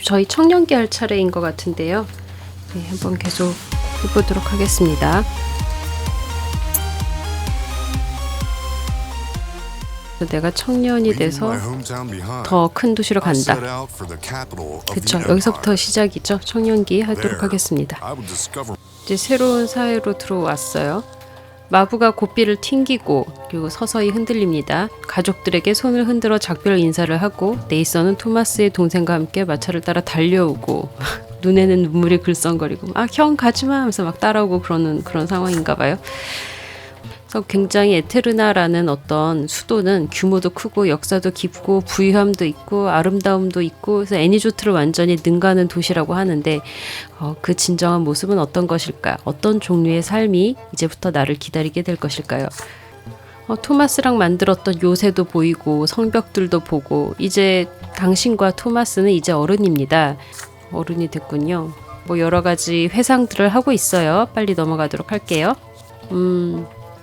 저희 청년기 할 차례인 것 같은데요. 네, 한번 계속 해보도록 하겠습니다. 내가 청년이 돼서 더 큰 도시로 간다. 그쵸, 여기서부터 시작이죠. 청년기 하도록 하겠습니다. 이제 새로운 사회로 들어왔어요. 마부가 고삐를 튕기고 그리고 서서히 흔들립니다. 가족들에게 손을 흔들어 작별 인사를 하고 네이선은 토마스의 동생과 함께 마차를 따라 달려오고 눈에는 눈물이 글썽거리고 형 가지마 하면서 막 따라오고 그런 상황인가 봐요. 그래서 굉장히 에테르나라는 어떤 수도는 규모도 크고 역사도 깊고 부유함도 있고 아름다움도 있고 그래서 애니조트를 완전히 능가하는 도시라고 하는데 그 진정한 모습은 어떤 것일까? 어떤 종류의 삶이 이제부터 나를 기다리게 될 것일까요? 토마스랑 만들었던 요새도 보이고 성벽들도 보고 이제 당신과 토마스는 이제 어른입니다. 어른이 됐군요. 뭐 여러 가지 회상들을 하고 있어요. 빨리 넘어가도록 할게요.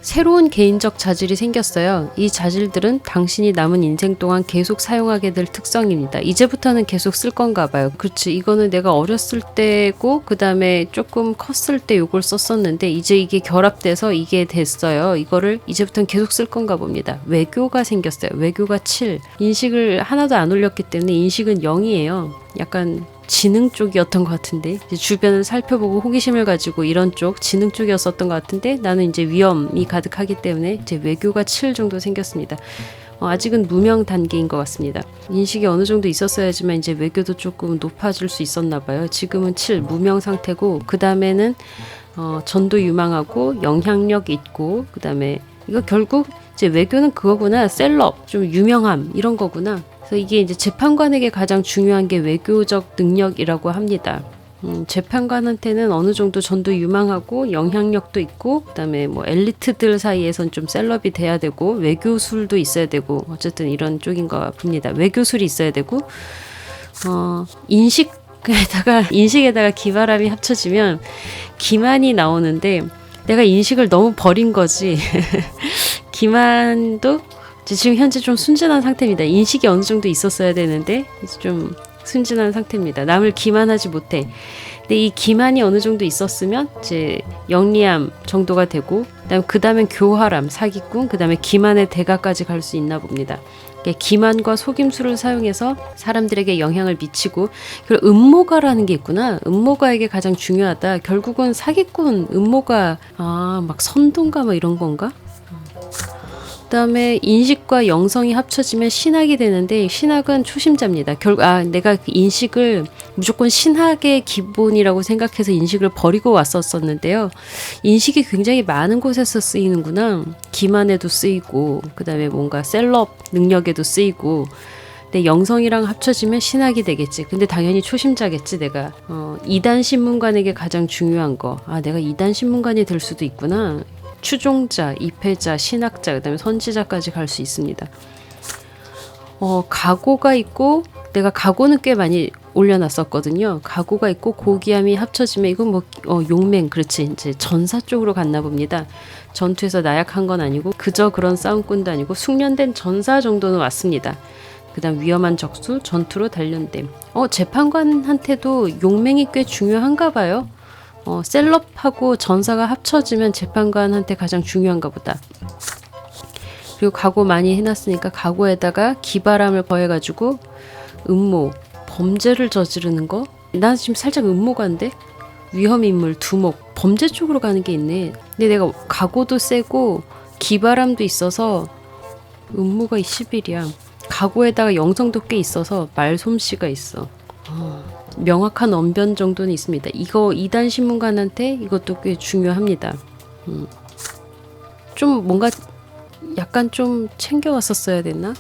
새로운 개인적 자질이 생겼어요. 이 자질들은 당신이 남은 인생 동안 계속 사용하게 될 특성입니다. 이제부터는 계속 쓸 건가 봐요. 그렇지, 이거는 내가 어렸을 때고 그 다음에 조금 컸을 때 요걸 썼었는데 이제 이게 결합돼서 이게 됐어요. 이거를 이제부터는 계속 쓸 건가 봅니다. 외교가 생겼어요. 외교가 7. 인식을 하나도 안 올렸기 때문에 인식은 0이에요. 약간 지능 쪽이었던 것 같은데 이제 주변을 살펴보고 호기심을 가지고 이런 쪽 지능 쪽이었었던 것 같은데 나는 이제 위험이 가득하기 때문에 이제 외교가 7 정도 생겼습니다. 아직은 무명 단계인 것 같습니다. 인식이 어느 정도 있었어야지만 이제 외교도 조금 높아질 수 있었나 봐요. 지금은 7 무명 상태고 그 다음에는 전도 유망하고 영향력 있고 그 다음에 이거 결국 이제 외교는 그거구나. 셀럽 좀 유명함 이런 거구나. 그래서 이게 이제 재판관에게 가장 중요한 게 외교적 능력이라고 합니다. 재판관한테는 어느 정도 전도 유망하고 영향력도 있고 그다음에 뭐 엘리트들 사이에선 좀 셀럽이 돼야 되고 외교술도 있어야 되고 어쨌든 이런 쪽인 것 봅니다. 외교술이 있어야 되고 인식에다가 기바람이 합쳐지면 기만이 나오는데 내가 인식을 너무 버린 거지. 기만도 지금 현재 좀 순진한 상태입니다. 인식이 어느 정도 있었어야 되는데 좀 순진한 상태입니다. 남을 기만하지 못해. 근데 이 기만이 어느 정도 있었으면 이제 영리함 정도가 되고 그 다음엔 교활함, 사기꾼, 그 다음에 기만의 대가까지 갈 수 있나 봅니다. 기만과 속임수를 사용해서 사람들에게 영향을 미치고 그리고 음모가라는 게 있구나. 음모가에게 가장 중요하다. 결국은 사기꾼, 음모가 막 선동가 뭐 이런 건가? 그 다음에 인식과 영성이 합쳐지면 신학이 되는데 신학은 초심자입니다. 내가 인식을 무조건 신학의 기본이라고 생각해서 인식을 버리고 왔었는데요. 인식이 굉장히 많은 곳에서 쓰이는구나. 기만에도 쓰이고 그 다음에 뭔가 셀럽 능력에도 쓰이고 근데 영성이랑 합쳐지면 신학이 되겠지. 근데 당연히 초심자겠지 내가. 이단 신문관에게 가장 중요한 거. 내가 이단 신문관이 될 수도 있구나. 추종자, 입회자, 신학자, 그 다음에 선지자까지 갈 수 있습니다. 각오가 있고 내가 각오는 꽤 많이 올려놨었거든요. 각오가 있고 고귀함이 합쳐지면 이건 뭐 용맹, 그렇지, 이제 전사 쪽으로 갔나 봅니다. 전투에서 나약한 건 아니고 그저 그런 싸움꾼도 아니고 숙련된 전사 정도는 왔습니다. 그 다음 위험한 적수, 전투로 단련됨. 재판관한테도 용맹이 꽤 중요한가 봐요. 셀럽하고 전사가 합쳐지면 재판관한테 가장 중요한가 보다. 그리고 각오 많이 해놨으니까 각오에다가 기바람을 더해가지고 음모, 범죄를 저지르는 거? 난 지금 살짝 음모가인데? 위험인물, 두목, 범죄 쪽으로 가는 게 있네. 근데 내가 각오도 세고 기바람도 있어서 음모가 11이야. 각오에다가 영성도 꽤 있어서 말솜씨가 있어. 명확한 언변 정도는 있습니다. 이거 2단 신문관한테 이것도 꽤 중요합니다. 좀 뭔가 약간 좀 챙겨왔었어야 됐나?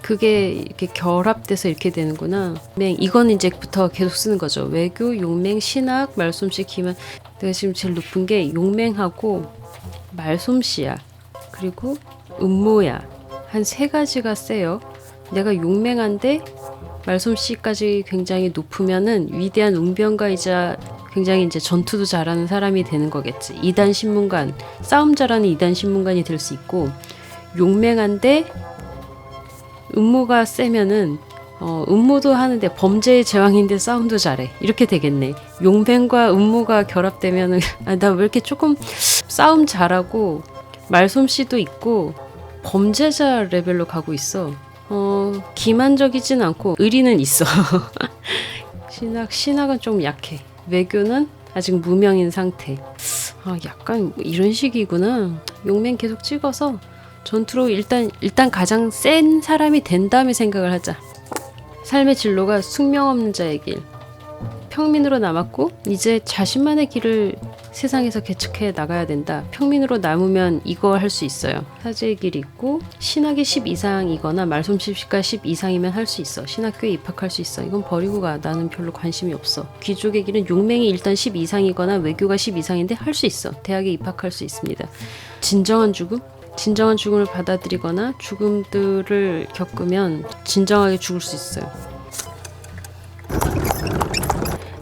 그게 이렇게 결합돼서 이렇게 되는구나. 이건 이제부터 계속 쓰는 거죠. 외교, 용맹, 신학, 말솜씨, 기만. 내가 지금 제일 높은 게 용맹하고 말솜씨야. 그리고 음모야. 한 3가지가 세요. 내가 용맹한데 말솜씨까지 굉장히 높으면은 위대한 웅변가이자 굉장히 이제 전투도 잘하는 사람이 되는 거겠지. 2단 신문관, 싸움 잘하는 2단 신문관이 될 수 있고 용맹한데 음모가 세면은 음모도 하는데 범죄의 제왕인데 싸움도 잘해. 이렇게 되겠네. 용맹과 음모가 결합되면은 나 왜 이렇게 조금 싸움 잘하고 말솜씨도 있고 범죄자 레벨로 가고 있어. 기만적이진 않고 의리는 있어. 신학은 좀 약해. 외교는 아직 무명인 상태. 약간 이런 식이구나. 용맹 계속 찍어서 전투로 일단 가장 센 사람이 된 다음에 생각을 하자. 삶의 진로가 숙명 없는 자의 길. 평민으로 남았고 이제 자신만의 길을 세상에서 개척해 나가야 된다. 평민으로 남으면 이거 할 수 있어요. 사제의 길이 있고 신학의 10 이상이거나 말솜씨가 10 이상이면 할 수 있어. 신학교에 입학할 수 있어. 이건 버리고 가. 나는 별로 관심이 없어. 귀족의 길은 용맹이 일단 10 이상이거나 외교가 10 이상인데 할 수 있어. 대학에 입학할 수 있습니다. 진정한 죽음을 받아들이거나 죽음들을 겪으면 진정하게 죽을 수 있어요.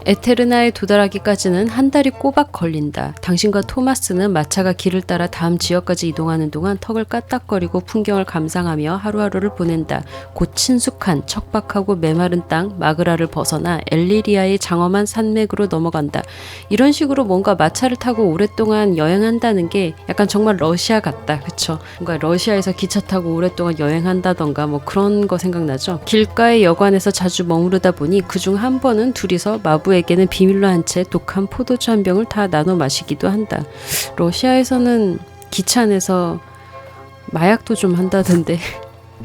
에테르나에 도달하기까지는 한 달이 꼬박 걸린다. 당신과 토마스는 마차가 길을 따라 다음 지역까지 이동하는 동안 턱을 까딱거리고 풍경을 감상하며 하루하루를 보낸다. 곧 친숙한 척박하고 메마른 땅 마그라를 벗어나 엘리리아의 장엄한 산맥으로 넘어간다. 이런 식으로 뭔가 마차를 타고 오랫동안 여행한다는 게 약간 정말 러시아 같다. 그쵸? 뭔가 러시아에서 기차 타고 오랫동안 여행한다던가 뭐 그런 거 생각나죠? 길가의 여관에서 자주 머무르다 보니 그중 한 번은 둘이서 마부에게는 비밀로 한 채 독한 포도주 한 병을 다 나눠 마시기도 한다. 러시아에서는 기차 안에서 마약도 좀 한다던데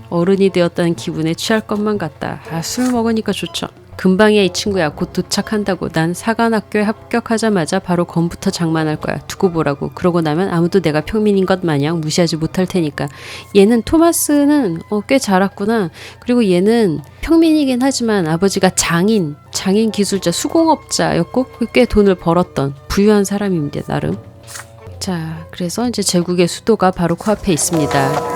어른이 되었다는 기분에 취할 것만 같다. 술 먹으니까 좋죠. 금방이야 이 친구야. 곧 도착한다고. 난 사관학교에 합격하자마자 바로 검부터 장만할 거야. 두고 보라고. 그러고 나면 아무도 내가 평민인 것 마냥 무시하지 못할 테니까. 얘는 토마스는 꽤 자랐구나. 그리고 얘는 평민이긴 하지만 아버지가 장인 기술자, 수공업자였고 꽤 돈을 벌었던 부유한 사람입니다. 나름. 자, 그래서 이제 제국의 수도가 바로 코앞에 있습니다.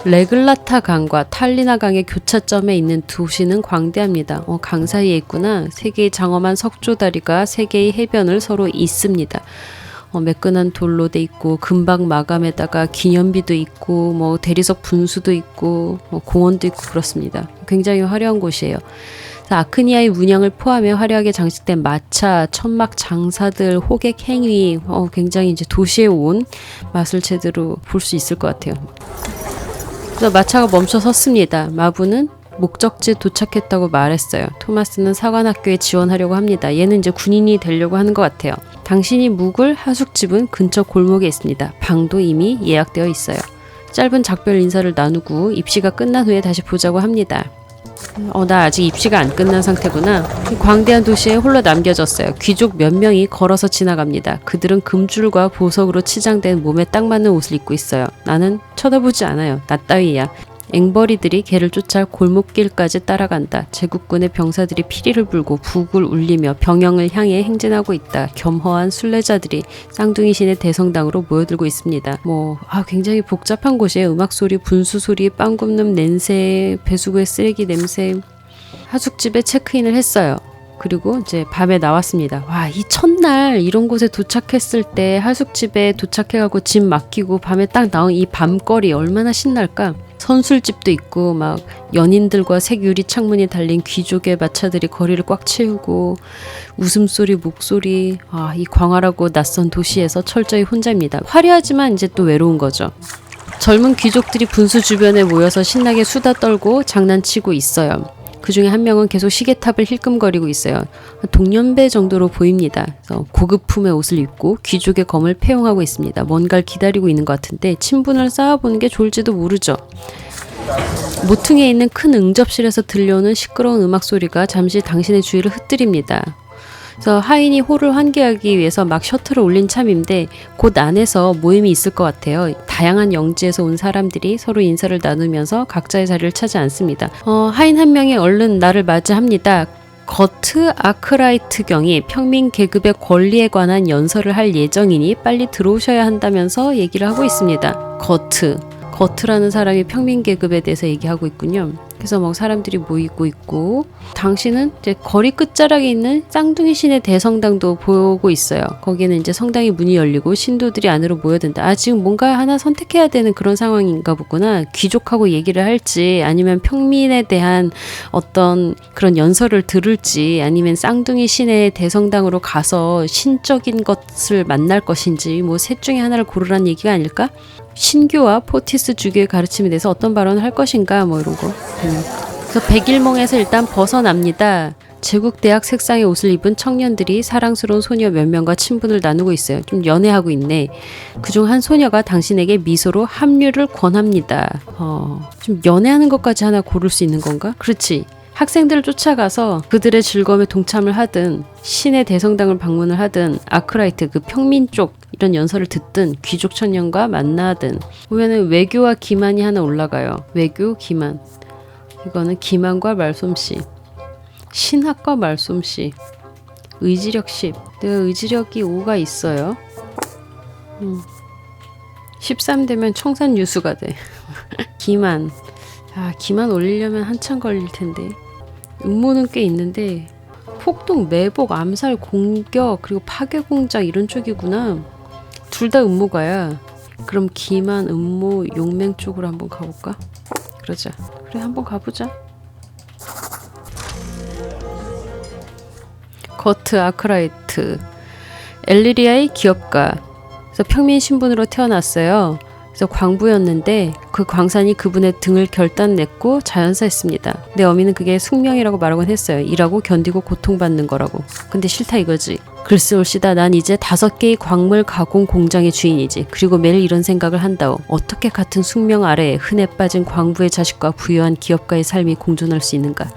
레글라타 강과 탈리나 강의 교차점에 있는 도시는 광대합니다. 강 사이에 있구나. 세 개의 장엄한 석조다리가 세 개의 해변을 서로 잇습니다. 매끈한 돌로 돼 있고 금박 마감에다가 기념비도 있고 뭐 대리석 분수도 있고 공원도 있고 그렇습니다. 굉장히 화려한 곳이에요. 아크니아의 문양을 포함해 화려하게 장식된 마차, 천막 장사들, 호객 행위, 굉장히 이제 도시에 온 맛을 제대로 볼 수 있을 것 같아요. 그래서 마차가 멈춰 섰습니다. 마부는 목적지에 도착했다고 말했어요. 토마스는 사관학교에 지원하려고 합니다. 얘는 이제 군인이 되려고 하는 것 같아요. 당신이 묵을 하숙집은 근처 골목에 있습니다. 방도 이미 예약되어 있어요. 짧은 작별 인사를 나누고 입시가 끝난 후에 다시 보자고 합니다. 나 아직 입시가 안 끝난 상태구나. 광대한 도시에 홀로 남겨졌어요. 귀족 몇 명이 걸어서 지나갑니다. 그들은 금줄과 보석으로 치장된 몸에 딱 맞는 옷을 입고 있어요. 나는 쳐다보지 않아요. 나 따위야. 앵벌이들이 개를 쫓아 골목길까지 따라간다. 제국군의 병사들이 피리를 불고 북을 울리며 병영을 향해 행진하고 있다. 겸허한 순례자들이 쌍둥이 신의 대성당으로 모여들고 있습니다. 굉장히 복잡한 곳이에요. 음악소리, 분수소리, 빵 굽는 냄새, 배수구의 쓰레기 냄새. 하숙집에 체크인을 했어요. 그리고 이제 밤에 나왔습니다. 이 첫날 이런 곳에 도착했을 때 하숙집에 도착해가고 집 맡기고 밤에 딱 나온 이 밤거리 얼마나 신날까? 선술집도 있고 막 연인들과 색 유리 창문이 달린 귀족의 마차들이 거리를 꽉 채우고 웃음소리, 목소리. 이 광활하고 낯선 도시에서 철저히 혼자입니다. 화려하지만 이제 또 외로운 거죠. 젊은 귀족들이 분수 주변에 모여서 신나게 수다 떨고 장난치고 있어요. 그 중에 한 명은 계속 시계탑을 힐끔거리고 있어요. 동년배 정도로 보입니다. 그래서 고급품의 옷을 입고 귀족의 검을 패용하고 있습니다. 뭔가를 기다리고 있는 것 같은데 친분을 쌓아보는 게 좋을지도 모르죠. 모퉁이에 있는 큰 응접실에서 들려오는 시끄러운 음악 소리가 잠시 당신의 주의를 흩뜨립니다. 그래서 하인이 홀을 환기하기 위해서 막 셔터를 올린 참인데 곧 안에서 모임이 있을 것 같아요. 다양한 영지에서 온 사람들이 서로 인사를 나누면서 각자의 자리를 차지 않습니다. 하인 한 명이 얼른 나를 맞이합니다. 거트 아크라이트 경이 평민 계급의 권리에 관한 연설을 할 예정이니 빨리 들어오셔야 한다면서 얘기를 하고 있습니다. 거트라는 사람이 평민 계급에 대해서 얘기하고 있군요. 그래서 뭐 사람들이 모이고 있고, 당신은 이제 거리 끝자락에 있는 쌍둥이 신의 대성당도 보고 있어요. 거기는 이제 성당의 문이 열리고 신도들이 안으로 모여든다. 아, 지금 뭔가 하나 선택해야 되는 그런 상황인가 보구나. 귀족하고 얘기를 할지, 아니면 평민에 대한 어떤 그런 연설을 들을지, 아니면 쌍둥이 신의 대성당으로 가서 신적인 것을 만날 것인지, 뭐 셋 중에 하나를 고르라는 얘기가 아닐까? 신교와 포티스 주교의 가르침에 대해서 어떤 발언을 할 것인가, 뭐 이런 거. 그래서 백일몽에서 일단 벗어납니다. 제국대학 색상의 옷을 입은 청년들이 사랑스러운 소녀 몇 명과 친분을 나누고 있어요. 좀 연애하고 있네. 그중 한 소녀가 당신에게 미소로 합류를 권합니다. 좀 연애하는 것까지 하나 고를 수 있는 건가? 그렇지. 학생들을 쫓아가서 그들의 즐거움에 동참을 하든, 신의 대성당을 방문을 하든, 아크라이트 그 평민 쪽 이런 연설을 듣든, 귀족 청년과 만나든. 보면은 외교와 기만이 하나 올라가요. 외교, 기만. 이거는 기만과 말솜씨, 신학과 말솜씨, 의지력 10. 내가 의지력이 5가 있어요. 13 되면 청산유수가 돼. 기만. 아, 기만 올리려면 한참 걸릴 텐데. 음모는 꽤 있는데, 폭동, 매복, 암살, 공격, 그리고 파괴 공작 이런 쪽이구나. 둘 다 음모가야. 그럼 기만, 음모, 용맹 쪽으로 한번 가볼까? 그러자. 그래, 한번 가보자. 거트 아크라이트. 엘리리아의 기업가. 그래서 평민 신분으로 태어났어요. 그래서 광부였는데 그 광산이 그분의 등을 결단냈고 자연사했습니다. 내 어미는 그게 숙명이라고 말하곤 했어요. 일하고 견디고 고통받는 거라고. 근데 싫다 이거지. 글쎄 올시다. 난 이제 5개의 광물 가공 공장의 주인이지. 그리고 매일 이런 생각을 한다오. 어떻게 같은 숙명 아래에 흔해 빠진 광부의 자식과 부유한 기업가의 삶이 공존할 수 있는가.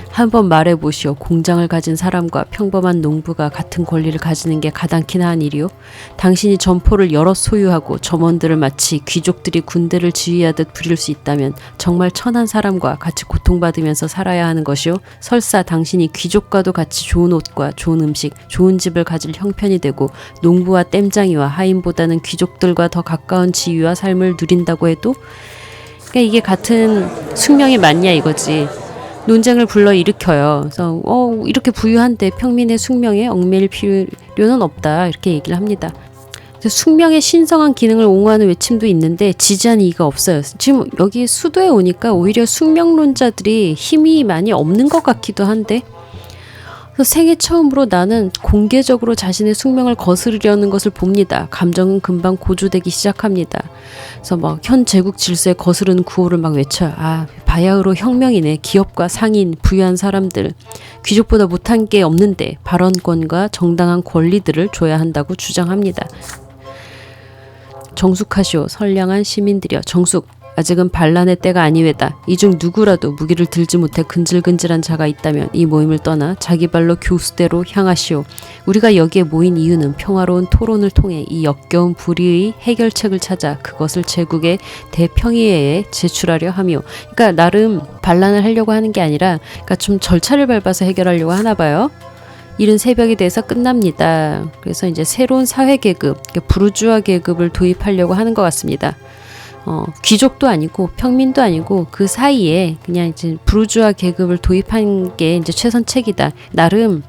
한번 말해보시오. 공장을 가진 사람과 평범한 농부가 같은 권리를 가지는 게 가당키나 한 일이오? 당신이 점포를 여럿 소유하고 점원들을 마치 귀족들이 군대를 지휘하듯 부릴 수 있다면 정말 천한 사람과 같이 고통받으면서 살아야 하는 것이오? 설사 당신이 귀족과도 같이 좋은 옷과 좋은 음식, 좋은 집을 가질 형편이 되고 농부와 땜장이와 하인보다는 귀족들과 더 가까운 지위와 삶을 누린다고 해도, 그러니까 이게 같은 숙명이 맞냐 이거지. 논쟁을 불러일으켜요. 그래서 이렇게 부유한데 평민의 숙명에 얽매일 필요는 없다. 이렇게 얘기를 합니다. 숙명의 신성한 기능을 옹호하는 외침도 있는데 지지하는 이가 없어요. 지금 여기 수도에 오니까 오히려 숙명론자들이 힘이 많이 없는 것 같기도 한데, 그래서 생애 처음으로 나는 공개적으로 자신의 숙명을 거스르려는 것을 봅니다. 감정은 금방 고조되기 시작합니다. 그래서 막 현 제국 질서에 거스르는 구호를 막 외쳐요. 아, 바야흐로 혁명이네. 기업과 상인, 부유한 사람들, 귀족보다 못한 게 없는데 발언권과 정당한 권리들을 줘야 한다고 주장합니다. 정숙하시오. 선량한 시민들이여. 정숙. 아직은 반란의 때가 아니외다. 이 중 누구라도 무기를 들지 못해 근질근질한 자가 있다면 이 모임을 떠나 자기 발로 교수대로 향하시오. 우리가 여기에 모인 이유는 평화로운 토론을 통해 이 역겨운 불의의 해결책을 찾아 그것을 제국의 대평의회에 제출하려 하며, 그러니까 나름 반란을 하려고 하는 게 아니라, 그러니까 좀 절차를 밟아서 해결하려고 하나 봐요. 이른 새벽이 돼서 끝납니다. 그래서 이제 새로운 사회 계급, 부르주아 계급을 도입하려고 하는 것 같습니다. 귀족도 아니고 평민도 아니고 그 사이에 그냥 이제 부르주아 계급을 도입한 게 이제 최선책이다. 나름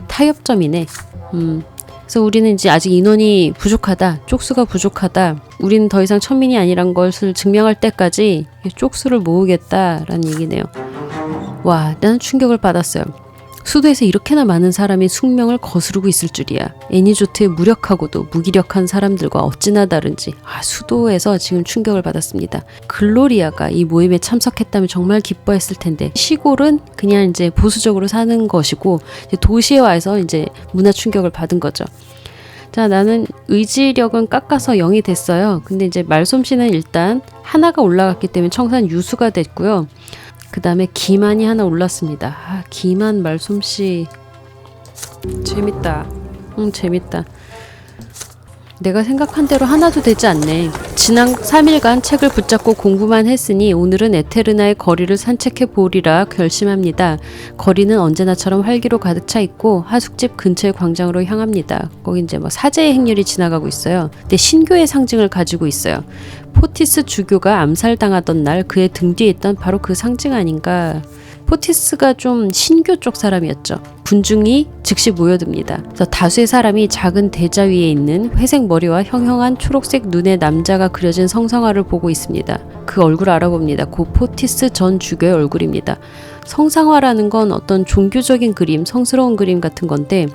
타협점이네. 그래서 우리는 이제 아직 인원이 부족하다. 쪽수가 부족하다. 우리는 더 이상 천민이 아니란 것을 증명할 때까지 쪽수를 모으겠다라는 얘기네요. 와, 나는 충격을 받았어요. 수도에서 이렇게나 많은 사람이 숙명을 거스르고 있을 줄이야. 애니조트의 무력하고도 무기력한 사람들과 어찌나 다른지. 수도에서 지금 충격을 받았습니다. 글로리아가 이 모임에 참석했다면 정말 기뻐했을 텐데, 시골은 그냥 이제 보수적으로 사는 것이고 이제 도시에 와서 이제 문화 충격을 받은 거죠. 자, 나는 의지력은 깎아서 0이 됐어요. 근데 이제 말솜씨는 일단 하나가 올라갔기 때문에 청산 유수가 됐고요. 그 다음에 기만이 하나 올랐습니다. 기만 말솜씨 재밌다. 재밌다. 내가 생각한 대로 하나도 되지 않네. 지난 3일간 책을 붙잡고 공부만 했으니 오늘은 에테르나의 거리를 산책해 보리라 결심합니다. 거리는 언제나처럼 활기로 가득 차 있고 하숙집 근처의 광장으로 향합니다. 거기 이제 뭐 사제의 행렬이 지나가고 있어요. 근데 신교의 상징을 가지고 있어요. 포티스 주교가 암살당하던 날 그의 등 뒤에 있던 바로 그 상징 아닌가. 포티스가 좀 신교 쪽 사람이었죠. 군중이 즉시 모여듭니다. 그래서 다수의 사람이 작은 대자 위에 있는 회색 머리와 형형한 초록색 눈의 남자가 그려진 성상화를 보고 있습니다. 그 얼굴을 알아봅니다. 고 포티스 전 주교의 얼굴입니다. 성상화라는 건 어떤 종교적인 그림, 성스러운 그림 같은 건데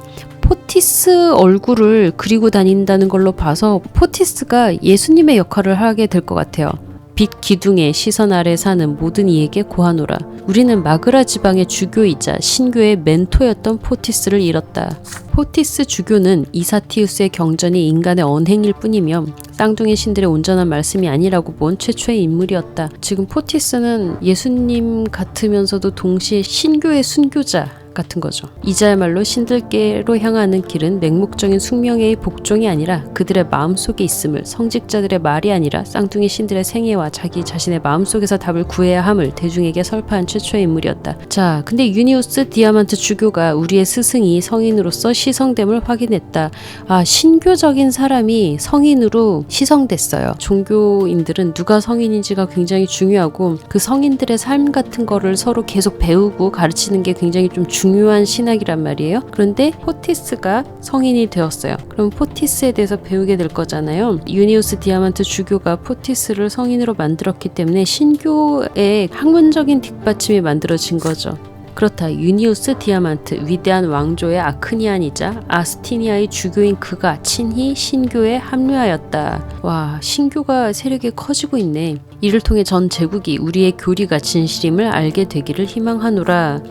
포티스 얼굴을 그리고 다닌다는 걸로 봐서 포티스가 예수님의 역할을 하게 될 것 같아요. 빛 기둥의 시선 아래 사는 모든 이에게 고하노라. 우리는 마그라 지방의 주교이자 신교의 멘토였던 포티스를 잃었다. 포티스 주교는 이사티우스의 경전이 인간의 언행일 뿐이며 쌍둥이 신들의 온전한 말씀이 아니라고 본 최초의 인물이었다. 지금 포티스는 예수님 같으면서도 동시에 신교의 순교자 같은 거죠. 이자야말로 신들께로 향하는 길은 맹목적인 숙명의 복종이 아니라 그들의 마음속에 있음을, 성직자들의 말이 아니라 쌍둥이 신들의 생애와 자기 자신의 마음속에서 답을 구해야 함을 대중에게 설파한 최초의 인물이었다. 자, 근데 유니우스 디아만트 주교가 우리의 스승이 성인으로서 시성됨을 확인했다. 아, 신교적인 사람이 성인으로 시성됐어요. 종교인들은 누가 성인인지가 굉장히 중요하고 그 성인들의 삶 같은 거를 서로 계속 배우고 가르치는 게 굉장히 좀 중요한 신학이란 말이에요. 그런데 포티스가 성인이 되었어요. 그럼 포티스에 대해서 배우게 될 거잖아요. 유니우스 디아만트 주교가 포티스를 성인으로 만들었기 때문에 신교의 학문적인 뒷받침이 만들어진 거죠. 그렇다. 유니우스 디아만트, 위대한 왕조의 아크니안이자 아스티니아의 주교인 그가 친히 신교에 합류하였다. 와, 신교가 세력이 커지고 있네. 이를 통해 전 제국이 우리의 교리가 진실임을 알게 되기를 희망하노라.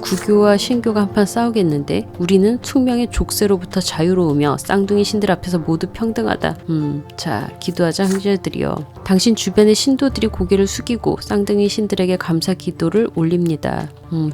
구교와 신교가 한판 싸우겠는데 우리는 숙명의 족쇄로부터 자유로우며 쌍둥이 신들 앞에서 모두 평등하다. 자, 기도하자 형제들이여. 당신 주변의 신도들이 고개를 숙이고 쌍둥이 신들에게 감사 기도를 올립니다.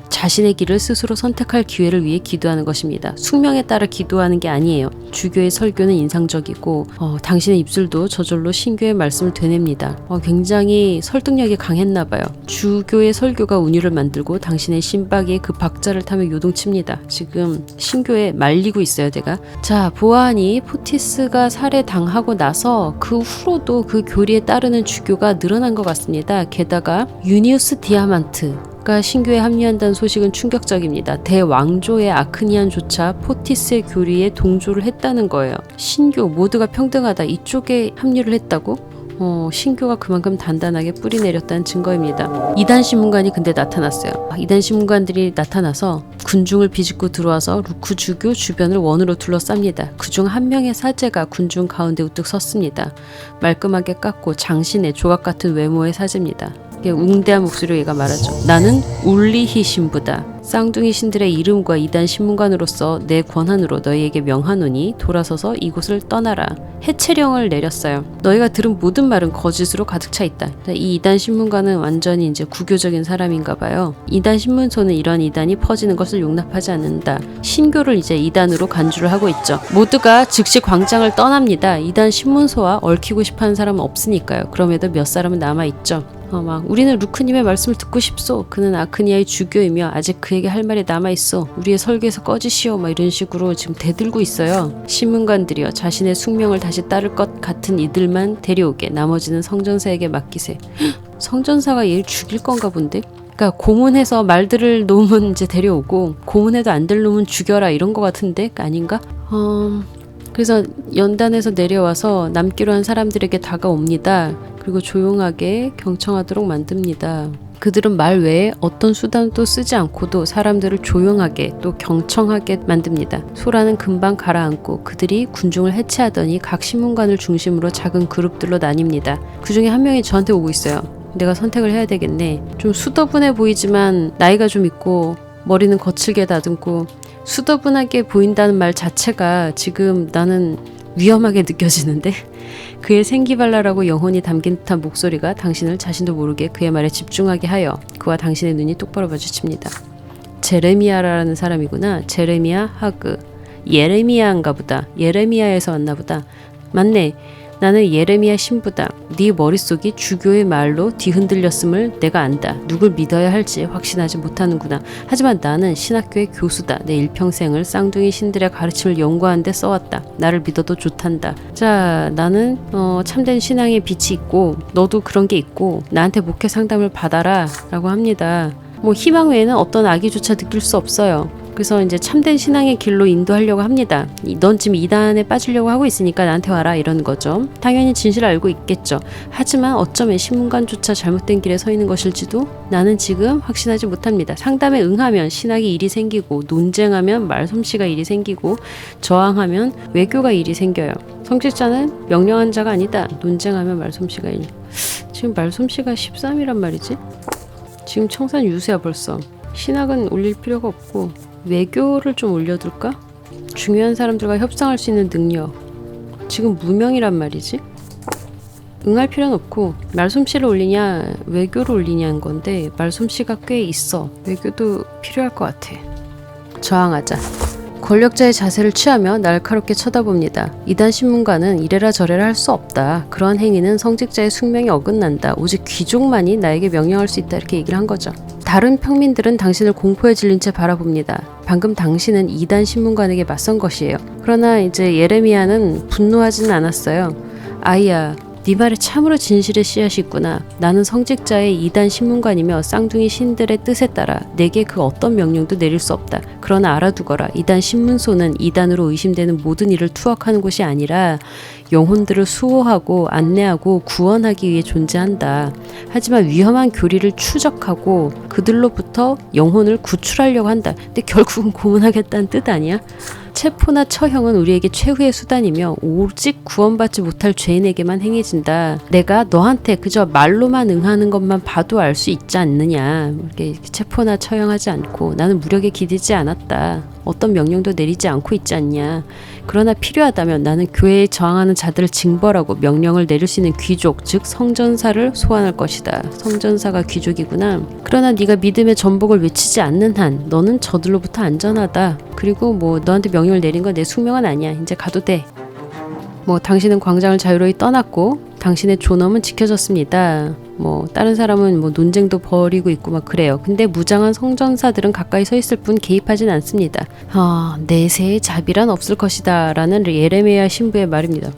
자신의 길을 스스로 선택할 기회를 위해 기도하는 것입니다. 숙명에 따라 기도하는 게 아니에요. 주교의 설교는 인상적이고 당신의 입술도 저절로 신교의 말씀을 되냅니다. 굉장히 설득력이 강했나 봐요. 주교의 설교가 운율을 만들고 당신의 신박이 그 박자를 타며 요동칩니다. 지금 신교에 말리고 있어요, 제가. 자, 보아하니 포티스가 살해당하고 나서 그 후로도 그 교리에 따르는 주교가 늘어난 것 같습니다. 게다가 유니우스 디아만트가 신교에 합류한다는 소식은 충격적입니다. 대왕조의 아크니안조차 포티스의 교리에 동조를 했다는 거예요. 신교 모두가 평등하다 이쪽에 합류를 했다고? 신교가 그만큼 단단하게 뿌리 내렸다는 증거입니다. 이단 신문관이 근데 나타났어요. 이단 신문관들이 나타나서 군중을 비집고 들어와서 루크 주교 주변을 원으로 둘러쌉니다. 그중 한 명의 사제가 군중 가운데 우뚝 섰습니다. 말끔하게 깎고 장신의 조각 같은 외모의 사제입니다. 웅대한 목소리로 얘가 말하죠. 나는 울리히 신부다. 쌍둥이 신들의 이름과 이단 신문관으로서 내 권한으로 너희에게 명하노니 돌아서서 이곳을 떠나라. 해체령을 내렸어요. 너희가 들은 모든 말은 거짓으로 가득 차 있다. 이 이단 신문관은 완전히 이제 구교적인 사람인가 봐요. 이단 신문소는 이런 이단이 퍼지는 것을 용납하지 않는다. 신교를 이제 이단으로 간주를 하고 있죠. 모두가 즉시 광장을 떠납니다. 이단 신문소와 얽히고 싶어하는 사람은 없으니까요. 그럼에도 몇 사람은 남아있죠. 우리는 루크님의 말씀을 듣고 싶소. 그는 아크니아의 주교이며 아직 그에게 할 말이 남아있어. 우리의 설교에서 꺼지시오. 이런 식으로 지금 대들고 있어요. 신문관들이여, 자신의 숙명을 다시 따를 것 같은 이들만 데려오게. 나머지는 성전사에게 맡기세. 성전사가 얘를 죽일 건가 본데? 그러니까 고문해서 말들을 놈은 이제 데려오고 고문해도 안 될 놈은 죽여라 이런 거 같은데? 아닌가? 그래서 연단에서 내려와서 남기로 한 사람들에게 다가옵니다. 그리고 조용하게 경청하도록 만듭니다. 그들은 말 외에 어떤 수단도 쓰지 않고도 사람들을 조용하게 또 경청하게 만듭니다. 소라는 금방 가라앉고 그들이 군중을 해체하더니 각 신문관을 중심으로 작은 그룹들로 나뉩니다. 그 중에 한 명이 저한테 오고 있어요. 내가 선택을 해야 되겠네. 좀 수더분해 보이지만 나이가 좀 있고 머리는 거칠게 다듬고 수더분하게 보인다는 말 자체가 지금 나는 위험하게 느껴지는데 그의 생기발랄하고 영혼이 담긴 듯한 목소리가 당신을 자신도 모르게 그의 말에 집중하게 하여 그와 당신의 눈이 똑바로 마주칩니다. 제레미야라는 사람이구나. 제레미야 하그. 예레미야인가 보다. 예레미야에서 왔나 보다. 맞네. 나는 예레미야 신부다. 네 머릿속이 주교의 말로 뒤흔들렸음을 내가 안다. 누굴 믿어야 할지 확신하지 못하는구나. 하지만 나는 신학교의 교수다. 내 일평생을 쌍둥이 신들의 가르침을 연구하는 데 써왔다. 나를 믿어도 좋단다. 자, 나는 참된 신앙의 빛이 있고 너도 그런 게 있고 나한테 목회 상담을 받아라 라고 합니다. 뭐 희망 외에는 어떤 악의조차 느낄 수 없어요. 그래서 이제 참된 신앙의 길로 인도하려고 합니다. 넌 지금 이단에 빠지려고 하고 있으니까 나한테 와라 이러는 거죠. 당연히 진실을 알고 있겠죠. 하지만 어쩌면 신문관조차 잘못된 길에 서 있는 것일지도 나는 지금 확신하지 못합니다. 상담에 응하면 신학이 일이 생기고 논쟁하면 말솜씨가 일이 생기고 저항하면 외교가 일이 생겨요. 성직자는 명령한 자가 아니다. 논쟁하면 말솜씨가 일. 지금 말솜씨가 13이란 말이지? 지금 청산 유세야 벌써. 신학은 올릴 필요가 없고 외교를 좀 올려둘까? 중요한 사람들과 협상할 수 있는 능력. 지금 무명이란 말이지? 응할 필요는 없고 말솜씨를 올리냐 외교를 올리냐는 건데 말솜씨가 꽤 있어. 외교도 필요할 것 같아. 저항하자. 권력자의 자세를 취하며 날카롭게 쳐다봅니다. 이단 신문가는 이래라 저래라 할 수 없다. 그러한 행위는 성직자의 숙명에 어긋난다. 오직 귀족만이 나에게 명령할 수 있다. 이렇게 얘기를 한 거죠. 다른 평민들은 당신을 공포에 질린 채 바라봅니다. 방금 당신은 이단 신문관에게 맞선 것이에요. 그러나 이제 예레미야는 분노하지는 않았어요. 아이야, 네 말에 참으로 진실의 씨앗이 있구나. 나는 성직자의 이단 신문관이며 쌍둥이 신들의 뜻에 따라 내게 그 어떤 명령도 내릴 수 없다. 그러나 알아두거라. 이단 신문소는 이단으로 의심되는 모든 일을 투약하는 곳이 아니라 영혼들을 수호하고 안내하고 구원하기 위해 존재한다. 하지만 위험한 교리를 추적하고 그들로부터 영혼을 구출하려고 한다. 근데 결국은 고문하겠다는 뜻 아니야? 체포나 처형은 우리에게 최후의 수단이며 오직 구원받지 못할 죄인에게만 행해진다. 내가 너한테 그저 말로만 응하는 것만 봐도 알 수 있지 않느냐. 이렇게 체포나 처형하지 않고 나는 무력에 기대지 않았다. 어떤 명령도 내리지 않고 있지 않냐. 그러나 필요하다면 나는 교회에 저항하는 자들을 징벌하고 명령을 내릴 수 있는 귀족, 즉 성전사를 소환할 것이다. 성전사가 귀족이구나. 그러나 네가 믿음의 전복을 외치지 않는 한 너는 저들로부터 안전하다. 그리고 뭐 너한테 명령을 내린 건 내 숙명은 아니야. 이제 가도 돼. 뭐 당신은 광장을 자유로이 떠났고 당신의 존엄은 지켜졌습니다. 뭐 다른 사람은 뭐 논쟁도 벌이고 있고 막 그래요. 근데 무장한 성전사들은 가까이 서 있을 뿐 개입하진 않습니다. 내세의 자비란 없을 것이다 라는 예레미야 신부의 말입니다.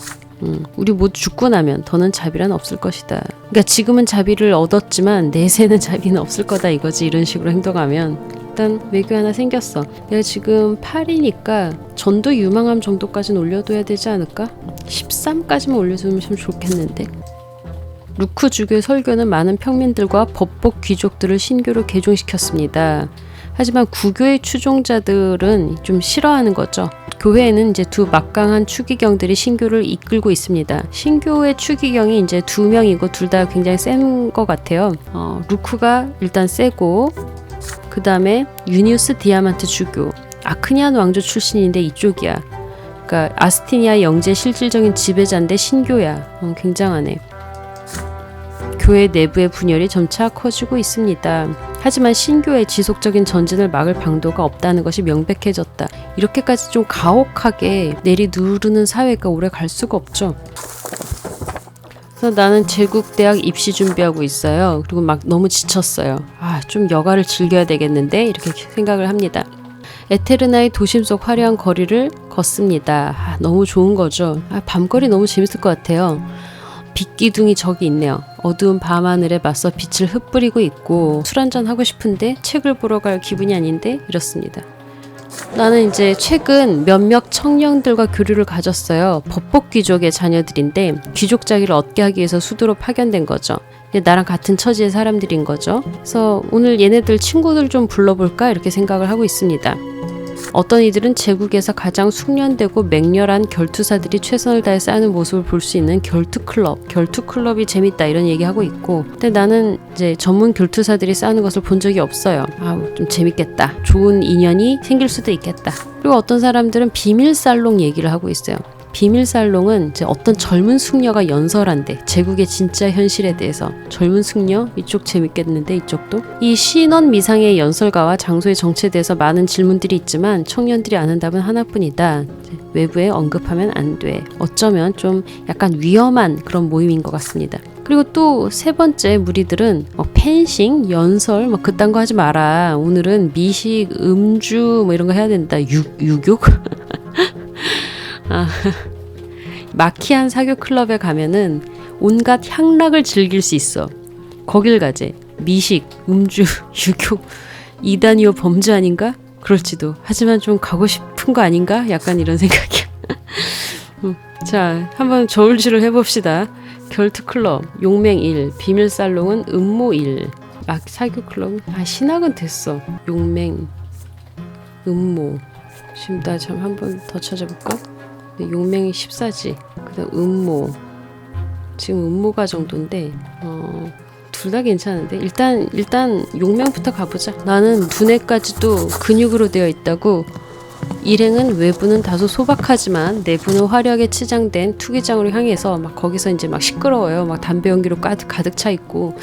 우리 모두 죽고 나면 더는 자비란 없을 것이다. 그러니까 지금은 자비를 얻었지만 내세는 자비는 없을 거다 이거지. 이런 식으로 행동하면 일단 외교 하나 생겼어. 내가 지금 8이니까 전도 유망함 정도까지는 올려둬야 되지 않을까? 13까지만 올려주면 참 좋겠는데. 루크 주교의 설교는 많은 평민들과 법복 귀족들을 신교로 개종시켰습니다. 하지만 구교의 추종자들은 좀 싫어하는 거죠. 교회에는 이제 두 막강한 추기경들이 신교를 이끌고 있습니다. 신교의 추기경이 이제 2명이고 둘 다 굉장히 센 것 같아요. 루크가 일단 세고 그 다음에 유니우스 디아만트 주교, 아크니안 왕조 출신인데 이쪽이야. 그러니까 아스티니아 영지의 실질적인 지배자인데 신교야. 굉장하네. 교회 내부의 분열이 점차 커지고 있습니다. 하지만 신교의 지속적인 전진을 막을 방도가 없다는 것이 명백해졌다. 이렇게까지 좀 가혹하게 내리누르는 사회가 오래 갈 수가 없죠. 그래서 나는 제국대학 입시 준비하고 있어요. 그리고 막 너무 지쳤어요. 좀 여가를 즐겨야 되겠는데 이렇게 생각을 합니다. 에테르나의 도심 속 화려한 거리를 걷습니다. 너무 좋은 거죠. 밤거리 너무 재밌을 것 같아요. 빛기둥이 저기 있네요. 어두운 밤하늘에 맞서 빛을 흩뿌리고 있고 술 한잔 하고 싶은데 책을 보러 갈 기분이 아닌데 이렇습니다. 나는 이제 최근 몇몇 청년들과 교류를 가졌어요. 법복 귀족의 자녀들인데 귀족 자기를 얻게 하기 위해서 수도로 파견된 거죠. 나랑 같은 처지의 사람들인 거죠. 그래서 오늘 얘네들 친구들 좀 불러볼까 이렇게 생각을 하고 있습니다. 어떤 이들은 제국에서 가장 숙련되고 맹렬한 결투사들이 최선을 다해 쌓는 모습을 볼 수 있는 결투클럽이 재밌다 이런 얘기하고 있고, 근데 나는 이제 전문 결투사들이 싸우는 것을 본 적이 없어요. 좀 재밌겠다. 좋은 인연이 생길 수도 있겠다. 그리고 어떤 사람들은 비밀살롱 얘기를 하고 있어요. 비밀살롱은 이제 어떤 젊은 숙녀가 연설한대. 제국의 진짜 현실에 대해서. 젊은 숙녀? 이쪽 재밌겠는데 이쪽도? 이 신원 미상의 연설가와 장소의 정체에 대해서 많은 질문들이 있지만 청년들이 아는 답은 하나뿐이다. 외부에 언급하면 안 돼. 어쩌면 좀 약간 위험한 그런 모임인 것 같습니다. 그리고 또 세 번째 무리들은 펜싱, 연설 그딴 거 하지 마라. 오늘은 미식, 음주 이런 거 해야 된다. 유욕? 마키안 사교 클럽에 가면은 온갖 향락을 즐길 수 있어. 거길 가재. 미식, 음주, 유교, 이단이요 범죄 아닌가? 그럴지도. 하지만 좀 가고 싶은 거 아닌가? 약간 이런 생각이야. 자, 한번 저울질을 해봅시다. 결투클럽, 용맹 1, 비밀살롱은 음모 1, 사교 클럽, 신학은 됐어. 용맹, 음모. 지금 나 참 한번 더 찾아볼까? 용맹이 14지. 그다음 음모. 지금 음모가 정도인데, 둘 다 괜찮은데 일단 용맹부터 가보자. 나는 두뇌까지도 근육으로 되어 있다고. 일행은 외부는 다소 소박하지만 내부는 화려하게 치장된 투기장으로 향해서 막 거기서 이제 막 시끄러워요. 막 담배 연기로 가득 차 있고.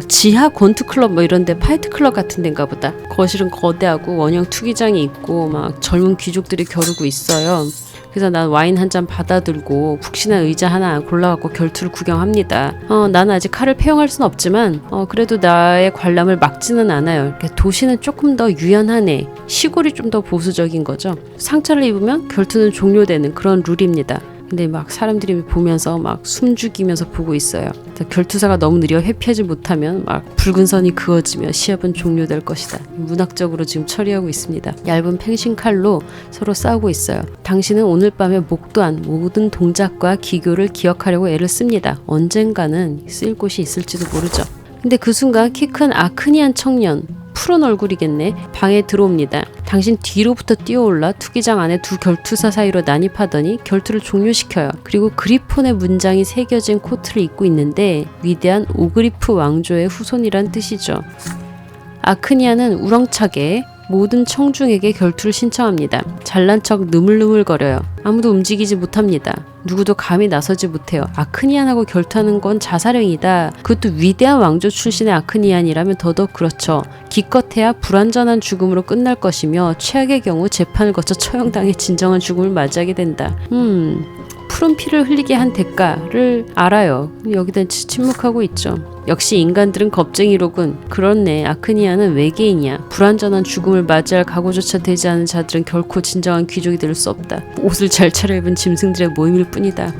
지하 권투클럽 이런데 파이트클럽 같은 데인가 보다. 거실은 거대하고 원형 투기장이 있고 막 젊은 귀족들이 겨루고 있어요. 그래서 난 와인 한 잔 받아들고 푹신한 의자 하나 골라갖고 결투를 구경합니다. 나는 아직 칼을 패용할 순 없지만 그래도 나의 관람을 막지는 않아요. 도시는 조금 더 유연하네. 시골이 좀 더 보수적인 거죠. 상처를 입으면 결투는 종료되는 그런 룰입니다. 근데 막 사람들이 보면서 막 숨죽이면서 보고 있어요. 결투사가 너무 느려 회피하지 못하면 막 붉은 선이 그어지며 시합은 종료될 것이다. 문학적으로 지금 처리하고 있습니다. 얇은 펜싱 칼로 서로 싸우고 있어요. 당신은 오늘 밤에 목도한 모든 동작과 기교를 기억하려고 애를 씁니다. 언젠가는 쓸 곳이 있을지도 모르죠. 근데 그 순간 키 큰 아크니안 청년, 푸른 얼굴이겠네, 방에 들어옵니다. 당신 뒤로부터 뛰어올라 투기장 안에 두 결투사 사이로 난입하더니 결투를 종료시켜요. 그리고 그리폰의 문장이 새겨진 코트를 입고 있는데 위대한 오그리프 왕조의 후손이란 뜻이죠. 아크니아는 우렁차게 모든 청중에게 결투를 신청합니다. 잘난 척 느물느물거려요. 아무도 움직이지 못합니다. 누구도 감히 나서지 못해요. 아크니안하고 결투하는 건 자살행위다. 그것도 위대한 왕조 출신의 아크니안이라면 더더욱 그렇죠. 기껏해야 불완전한 죽음으로 끝날 것이며 최악의 경우 재판을 거쳐 처형당해 진정한 죽음을 맞이하게 된다. 푸른 피를 흘리게 한 대가를 알아요. 여기다 침묵하고 있죠. 역시 인간들은 겁쟁이로군. 그렇네. 아크니아는 외계인이야. 불완전한 죽음을 맞이할 각오조차 되지 않은 자들은 결코 진정한 귀족이 될 수 없다. 옷을 잘 차려입은 짐승들의 모임일 뿐이다.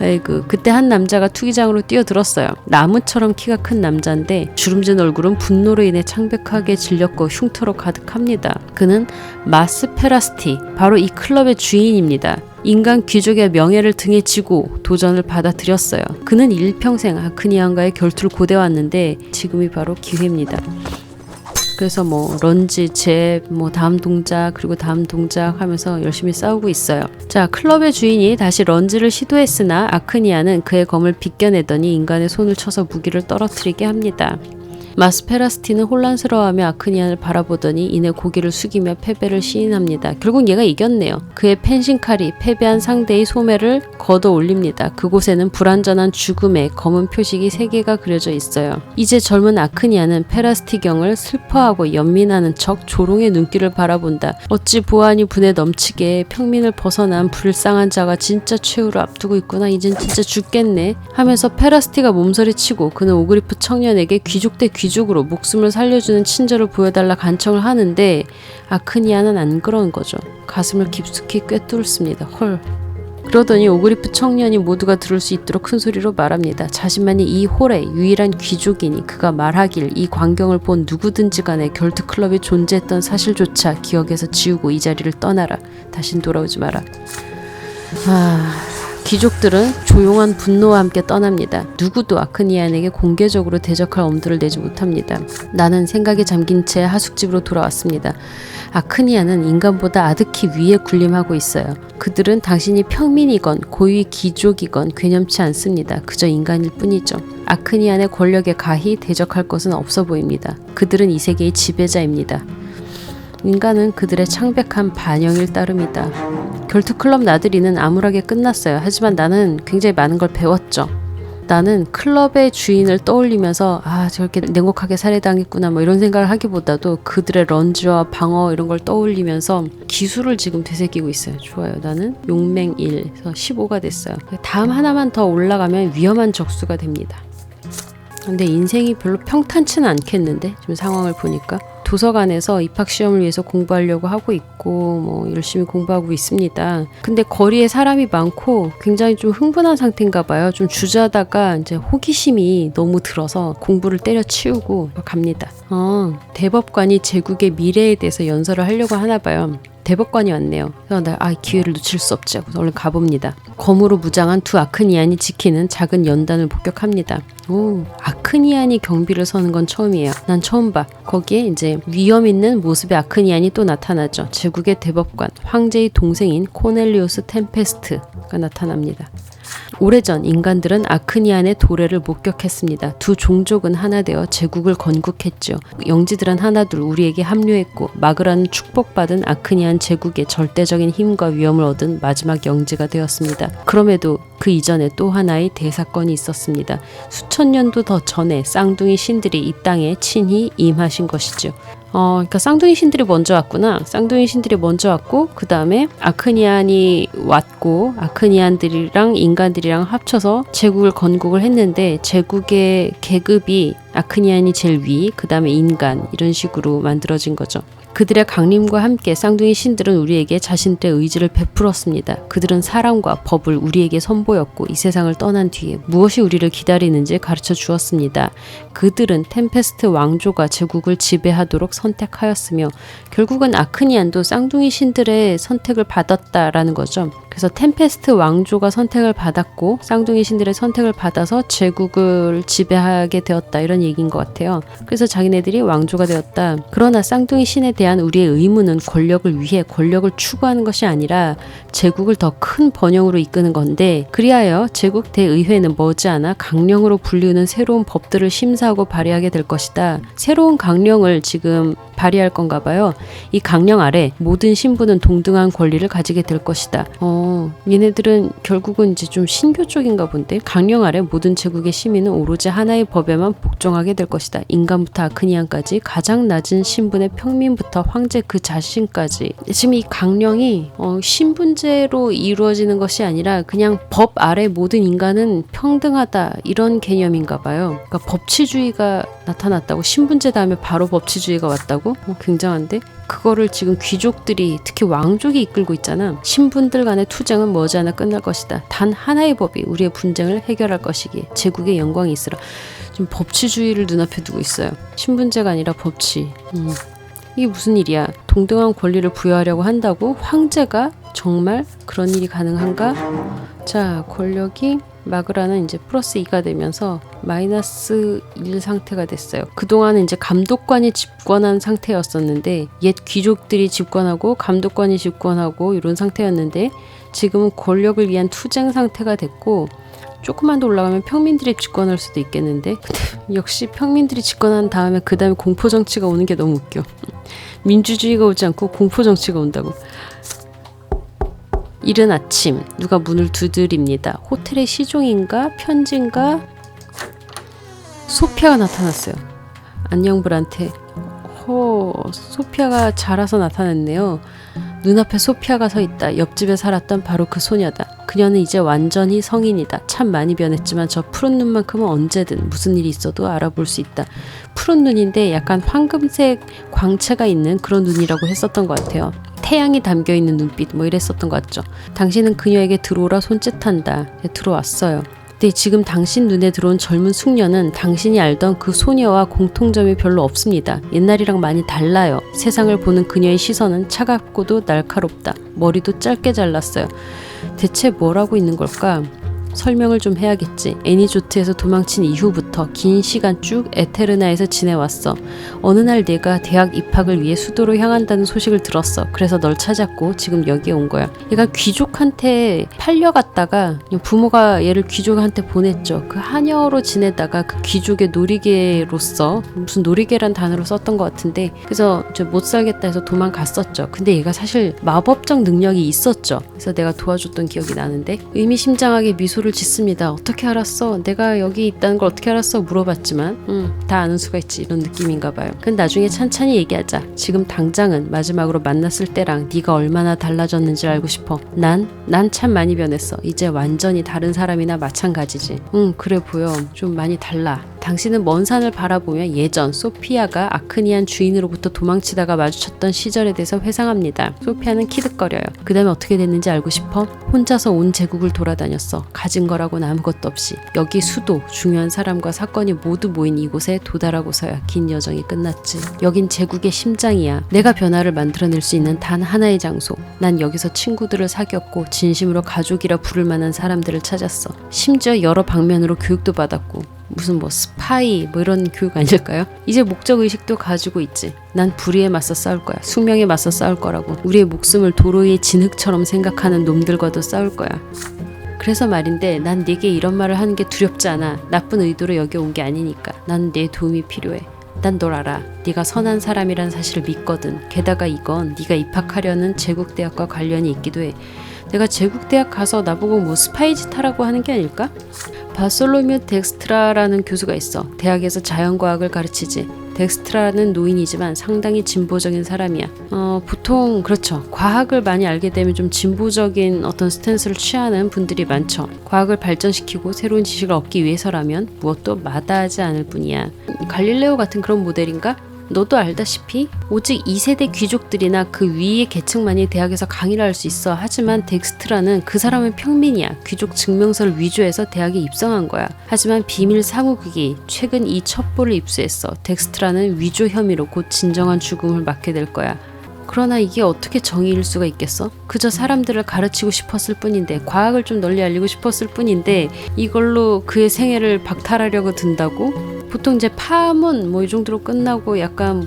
아이고, 그때 한 남자가 투기장으로 뛰어들었어요. 나무처럼 키가 큰 남자인데 주름진 얼굴은 분노로 인해 창백하게 질렸고 흉터로 가득합니다. 그는 마스 페라스티, 바로 이 클럽의 주인입니다. 인간 귀족의 명예를 등에 지고 도전을 받아들였어요. 그는 일평생 아크니안과의 결투를 고대왔는데 지금이 바로 기회입니다. 그래서 런지, 잽, 다음 동작, 그리고 다음 동작 하면서 열심히 싸우고 있어요. 자, 클럽의 주인이 다시 런지를 시도했으나 아크니아는 그의 검을 빗겨내더니 인간의 손을 쳐서 무기를 떨어뜨리게 합니다. 마스페라스티는 혼란스러워하며 아크니안을 바라보더니 이내 고개를 숙이며 패배를 시인합니다. 결국 얘가 이겼네요. 그의 펜싱칼이 패배한 상대의 소매를 걷어 올립니다. 그곳에는 불완전한 죽음의 검은 표식이 3개가 그려져 있어요. 이제 젊은 아크니안은 페라스티경을 슬퍼하고 연민하는 척 조롱의 눈길을 바라본다. 어찌 보아하니 분에 넘치게 평민을 벗어난 불쌍한 자가 진짜 최후를 앞두고 있구나. 이젠 진짜 죽겠네 하면서 페라스티가 몸서리치고 그는 오그리프 청년에게 귀족 대 귀족으로 목숨을 살려주는 친절을 보여달라 간청을 하는데 아크니아는 안 그런 거죠. 가슴을 깊숙이 꿰뚫습니다. 헐. 그러더니 오그리프 청년이 모두가 들을 수 있도록 큰 소리로 말합니다. 자신만이 이 홀의 유일한 귀족이니 그가 말하길 이 광경을 본 누구든지 간에 결투클럽이 존재했던 사실조차 기억에서 지우고 이 자리를 떠나라. 다신 돌아오지 마라. 귀족들은 조용한 분노와 함께 떠납니다. 누구도 아크니안에게 공개적으로 대적할 엄두를 내지 못합니다. 나는 생각에 잠긴 채 하숙집으로 돌아왔습니다. 아크니안은 인간보다 아득히 위에 군림하고 있어요. 그들은 당신이 평민이건 고위 귀족이건 괴념치 않습니다. 그저 인간일 뿐이죠. 아크니안의 권력에 가히 대적할 것은 없어 보입니다. 그들은 이 세계의 지배자입니다. 인간은 그들의 창백한 반영일 따름이다. 결투클럽 나들이는 암울하게 끝났어요. 하지만 나는 굉장히 많은 걸 배웠죠. 나는 클럽의 주인을 떠올리면서 저렇게 냉혹하게 살해당했구나 뭐 이런 생각을 하기보다도 그들의 런지와 방어 이런 걸 떠올리면서 기술을 지금 되새기고 있어요. 좋아요. 나는 용맹 1에서 15가 됐어요. 다음 하나만 더 올라가면 위험한 적수가 됩니다. 근데 인생이 별로 평탄치는 않겠는데 지금 상황을 보니까 도서관에서 입학시험을 위해서 공부하려고 하고 있고 뭐 열심히 공부하고 있습니다. 근데 거리에 사람이 많고 굉장히 좀 흥분한 상태인가 봐요. 좀 주저하다가 이제 호기심이 너무 들어서 공부를 때려치우고 갑니다. 대법관이 제국의 미래에 대해서 연설을 하려고 하나 봐요. 대법관이 왔네요. 그래서 나 기회를 놓칠 수 없지 하고 얼른 가봅니다. 검으로 무장한 두 아크니안이 지키는 작은 연단을 복격합니다. 오, 아크니안이 경비를 서는 건 처음이에요. 난 처음 봐. 거기에 이제 위험 있는 모습의 아크니안이 또 나타나죠. 제국의 대법관, 황제의 동생인 코넬리우스 템페스트가 나타납니다. 오래전 인간들은 아크니안의 도래를 목격했습니다. 두 종족은 하나 되어 제국을 건국했죠. 영지들은 하나둘 우리에게 합류했고 마그라는 축복받은 아크니안 제국의 절대적인 힘과 위엄을 얻은 마지막 영지가 되었습니다. 그럼에도 그 이전에 또 하나의 대사건이 있었습니다. 수천 년도 더 전에 쌍둥이 신들이 이 땅에 친히 임하신 것이죠. 그러니까 쌍둥이 신들이 먼저 왔구나. 쌍둥이 신들이 먼저 왔고 그 다음에 아크니안이 왔고 아크니안들이랑 인간들이랑 합쳐서 제국을 건국을 했는데 제국의 계급이 아크니안이 제일 위, 그 다음에 인간 이런 식으로 만들어진 거죠. 그들의 강림과 함께 쌍둥이 신들은 우리에게 자신들의 의지를 베풀었습니다. 그들은 사랑과 법을 우리에게 선보였고 이 세상을 떠난 뒤에 무엇이 우리를 기다리는지 가르쳐 주었습니다. 그들은 템페스트 왕조가 제국을 지배하도록 선택하였으며 결국은 아크니안도 쌍둥이 신들의 선택을 받았다라는 거죠. 그래서 템페스트 왕조가 선택을 받았고 쌍둥이 신들의 선택을 받아서 제국을 지배하게 되었다 이런 얘기인 것 같아요. 그래서 자기네들이 왕조가 되었다. 그러나 쌍둥이 신에 대한 우리의 의무는 권력을 위해 권력을 추구하는 것이 아니라 제국을 더 큰 번영으로 이끄는 건데 그리하여 제국 대의회는 머지않아 강령으로 불리우는 새로운 법들을 심사하고 발의하게 될 것이다. 새로운 강령을 지금 발의할 건가 봐요. 이 강령 아래 모든 신부는 동등한 권리를 가지게 될 것이다. 얘네들은 결국은 이제 좀 신교 쪽인가 본데 강령 아래 모든 제국의 시민은 오로지 하나의 법에만 복종하게 될 것이다. 인간부터 아크니안까지 가장 낮은 신분의 평민부터 황제 그 자신까지 지금 이 강령이 신분제로 이루어지는 것이 아니라 그냥 법 아래 모든 인간은 평등하다 이런 개념인가 봐요. 그러니까 법치주의가 나타났다고 신분제 다음에 바로 법치주의가 왔다고? 굉장한데? 그거를 지금 귀족들이 특히 왕족이 이끌고 있잖아. 신분들 간의 투쟁은 머지않아 끝날 것이다. 단 하나의 법이 우리의 분쟁을 해결할 것이기에 제국의 영광이 있으라. 좀 법치주의를 눈앞에 두고 있어요. 신분제가 아니라 법치. 이게 무슨 일이야. 동등한 권리를 부여하려고 한다고 황제가 정말 그런 일이 가능한가? 자, 권력이 마그라는 이제 플러스 2가 되면서 마이너스 1 상태가 됐어요. 그동안은 이제 감독관이 집권한 상태였었는데 옛 귀족들이 집권하고 감독관이 집권하고 이런 상태였는데 지금은 권력을 위한 투쟁 상태가 됐고 조금만 더 올라가면 평민들이 집권할 수도 있겠는데 근데 역시 평민들이 집권한 다음에 그 다음에 공포정치가 오는 게 너무 웃겨. 민주주의가 오지 않고 공포정치가 온다고. 이른 아침 누가 문을 두드립니다. 호텔의 시종인가 편지인가 소피아가 나타났어요. 안녕 브란테. 소피아가 자라서 나타났네요. 눈앞에 소피아가 서 있다. 옆집에 살았던 바로 그 소녀다. 그녀는 이제 완전히 성인이다. 참 많이 변했지만 저 푸른 눈만큼은 언제든 무슨 일이 있어도 알아볼 수 있다. 푸른 눈인데 약간 황금색 광채가 있는 그런 눈이라고 했었던 것 같아요. 태양이 담겨있는 눈빛 뭐 이랬었던 것 같죠. 당신은 그녀에게 들어오라 손짓한다. 들어왔어요. 근데 지금 당신 눈에 들어온 젊은 숙녀는 당신이 알던 그 소녀와 공통점이 별로 없습니다. 옛날이랑 많이 달라요. 세상을 보는 그녀의 시선은 차갑고도 날카롭다. 머리도 짧게 잘랐어요. 대체 뭘 하고 있는 걸까? 설명을 좀 해야겠지. 애니조트에서 도망친 이후부터 긴 시간 쭉 에테르나에서 지내왔어. 어느 날 내가 대학 입학을 위해 수도로 향한다는 소식을 들었어. 그래서 널 찾았고 지금 여기에 온 거야. 얘가 귀족한테 팔려갔다가 부모가 얘를 귀족한테 보냈죠. 그 하녀로 지내다가 그 귀족의 놀이개로서 무슨 놀이개란 단어로 썼던 것 같은데 그래서 못 살겠다 해서 도망갔었죠. 근데 얘가 사실 마법적 능력이 있었죠. 그래서 내가 도와줬던 기억이 나는데 의미심장하게 미소를 짓습니다. 어떻게 알았어? 내가 여기 있다는 걸 어떻게 알았어? 물어봤지만 다 아는 수가 있지 이런 느낌인가 봐요. 그건 나중에 찬찬히 얘기하자. 지금 당장은 마지막으로 만났을 때랑 네가 얼마나 달라졌는지 알고 싶어. 난 참 많이 변했어. 이제 완전히 다른 사람이나 마찬가지지. 그래 보여. 좀 많이 달라. 당신은 먼 산을 바라보며 예전 소피아가 아크니안 주인으로부터 도망치다가 마주쳤던 시절에 대해서 회상합니다. 소피아는 키득거려요. 그 다음에 어떻게 됐는지 알고 싶어? 혼자서 온 제국을 돌아다녔어. 가진 거라고는 아무것도 없이. 여기 수도, 중요한 사람과 사건이 모두 모인 이곳에 도달하고서야 긴 여정이 끝났지. 여긴 제국의 심장이야. 내가 변화를 만들어낼 수 있는 단 하나의 장소. 난 여기서 친구들을 사귀었고 진심으로 가족이라 부를 만한 사람들을 찾았어. 심지어 여러 방면으로 교육도 받았고 무슨 스파이 이런 교육 아닐까요? 이제 목적의식도 가지고 있지. 난 불의에 맞서 싸울 거야. 숙명에 맞서 싸울 거라고. 우리의 목숨을 도로의 진흙처럼 생각하는 놈들과도 싸울 거야. 그래서 말인데 난 네게 이런 말을 하는 게 두렵지 않아. 나쁜 의도로 여기 온 게 아니니까. 난 내 도움이 필요해. 난 널 알아. 네가 선한 사람이란 사실을 믿거든. 게다가 이건 네가 입학하려는 제국대학과 관련이 있기도 해. 내가 제국대학 가서 나보고 스파이 짓 하라고 하는 게 아닐까? 바솔로뮤 덱스트라라는 교수가 있어. 대학에서 자연과학을 가르치지. 덱스트라는 노인이지만 상당히 진보적인 사람이야. 보통 그렇죠. 과학을 많이 알게 되면 좀 진보적인 어떤 스탠스를 취하는 분들이 많죠. 과학을 발전시키고 새로운 지식을 얻기 위해서라면 무엇도 마다하지 않을 뿐이야. 갈릴레오 같은 그런 모델인가? 너도 알다시피 오직 2세대 귀족들이나 그 위의 계층만이 대학에서 강의를 할 수 있어. 하지만 덱스트라는 그 사람은 평민이야. 귀족 증명서를 위조해서 대학에 입성한 거야. 하지만 비밀 사무국이 최근 이 첩보를 입수했어. 덱스트라는 위조 혐의로 곧 진정한 죽음을 맞게 될 거야. 그러나 이게 어떻게 정의일 수가 있겠어? 그저 사람들을 가르치고 싶었을 뿐인데, 과학을 좀 널리 알리고 싶었을 뿐인데 이걸로 그의 생애를 박탈하려고 든다고? 보통 이제 파문 이 정도로 끝나고 약간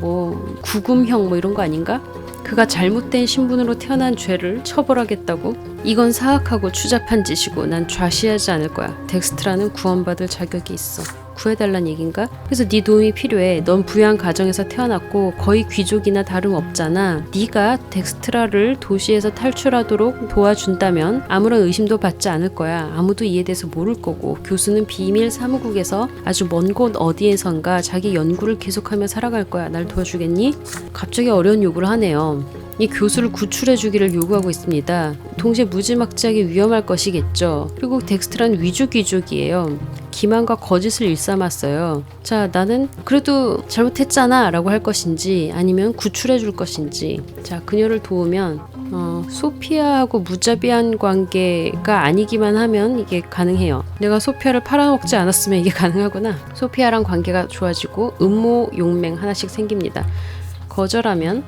구금형 이런 거 아닌가? 그가 잘못된 신분으로 태어난 죄를 처벌하겠다고? 이건 사악하고 추잡한 짓이고 난 좌시하지 않을 거야. 덱스트라는 구원받을 자격이 있어. 구해달란 얘긴가? 그래서 네 도움이 필요해. 넌 부유한 가정에서 태어났고 거의 귀족이나 다름없잖아. 네가 덱스트라를 도시에서 탈출하도록 도와준다면 아무런 의심도 받지 않을 거야. 아무도 이에 대해서 모를 거고 교수는 비밀 사무국에서 아주 먼 곳 어디에선가 자기 연구를 계속하며 살아갈 거야. 날 도와주겠니? 갑자기 어려운 요구를 하네요. 이 교수를 구출해 주기를 요구하고 있습니다. 동시에 무지막지하게 위험할 것이겠죠. 그리고 덱스트라는 위조 귀족이에요. 기만과 거짓을 일삼았어요. 자, 나는 그래도 잘못했잖아 라고 할 것인지 아니면 구출해 줄 것인지. 자, 그녀를 도우면 소피아하고 무자비한 관계가 아니기만 하면 이게 가능해요. 내가 소피아를 팔아먹지 않았으면 이게 가능하구나. 소피아랑 관계가 좋아지고 음모 용맹 하나씩 생깁니다. 거절하면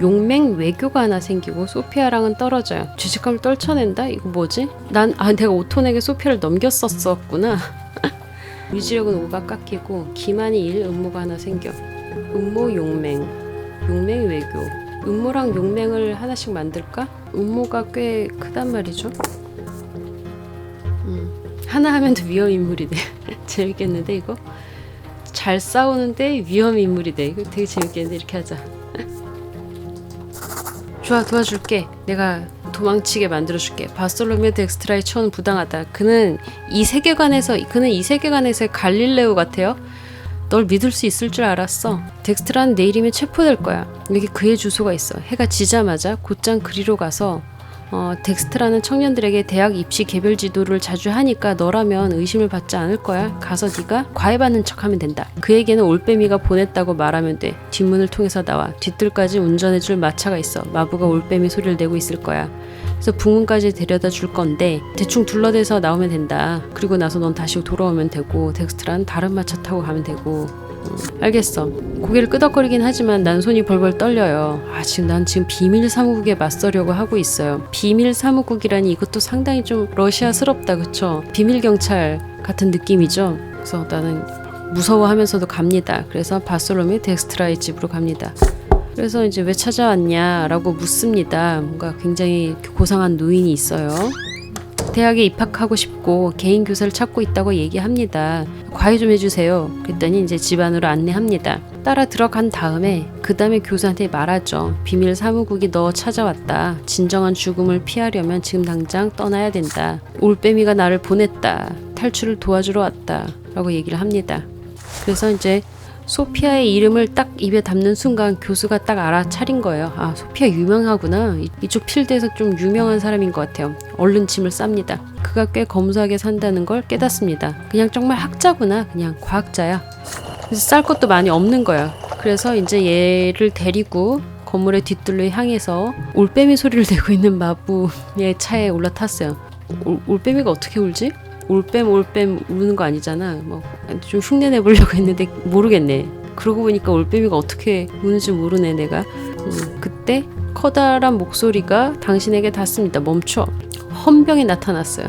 용맹 외교가 하나 생기고 소피아랑은 떨어져요. 죄책감을 떨쳐낸다? 이거 뭐지? 내가 오톤에게 소피아를 넘겼었구나. 유지력은 5가 깎이고 기만이 1, 음모가 하나 생겨. 음모 용맹, 용맹 외교. 음모랑 용맹을 하나씩 만들까? 음모가 꽤 크단 말이죠. 하나 하면 더 위험 인물이 돼. 재밌겠는데 이거? 잘 싸우는데 위험 인물이 돼. 이거 되게 재밌겠는데 이렇게 하자. 좋아, 도와줄게. 내가 도망치게 만들어줄게. 바솔로메 덱스트라의 처우는 부당하다. 그는 이 세계관에서의 갈릴레오 같아요. 널 믿을 수 있을 줄 알았어. 덱스트라는 내일이면 체포될 거야. 여기 그의 주소가 있어. 해가 지자마자 곧장 그리로 가서 덱스트라는 청년들에게 대학 입시 개별 지도를 자주 하니까 너라면 의심을 받지 않을 거야. 가서 네가 과외받는 척하면 된다. 그에게는 올빼미가 보냈다고 말하면 돼. 뒷문을 통해서 나와. 뒷뜰까지 운전해줄 마차가 있어. 마부가 올빼미 소리를 내고 있을 거야. 그래서 북문까지 데려다 줄 건데 대충 둘러대서 나오면 된다. 그리고 나서 넌 다시 돌아오면 되고 덱스트라는 다른 마차 타고 가면 되고. 알겠어. 고개를 끄덕거리긴 하지만 난 손이 벌벌 떨려요. 난 지금 비밀 사무국에 맞서려고 하고 있어요. 비밀 사무국이라니 이것도 상당히 좀 러시아스럽다, 그쵸? 비밀 경찰 같은 느낌이죠. 그래서 나는 무서워하면서도 갑니다. 그래서 바솔로미 덱스트라의 집으로 갑니다. 그래서 이제 왜 찾아왔냐라고 묻습니다. 뭔가 굉장히 고상한 노인이 있어요. 대학에 입학하고 싶고 개인 교사를 찾고 있다고 얘기합니다. 과외 좀 해주세요. 그랬더니 이제 집 안으로 안내합니다. 따라 들어간 다음에 그 다음에 교사한테 말하죠. 비밀 사무국이 너 찾아왔다. 진정한 죽음을 피하려면 지금 당장 떠나야 된다. 올빼미가 나를 보냈다. 탈출을 도와주러 왔다. 라고 얘기를 합니다. 그래서 이제 소피아의 이름을 딱 입에 담는 순간 교수가 딱 알아차린 거예요. 소피아 유명하구나. 이쪽 필드에서 좀 유명한 사람인 것 같아요. 얼른 짐을 쌉니다. 그가 꽤 검소하게 산다는 걸 깨닫습니다. 그냥 정말 학자구나. 그냥 과학자야. 그래서 쌀 것도 많이 없는 거야. 그래서 이제 얘를 데리고 건물의 뒷뜰로 향해서 올빼미 소리를 내고 있는 마부의 차에 올라탔어요. 올빼미가 어떻게 울지? 올빼미 우는 거 아니잖아. 좀 흉내 내보려고 했는데 모르겠네. 그러고 보니까 올빼미가 어떻게 우는지 모르네 내가. 그때 커다란 목소리가 당신에게 닿습니다. 멈춰. 헌병이 나타났어요.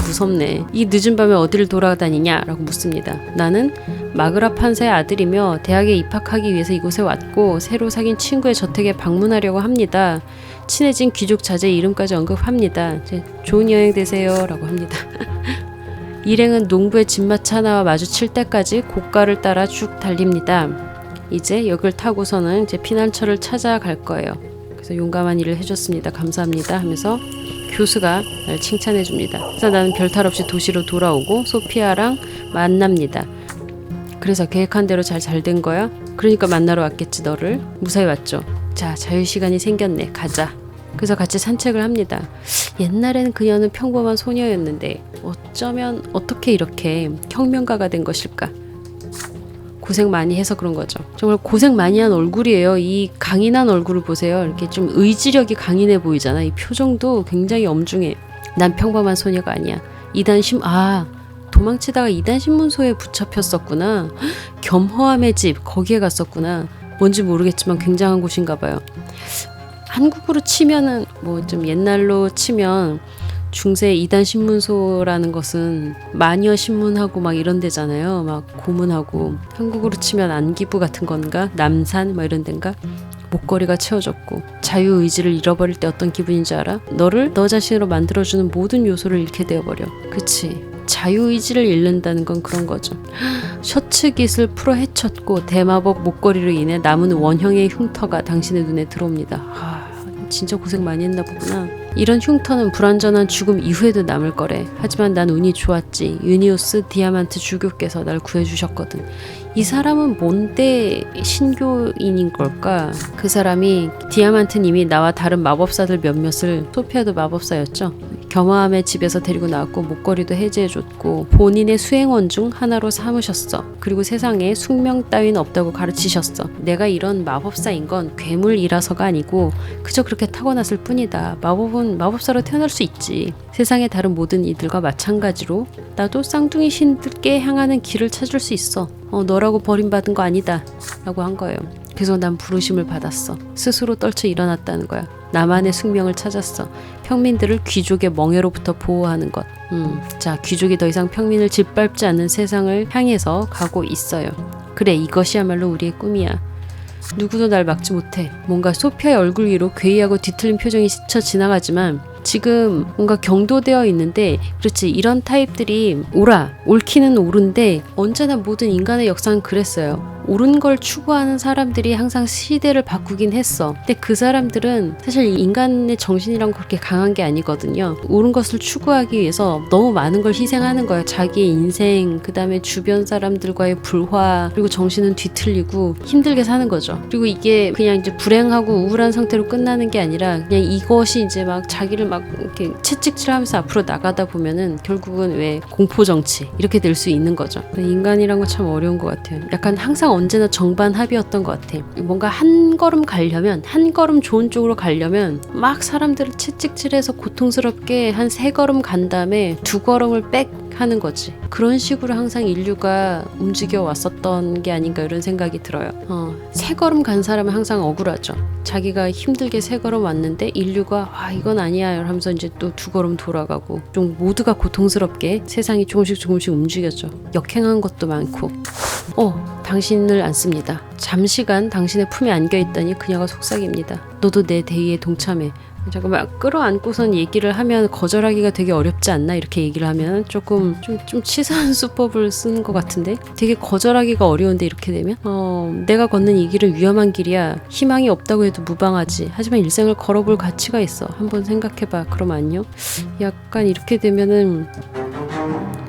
무섭네. 이 늦은 밤에 어디를 돌아다니냐? 라고 묻습니다. 나는 마그라 판사의 아들이며 대학에 입학하기 위해서 이곳에 왔고 새로 사귄 친구의 저택에 방문하려고 합니다. 친해진 귀족 자제의 이름까지 언급합니다. 좋은 여행 되세요. 라고 합니다. 일행은 농부의 집마차 하나와 마주칠 때까지 고가를 따라 쭉 달립니다. 이제 역을 타고서는 이제 피난처를 찾아갈 거예요. 그래서 용감한 일을 해줬습니다. 감사합니다 하면서 교수가 날 칭찬해줍니다. 그래서 나는 별탈 없이 도시로 돌아오고 소피아랑 만납니다. 그래서 계획한 대로 잘 된 거야? 그러니까 만나러 왔겠지 너를. 무사히 왔죠. 자, 자유시간이 생겼네. 가자. 그래서 같이 산책을 합니다. 옛날에는 그녀는 평범한 소녀였는데 어쩌면 어떻게 이렇게 혁명가가 된 것일까? 고생 많이 해서 그런 거죠. 정말 고생 많이 한 얼굴이에요. 이 강인한 얼굴을 보세요. 이렇게 좀 의지력이 강인해 보이잖아. 이 표정도 굉장히 엄중해. 난 평범한 소녀가 아니야. 도망치다가 이단 신문소에 붙잡혔었구나. 겸허함의 집 거기에 갔었구나. 뭔지 모르겠지만 굉장한 곳인가 봐요. 한국으로 치면은 좀 옛날로 치면 중세 이단 신문소라는 것은 마녀 신문하고 막 이런 데잖아요. 막 고문하고. 한국으로 치면 안기부 같은 건가? 남산 이런 데인가? 목걸이가 채워졌고 자유의지를 잃어버릴 때 어떤 기분인 줄 알아? 너를 너 자신으로 만들어주는 모든 요소를 잃게 되어버려. 그치? 자유의지를 잃는다는 건 그런 거죠. 셔츠깃을 풀어 헤쳤고 대마법 목걸이로 인해 남은 원형의 흉터가 당신의 눈에 들어옵니다. 진짜 고생 많이 했나 보구나. 이런 흉터는 불완전한 죽음 이후에도 남을 거래. 하지만 난 운이 좋았지. 유니오스 디아만트 주교께서 날 구해주셨거든. 이 사람은 뭔데 신교인인 걸까? 그 사람이 디아만트님이 나와 다른 마법사들 몇몇을, 소피아도 마법사였죠. 겸허함의 집에서 데리고 나왔고 목걸이도 해제해줬고 본인의 수행원 중 하나로 삼으셨어. 그리고 세상에 숙명 따윈 없다고 가르치셨어. 내가 이런 마법사인 건 괴물이라서가 아니고 그저 그렇게 타고났을 뿐이다. 마법은 마법사로 태어날 수 있지. 세상의 다른 모든 이들과 마찬가지로 나도 쌍둥이 신들께 향하는 길을 찾을 수 있어. 너라고 버림받은 거 아니다 라고 한 거예요. 그래서 난 부르심을 받았어. 스스로 떨쳐 일어났다는 거야. 나만의 숙명을 찾았어. 평민들을 귀족의 멍해로부터 보호하는 것. 자, 귀족이 더 이상 평민을 짓밟지 않는 세상을 향해서 가고 있어요. 그래, 이것이야말로 우리의 꿈이야. 누구도 날 막지 못해. 뭔가 소피아의 얼굴 위로 괴이하고 뒤틀린 표정이 스쳐 지나가지만 지금 뭔가 경도되어 있는데, 그렇지, 이런 타입들이 옳기는 옳은데 언제나 모든 인간의 역사는 그랬어요. 옳은 걸 추구하는 사람들이 항상 시대를 바꾸긴 했어. 근데 그 사람들은 사실 인간의 정신이란 그렇게 강한 게 아니거든요. 옳은 것을 추구하기 위해서 너무 많은 걸 희생하는 거예요. 자기의 인생, 그 다음에 주변 사람들과의 불화, 그리고 정신은 뒤틀리고 힘들게 사는 거죠. 그리고 이게 그냥 이제 불행하고 우울한 상태로 끝나는 게 아니라 그냥 이것이 이제 막 자기를 막 이렇게 채찍질하면서 앞으로 나가다 보면은 결국은 왜 공포정치 이렇게 될 수 있는 거죠. 인간이란 건 참 어려운 것 같아요. 약간 항상 언제나 정반합이었던 것 같아. 뭔가 한 걸음 가려면, 한 걸음 좋은 쪽으로 가려면 막 사람들을 채찍질해서 고통스럽게 한 3걸음 간 다음에 2걸음을 빽 하는 거지. 그런 식으로 항상 인류가 움직여 왔었던 게 아닌가 이런 생각이 들어요. 세 걸음 간 사람은 항상 억울하죠. 자기가 힘들게 세 걸음 왔는데 인류가 이건 아니야 하면서 이제 또 두 걸음 돌아가고, 좀 모두가 고통스럽게 세상이 조금씩 움직였죠. 역행한 것도 많고. 당신을 안습니다. 잠시간 당신의 품에 안겨있다니 그녀가 속삭입니다. 너도 내 대의에 동참해. 잠깐만, 끌어안고선 얘기를 하면 거절하기가 되게 어렵지 않나? 이렇게 얘기를 하면 조금 좀 치사한 수법을 쓰는 것 같은데, 되게 거절하기가 어려운데 이렇게 되면 내가 걷는 이 길은 위험한 길이야. 희망이 없다고 해도 무방하지. 하지만 일생을 걸어볼 가치가 있어. 한번 생각해봐. 그럼 안녕? 약간 이렇게 되면은,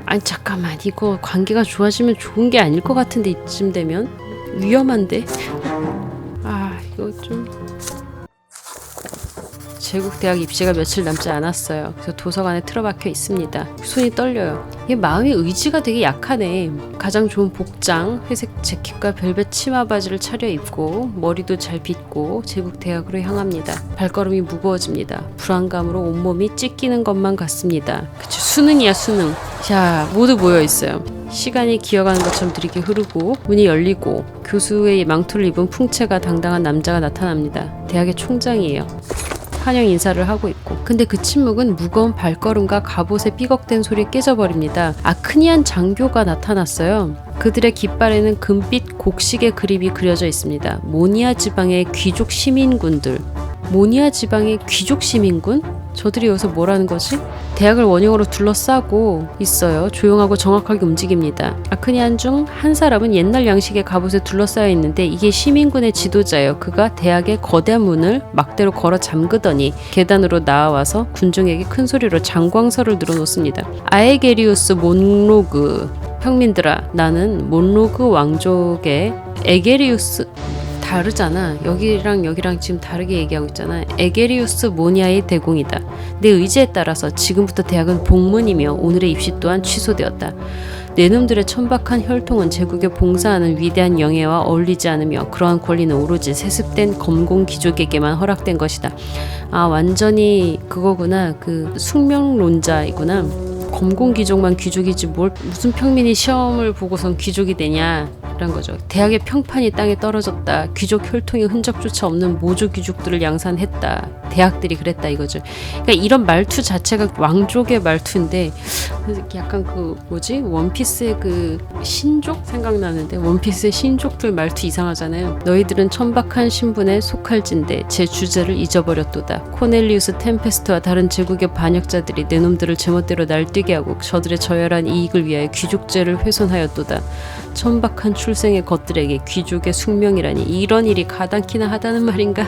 아니 잠깐만, 이거 관계가 좋아지면 좋은 게 아닐 것 같은데, 이쯤 되면 위험한데. 이거 좀. 제국대학 입시가 며칠 남지 않았어요. 그래서 도서관에 틀어박혀 있습니다. 손이 떨려요. 얘 마음이 의지가 되게 약하네. 가장 좋은 복장, 회색 재킷과 벨벳 치마 바지를 차려입고 머리도 잘 빗고 제국대학으로 향합니다. 발걸음이 무거워집니다. 불안감으로 온몸이 찢기는 것만 같습니다. 그치, 수능이야 수능. 자, 모두 모여있어요. 시간이 기어가는 것처럼 느리게 흐르고 문이 열리고 교수의 망토를 입은 풍채가 당당한 남자가 나타납니다. 대학의 총장이에요. 환영 인사를 하고 있고, 근데 그 침묵은 무거운 발걸음과 갑옷의 삐걱댄 소리에 깨져버립니다. 아크니안 장교가 나타났어요. 그들의 깃발에는 금빛 곡식의 그림이 그려져 있습니다. 모니아 지방의 귀족 시민군들. 모니아 지방의 귀족 시민군? 저들이 여기서 뭐라는 거지? 대학을 원형으로 둘러싸고 있어요. 조용하고 정확하게 움직입니다. 아크니안 중 한 사람은 옛날 양식의 갑옷에 둘러싸여 있는데 이게 시민군의 지도자예요. 그가 대학의 거대한 문을 막대로 걸어 잠그더니 계단으로 나와서 군중에게 큰 소리로 장광설을 늘어놓습니다. 아에게리우스 몬로그. 평민들아, 나는 몬로그 왕족의 에게리우스. 다르잖아. 여기랑 지금 다르게 얘기하고 있잖아. 에게리우스 모니아의 대공이다. 내 의지에 따라서 지금부터 대학은 복문이며 오늘의 입시 또한 취소되었다. 내 놈들의 천박한 혈통은 제국에 봉사하는 위대한 영예와 어울리지 않으며 그러한 권리는 오로지 세습된 검공 귀족에게만 허락된 것이다. 완전히 그거구나. 그 숙명론자이구나. 검공 귀족만 귀족이지 무슨 평민이 시험을 보고선 귀족이 되냐 이런 거죠. 대학의 평판이 땅에 떨어졌다. 귀족 혈통의 흔적조차 없는 모조 귀족들을 양산했다. 대학들이 그랬다 이거죠. 그러니까 이런 말투 자체가 왕족의 말투인데, 약간 그 뭐지? 원피스의 그 신족 생각나는데, 원피스의 신족들 말투 이상하잖아요. 너희들은 천박한 신분에 속할진데 제 주제를 잊어버렸도다. 코넬리우스 템페스트와 다른 제국의 반역자들이 내 놈들을 제멋대로 날뛰게 하고 저들의 저열한 이익을 위하여 귀족제를 훼손하였도다. 천박한 출생의 것들에게 귀족의 숙명이라니 이런 일이 가당키나 하다는 말인가?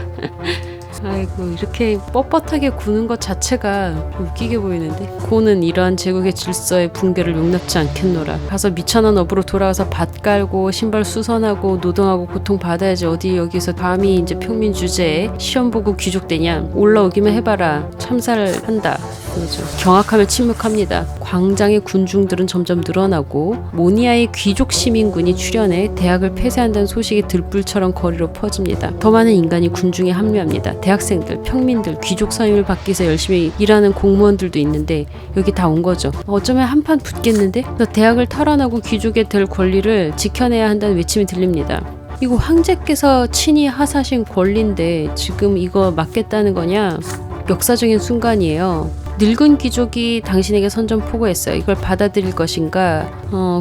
아이고, 이렇게 뻣뻣하게 구는 것 자체가 웃기게 보이는데, 고는 이러한 제국의 질서의 붕괴를 용납지 않겠노라. 가서 미천한 업으로 돌아와서 밭 깔고 신발 수선하고 노동하고 고통받아야지. 어디 여기서 감히 이제 평민 주제에 시험 보고 귀족되냐. 올라오기만 해봐라. 참사를 한다. 그렇죠. 경악하며 침묵합니다. 광장의 군중들은 점점 늘어나고 모니아의 귀족 시민군이 출현해 대학을 폐쇄한다는 소식이 들불처럼 거리로 퍼집니다. 더 많은 인간이 군중에 합류합니다. 대학생들, 평민들, 귀족 사임을 받기 위해서 열심히 일하는 공무원들도 있는데 여기 다 온 거죠. 어쩌면 한판 붙겠는데? 대학을 탈환하고 귀족에 될 권리를 지켜내야 한다는 외침이 들립니다. 이거 황제께서 친히 하사하신 권리인데 지금 이거 막겠다는 거냐? 역사적인 순간이에요. 늙은 귀족이 당신에게 선전포고했어요. 이걸 받아들일 것인가?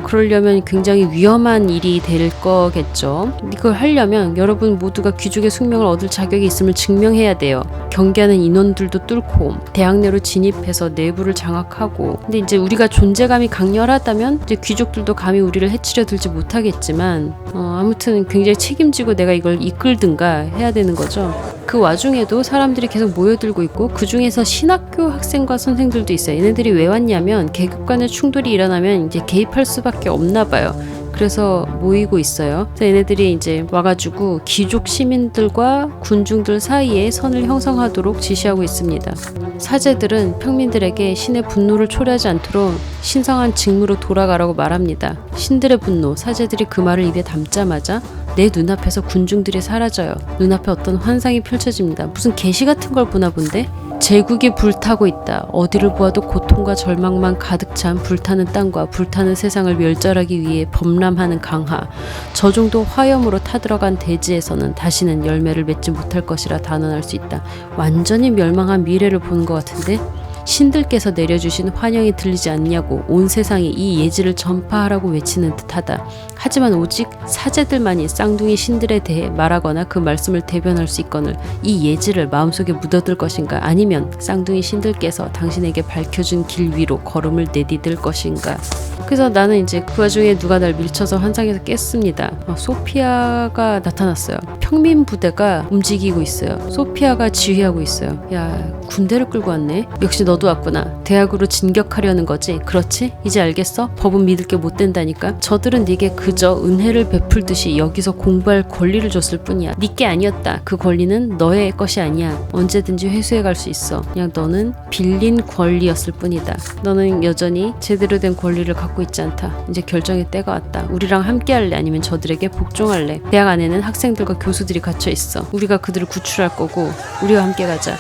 그러려면 굉장히 위험한 일이 될 거겠죠. 이걸 하려면 여러분 모두가 귀족의 숙명을 얻을 자격이 있음을 증명해야 돼요. 경계하는 인원들도 뚫고 대학 내로 진입해서 내부를 장악하고. 근데 이제 우리가 존재감이 강렬하다면 이제 귀족들도 감히 우리를 해치려 들지 못하겠지만 아무튼 굉장히 책임지고 내가 이걸 이끌든가 해야 되는 거죠. 그 와중에도 사람들이 계속 모여들고 있고 그 중에서 신학교 학생과 선생들도 있어요. 얘네들이 왜 왔냐면 계급 간의 충돌이 일어나면 이제 개입할 수밖에 없나 봐요. 그래서 모이고 있어요. 그래서 얘네들이 이제 와가지고 귀족 시민들과 군중들 사이에 선을 형성하도록 지시하고 있습니다. 사제들은 평민들에게 신의 분노를 초래하지 않도록 신성한 직무로 돌아가라고 말합니다. 신들의 분노, 사제들이 그 말을 입에 담자마자 내 눈앞에서 군중들이 사라져요. 눈앞에 어떤 환상이 펼쳐집니다. 무슨 계시 같은 걸 보나 본데? 제국이 불타고 있다. 어디를 보아도 고통과 절망만 가득 찬 불타는 땅과 불타는 세상을 멸절하기 위해 범람하는 강하. 저 정도 화염으로 타들어간 대지에서는 다시는 열매를 맺지 못할 것이라 단언할 수 있다. 완전히 멸망한 미래를 보는 것 같은데? 신들께서 내려주신 환영이 들리지 않냐고 온 세상이 이 예지를 전파하라고 외치는 듯하다. 하지만 오직 사제들만이 쌍둥이 신들에 대해 말하거나 그 말씀을 대변할 수 있거늘 이 예지를 마음속에 묻어둘 것인가, 아니면 쌍둥이 신들께서 당신에게 밝혀준 길 위로 걸음을 내디딜 것인가. 그래서 나는 이제 그 와중에 누가 날 밀쳐서 환상에서 깼습니다. 소피아가 나타났어요. 평민 부대가 움직이고 있어요. 소피아가 지휘하고 있어요. 야, 군대를 끌고 왔네. 역시 너도 왔구나. 대학으로 진격하려는 거지. 그렇지? 이제 알겠어? 법은 믿을 게 못 된다니까. 저들은 네게 그저 은혜를 베풀듯이 여기서 공부할 권리를 줬을 뿐이야. 네게 아니었다. 그 권리는 너의 것이 아니야. 언제든지 회수해 갈 수 있어. 그냥 너는 빌린 권리였을 뿐이다. 너는 여전히 제대로 된 권리를 갖고 있지 않다. 이제 결정의 때가 왔다. 우리랑 함께 할래? 아니면 저들에게 복종할래? 대학 안에는 학생들과 교수들이 갇혀 있어. 우리가 그들을 구출할 거고 우리와 함께 가자.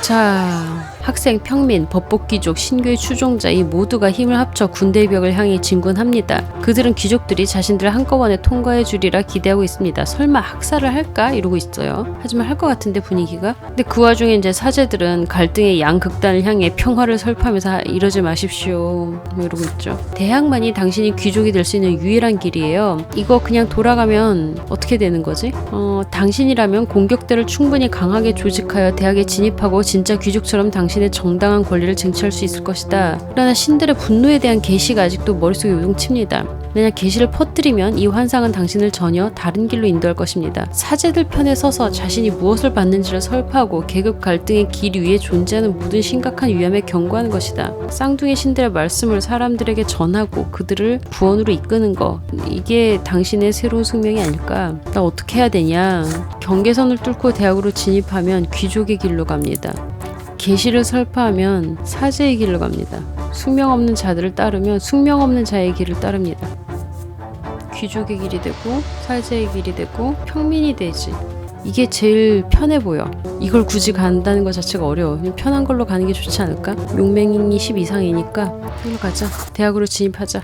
자, 학생, 평민, 법복귀족, 신교의 추종자 이 모두가 힘을 합쳐 군대의 벽을 향해 진군합니다. 그들은 귀족들이 자신들을 한꺼번에 통과해 주리라 기대하고 있습니다. 설마 학살을 할까? 이러고 있어요. 하지만 할 것 같은데 분위기가. 근데 그 와중에 이제 사제들은 갈등의 양극단을 향해 평화를 설파하면서 이러지 마십시오 이러고 있죠. 대학만이 당신이 귀족이 될 수 있는 유일한 길이에요. 이거 그냥 돌아가면 어떻게 되는 거지? 당신이라면 공격대를 충분히 강하게 조직하여 대학에 진입하고 진짜 귀족처럼 당신의 정당한 권리를 쟁취할 수 있을 것이다. 그러나 신들의 분노에 대한 계시가 아직도 머릿속에 요동칩니다. 만약 계시를 퍼뜨리면 이 환상은 당신을 전혀 다른 길로 인도할 것입니다. 사제들 편에 서서 자신이 무엇을 받는지를 설파하고 계급 갈등의 길 위에 존재하는 모든 심각한 위험에 경고하는 것이다. 쌍둥이 신들의 말씀을 사람들에게 전하고 그들을 구원으로 이끄는 거, 이게 당신의 새로운 숙명이 아닐까? 나 어떻게 해야 되냐? 경계선을 뚫고 대학으로 진입하면 귀족의 길로 갑니다. 계시를 설파하면 사제의 길로 갑니다. 숙명 없는 자들을 따르면 숙명 없는 자의 길을 따릅니다. 귀족의 길이 되고 사제의 길이 되고 평민이 되지. 이게 제일 편해 보여. 이걸 굳이 간다는 것 자체가 어려워. 편한 걸로 가는 게 좋지 않을까? 용맹이 10 이상이니까 이리로 가자. 대학으로 진입하자.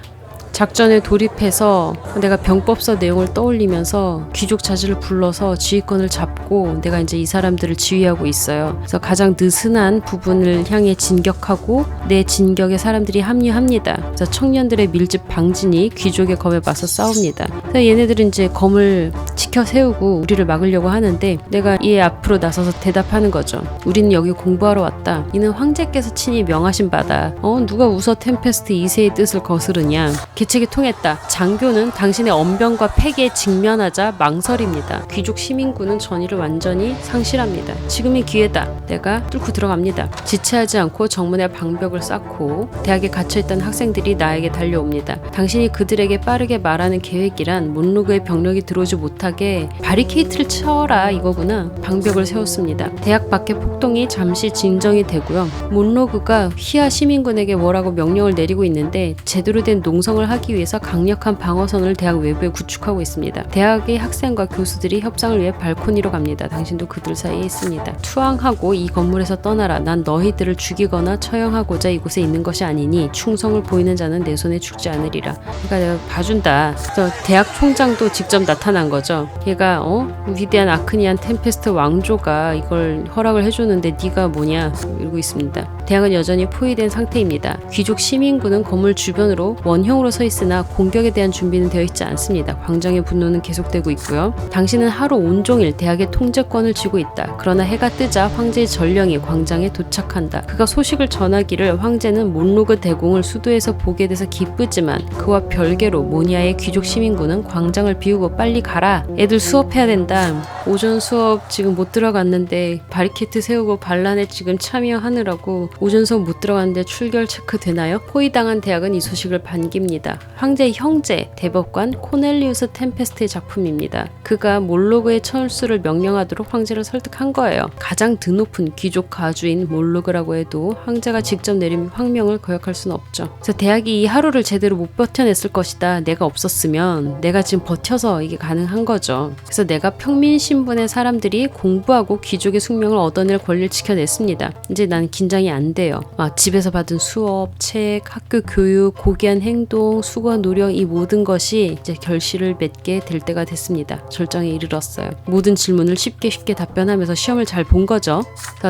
작전에 돌입해서 내가 병법서 내용을 떠올리면서 귀족 자질을 불러서 지휘권을 잡고 내가 이제 이 사람들을 지휘하고 있어요. 그래서 가장 느슨한 부분을 향해 진격하고 내 진격에 사람들이 합류합니다. 그래서 청년들의 밀집 방진이 귀족의 검에 맞서 싸웁니다. 그래서 얘네들은 이제 검을 지켜 세우고 우리를 막으려고 하는데 내가 이에 앞으로 나서서 대답하는 거죠. 우리는 여기 공부하러 왔다. 이는 황제께서 친히 명하신 바다. 누가 웃어 템페스트 2세의 뜻을 거스르냐. 계책이 통했다. 장교는 당신의 언변과 패기에 직면하자 망설입니다. 귀족 시민군은 전의를 완전히 상실합니다. 지금이 기회다. 내가 뚫고 들어갑니다. 지체하지 않고 정문에 방벽을 쌓고 대학에 갇혀있던 학생들이 나에게 달려옵니다. 당신이 그들에게 빠르게 말하는 계획이란 몬로그의 병력이 들어오지 못하게 바리케이트를 쳐라 이거구나. 방벽을 세웠습니다. 대학 밖의 폭동이 잠시 진정이 되고요. 몬로그가 휘하 시민군에게 뭐라고 명령을 내리고 있는데 제대로 된 농성을 하기 위해서 강력한 방어선을 대학 외부에 구축하고 있습니다. 대학의 학생과 교수들이 협상을 위해 발코니로 갑니다. 당신도 그들 사이에 있습니다. 투항하고 이 건물에서 떠나라. 난 너희들을 죽이거나 처형하고자 이곳에 있는 것이 아니니 충성을 보이는 자는 내 손에 죽지 않으리라. 그러니까 내가 봐준다. 그래서 대학 총장도 직접 나타난 거죠. 얘가 위대한 아크니안 템페스트 왕조가 이걸 허락을 해줬는데 네가 뭐냐 이러고 있습니다. 대학은 여전히 포위된 상태입니다. 귀족 시민군은 건물 주변으로 원형으로 서 있으나 공격에 대한 준비는 되어 있지 않습니다. 광장의 분노는 계속되고 있고요. 당신은 하루 온종일 대학의 통제권을 쥐고 있다. 그러나 해가 뜨자 황제의 전령이 광장에 도착한다. 그가 소식을 전하기를 황제는 몬로그 대공을 수도에서 보게 돼서 기쁘지만 그와 별개로 모니아의 귀족 시민군은 광장을 비우고 빨리 가라. 애들 수업해야 된다. 오전 수업 지금 못 들어갔는데 바리케이트 세우고 반란에 지금 참여하느라고 오전 수업 못 들어갔는데 출결 체크 되나요? 포위당한 대학은 이 소식을 반깁니다. 황제의 형제, 대법관 코넬리우스 템페스트의 작품입니다. 그가 몰로그의 철수를 명령하도록 황제를 설득한 거예요. 가장 드높은 귀족 가주인 몰로그라고 해도 황제가 직접 내린 황명을 거역할 수는 없죠. 그래서 대학이 이 하루를 제대로 못 버텨냈을 것이다. 내가 없었으면 내가 지금 버텨서 이게 가능한 거죠. 그래서 내가 평민 신분의 사람들이 공부하고 귀족의 숙명을 얻어낼 권리를 지켜냈습니다. 이제 난 긴장이 안 돼요. 집에서 받은 수업, 책, 학교 교육, 고귀한 행동, 수고와 노력 이 모든 것이 이제 결실을 맺게 될 때가 됐습니다. 절정에 이르렀어요. 모든 질문을 쉽게 답변하면서 시험을 잘 본 거죠.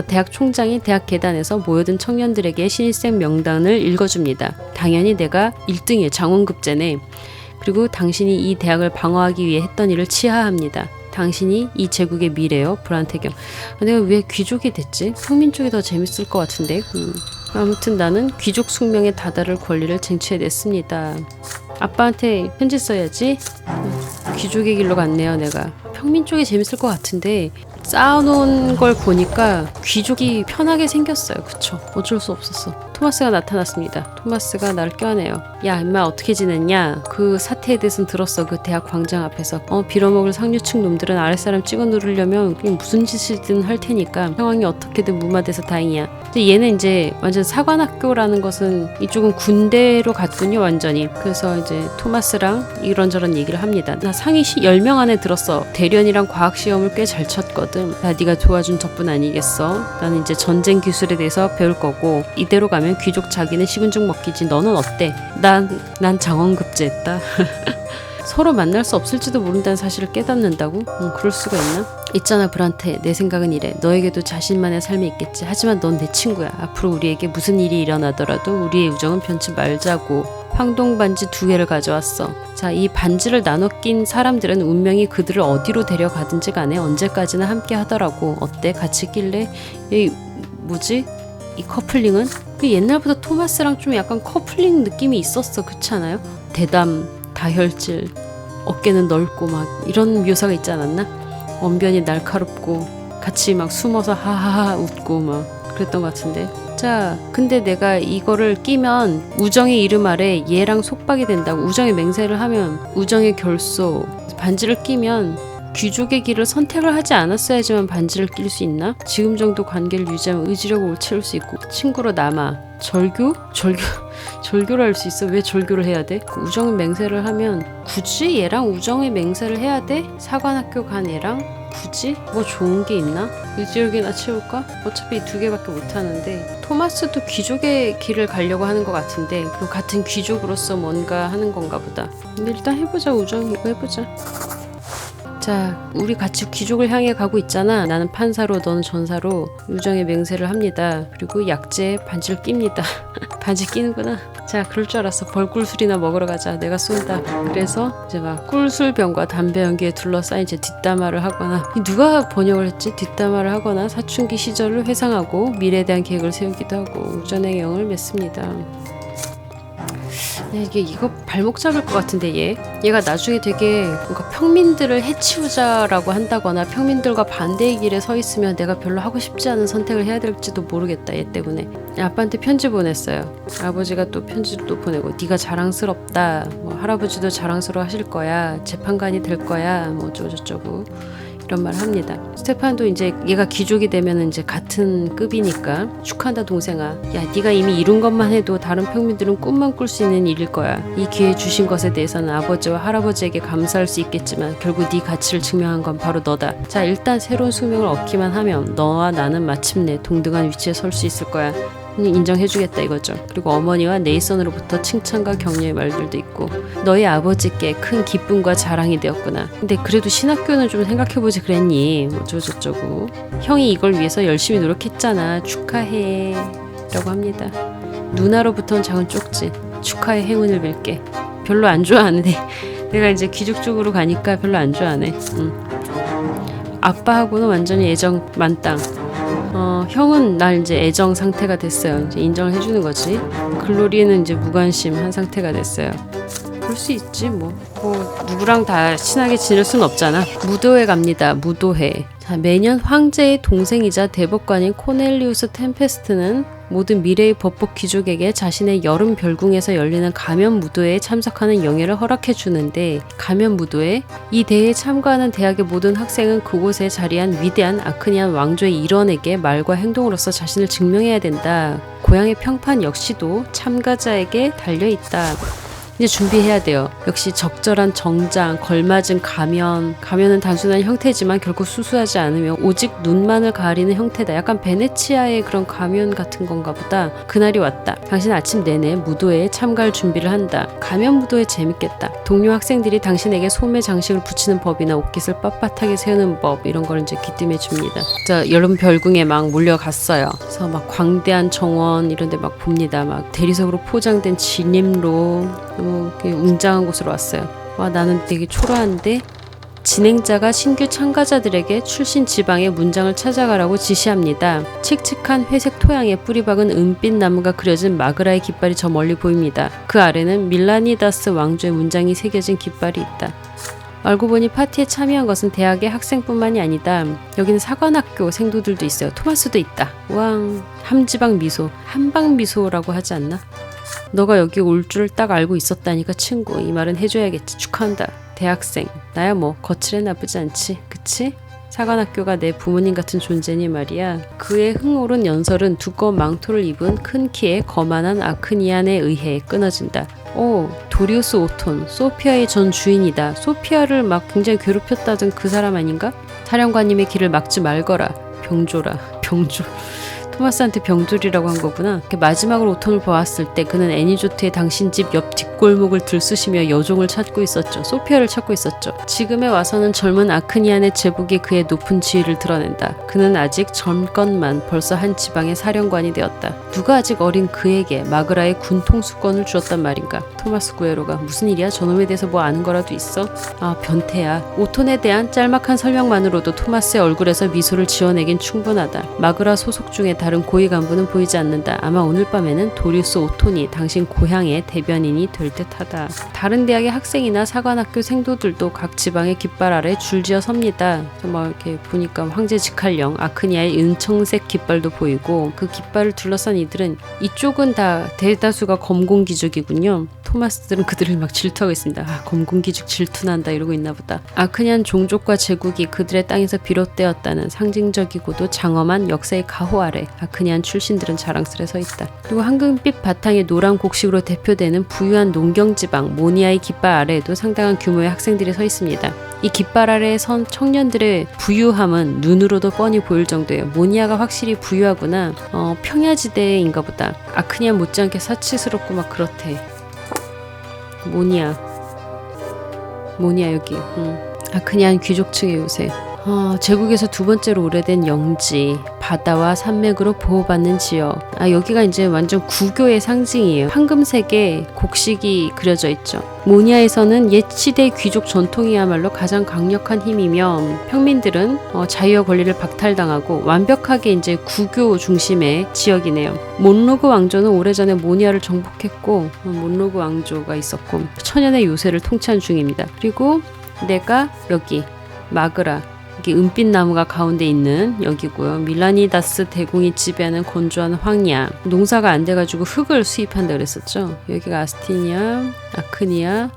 대학 총장이 대학 계단에서 모여든 청년들에게 신입생 명단을 읽어줍니다. 당연히 내가 1등이에요. 장원급제네. 그리고 당신이 이 대학을 방어하기 위해 했던 일을 치하합니다. 당신이 이 제국의 미래요. 브란테경. 내가 왜 귀족이 됐지? 평민 쪽이 더 재밌을 것 같은데. 아무튼 나는 귀족 숙명에 다다를 권리를 쟁취해냈습니다. 아빠한테 편지 써야지. 귀족의 길로 갔네요. 내가. 평민 쪽이 재밌을 것 같은데 쌓아놓은 걸 보니까 귀족이 편하게 생겼어요. 그쵸? 어쩔 수 없었어. 토마스가 나타났습니다. 토마스가 나를 껴안아요. 야 임마 어떻게 지냈냐? 그 사태에 대해서는 들었어. 그 대학 광장 앞에서 빌어먹을 상류층 놈들은 아랫사람 찍어 누르려면 그냥 무슨 짓이든 할 테니까 상황이 어떻게든 무마돼서 다행이야. 근데 얘는 이제 완전 사관학교라는 것은 이쪽은 군대로 갔군요. 완전히. 그래서 이제 토마스랑 이런저런 얘기를 합니다. 나 상위 10명 안에 들었어. 대련이랑 과학시험을 꽤 잘 쳤거든. 다 네가 도와준 덕분 아니겠어? 나는 이제 전쟁 기술에 대해서 배울 거고 이대로 가면 귀족 자기는 식은 죽 먹기지. 너는 어때? 난 장원급제했다. 서로 만날 수 없을지도 모른다는 사실을 깨닫는다고? 그럴 수가 있나? 있잖아 브란테. 내 생각은 이래. 너에게도 자신만의 삶이 있겠지. 하지만 넌 내 친구야. 앞으로 우리에게 무슨 일이 일어나더라도 우리의 우정은 변치 말자고. 황동 반지 2개를 가져왔어. 자, 이 반지를 나눠 낀 사람들은 운명이 그들을 어디로 데려가든지 간에 언제까지나 함께 하더라고. 어때? 같이 낄래? 뭐지? 이 커플링은? 그 옛날부터 토마스랑 좀 약간 커플링 느낌이 있었어. 그렇지 않아요? 대담, 다혈질, 어깨는 넓고 막 이런 묘사가 있지 않았나? 언변이 날카롭고 같이 막 숨어서 하하하 웃고 막 그랬던 것 같은데. 자, 근데 내가 이거를 끼면 우정의 이름 아래 얘랑 속박이 된다고. 우정의 맹세를 하면 우정의 결소. 반지를 끼면 귀족의 길을 선택을 하지 않았어야지만 반지를 낄 수 있나? 지금 정도 관계를 유지하면 의지력을 채울 수 있고 친구로 남아. 절교를 할 수 있어. 왜 절교를 해야 돼? 우정의 맹세를 하면 굳이 얘랑 우정의 맹세를 해야 돼? 사관학교 간 애랑? 굳이? 뭐 좋은 게 있나? 의지력이나 채울까? 어차피 2개밖에 못하는데. 토마스도 귀족의 길을 가려고 하는 것 같은데 그럼 같은 귀족으로서 뭔가 하는 건가 보다. 근데 일단 해보자. 우정 이거 해보자. 자, 우리 같이 귀족을 향해 가고 있잖아. 나는 판사로 너는 전사로 우정의 맹세를 합니다. 그리고 약재에 반지를 낍니다. 반지 끼는구나. 자, 그럴 줄 알았어. 벌꿀술이나 먹으러 가자. 내가 쏜다. 그래서 이제 막 꿀술병과 담배 연기에 둘러싸인 이제 뒷담화를 하거나, 누가 번역을 했지? 뒷담화를 하거나 사춘기 시절을 회상하고 미래에 대한 계획을 세우기도 하고 우정의 영을 맺습니다. 이거 발목 잡을 것 같은데 얘가 나중에 되게 뭔가 평민들을 해치우자라고 한다거나 평민들과 반대의 길에 서 있으면 내가 별로 하고 싶지 않은 선택을 해야 될지도 모르겠다. 얘 때문에. 아빠한테 편지 보냈어요. 아버지가 또 편지를 또 보내고 네가 자랑스럽다. 뭐 할아버지도 자랑스러워 하실 거야. 재판관이 될 거야. 뭐 어쩌고저쩌고 이런 말 합니다. 스테판도 이제 얘가 귀족이 되면 이제 같은 급이니까 축하한다 동생아. 야, 네가 이미 이룬 것만 해도 다른 평민들은 꿈만 꿀 수 있는 일일 거야. 이 기회 주신 것에 대해서는 아버지와 할아버지에게 감사할 수 있겠지만 결국 네 가치를 증명한 건 바로 너다. 자, 일단 새로운 숙명을 얻기만 하면 너와 나는 마침내 동등한 위치에 설 수 있을 거야. 인정해주겠다 이거죠. 그리고 어머니와 네이선으로부터 칭찬과 격려의 말들도 있고 너희 아버지께 큰 기쁨과 자랑이 되었구나. 근데 그래도 신학교는 좀 생각해보지 그랬니? 어쩌고저쩌고. 형이 이걸 위해서 열심히 노력했잖아. 축하해 라고 합니다. 누나로부터는 작은 쪽지. 축하의 행운을 빌게. 별로 안 좋아하는데 내가 이제 귀족 쪽으로 가니까 별로 안 좋아하네. 아빠하고는 완전히 애정 만땅. 형은 날 이제 애정 상태가 됐어요. 이제 인정을 해주는 거지. 글로리는 이제 무관심 한 상태가 됐어요. 그럴 수 있지 뭐 누구랑 다 친하게 지낼 순 없잖아. 무도회 갑니다. 무도회. 자, 매년 황제의 동생이자 대법관인 코넬리우스 템페스트는 모든 미래의 법복 귀족에게 자신의 여름 별궁에서 열리는 가면 무도회에 참석하는 영예를 허락해 주는데, 가면 무도회, 이 대회에 참가하는 대학의 모든 학생은 그곳에 자리한 위대한 아크니안 왕조의 일원에게 말과 행동으로서 자신을 증명해야 된다. 고향의 평판 역시도 참가자에게 달려있다. 이제 준비해야 돼요. 역시 적절한 정장, 걸맞은 가면은 단순한 형태지만 결코 수수하지 않으며 오직 눈만을 가리는 형태다. 약간 베네치아의 그런 가면 같은 건가 보다. 그날이 왔다. 당신 아침 내내 무도회에 참가할 준비를 한다. 가면 무도회 재밌겠다. 동료 학생들이 당신에게 소매 장식을 붙이는 법이나 옷깃을 빳빳하게 세우는 법, 이런 걸 이제 귀띔해 줍니다. 자, 여름 별궁에 막 몰려갔어요. 그래서 막 광대한 정원 이런 데 막 봅니다. 막 대리석으로 포장된 진입로, 웅장한 곳으로 왔어요. 와, 나는 되게 초라한데. 진행자가 신규 참가자들에게 출신 지방의 문장을 찾아가라고 지시합니다. 칙칙한 회색 토양에 뿌리박은 은빛 나무가 그려진 마그라의 깃발이 저 멀리 보입니다. 그 아래는 밀라니다스 왕조의 문장이 새겨진 깃발이 있다. 알고 보니 파티에 참여한 것은 대학의 학생뿐만이 아니다. 여기는 사관학교 생도들도 있어요. 토마스도 있다. 왕, 함지방 미소, 한방 미소라고 하지 않나? 너가 여기 올 줄 딱 알고 있었다니까 친구. 이 말은 해줘야겠지. 축하한다. 대학생. 나야 뭐 거칠에 나쁘지 않지. 그치? 사관학교가 내 부모님 같은 존재니 말이야. 그의 흥오른 연설은 두꺼운 망토를 입은 큰 키의 거만한 아크니안에 의해 끊어진다. 오, 도리우스 오톤, 소피아의 전 주인이다. 소피아를 막 굉장히 괴롭혔다던 그 사람 아닌가? 사령관님의 길을 막지 말거라. 병조라. 병조. 토마스한테 병졸이라고 한 거구나. 마지막으로 오톤을 보았을 때 그는 애니조트의 당신 집 옆 뒷골목을 들쑤시며 여종을 찾고 있었죠. 소피아를 찾고 있었죠. 지금에 와서는 젊은 아크니안의 제복이 그의 높은 지위를 드러낸다. 그는 아직 젊건만 벌써 한 지방의 사령관이 되었다. 누가 아직 어린 그에게 마그라의 군 통수권을 주었단 말인가. 토마스 구에로가 무슨 일이야? 저놈에 대해서 뭐 아는 거라도 있어? 아, 변태야. 오톤에 대한 짤막한 설명만으로도 토마스의 얼굴에서 미소를 지어내긴 충분하다. 마그라 소속 중에 다른 고위 간부는 보이지 않는다. 아마 오늘 밤에는 도리우스 오톤이 당신 고향의 대변인이 될 듯하다. 다른 대학의 학생이나 사관학교 생도들도 각 지방의 깃발 아래 줄지어 섭니다. 막 이렇게 보니까 황제 직할령 아크니아의 은청색 깃발도 보이고, 그 깃발을 둘러싼 이들은 이쪽은 다 대다수가 검공귀족이군요. 토마스들은 그들을 막 질투하고 있습니다. 아, 검공귀족 질투난다 이러고 있나 보다. 아크니안 종족과 제국이 그들의 땅에서 비롯되었다는 상징적이고도 장엄한 역사의 가호 아래 아크니안 출신들은 자랑스레 서 있다. 그리고 황금빛 바탕의 노란 곡식으로 대표되는 부유한 농경지방 모니아의 깃발 아래에도 상당한 규모의 학생들이 서 있습니다. 이 깃발 아래에 선 청년들의 부유함은 눈으로도 뻔히 보일 정도예요. 모니아가 확실히 부유하구나. 평야지대인가 보다. 아크니안 못지않게 사치스럽고 막 그렇대. 모니아 여기. 아크니안 귀족층의 요새. 제국에서 두 번째로 오래된 영지, 바다와 산맥으로 보호받는 지역. 여기가 이제 완전 구교의 상징이에요. 황금색의 곡식이 그려져 있죠. 모니아에서는 옛 시대 귀족 전통이야말로 가장 강력한 힘이며, 평민들은 자유와 권리를 박탈당하고 완벽하게 이제 구교 중심의 지역이네요. 몬로그 왕조는 오래전에 모니아를 정복했고, 몬로그 왕조가 있었고 천연의 요새를 통치한 중입니다. 그리고 내가 여기 마그라, 이게 은빛 나무가 가운데 있는 여기고요. 밀라니다스 대공이 지배하는 건조한 황야. 농사가 안 돼가지고 흙을 수입한다 그랬었죠. 여기가 아스티니아, 아크니아.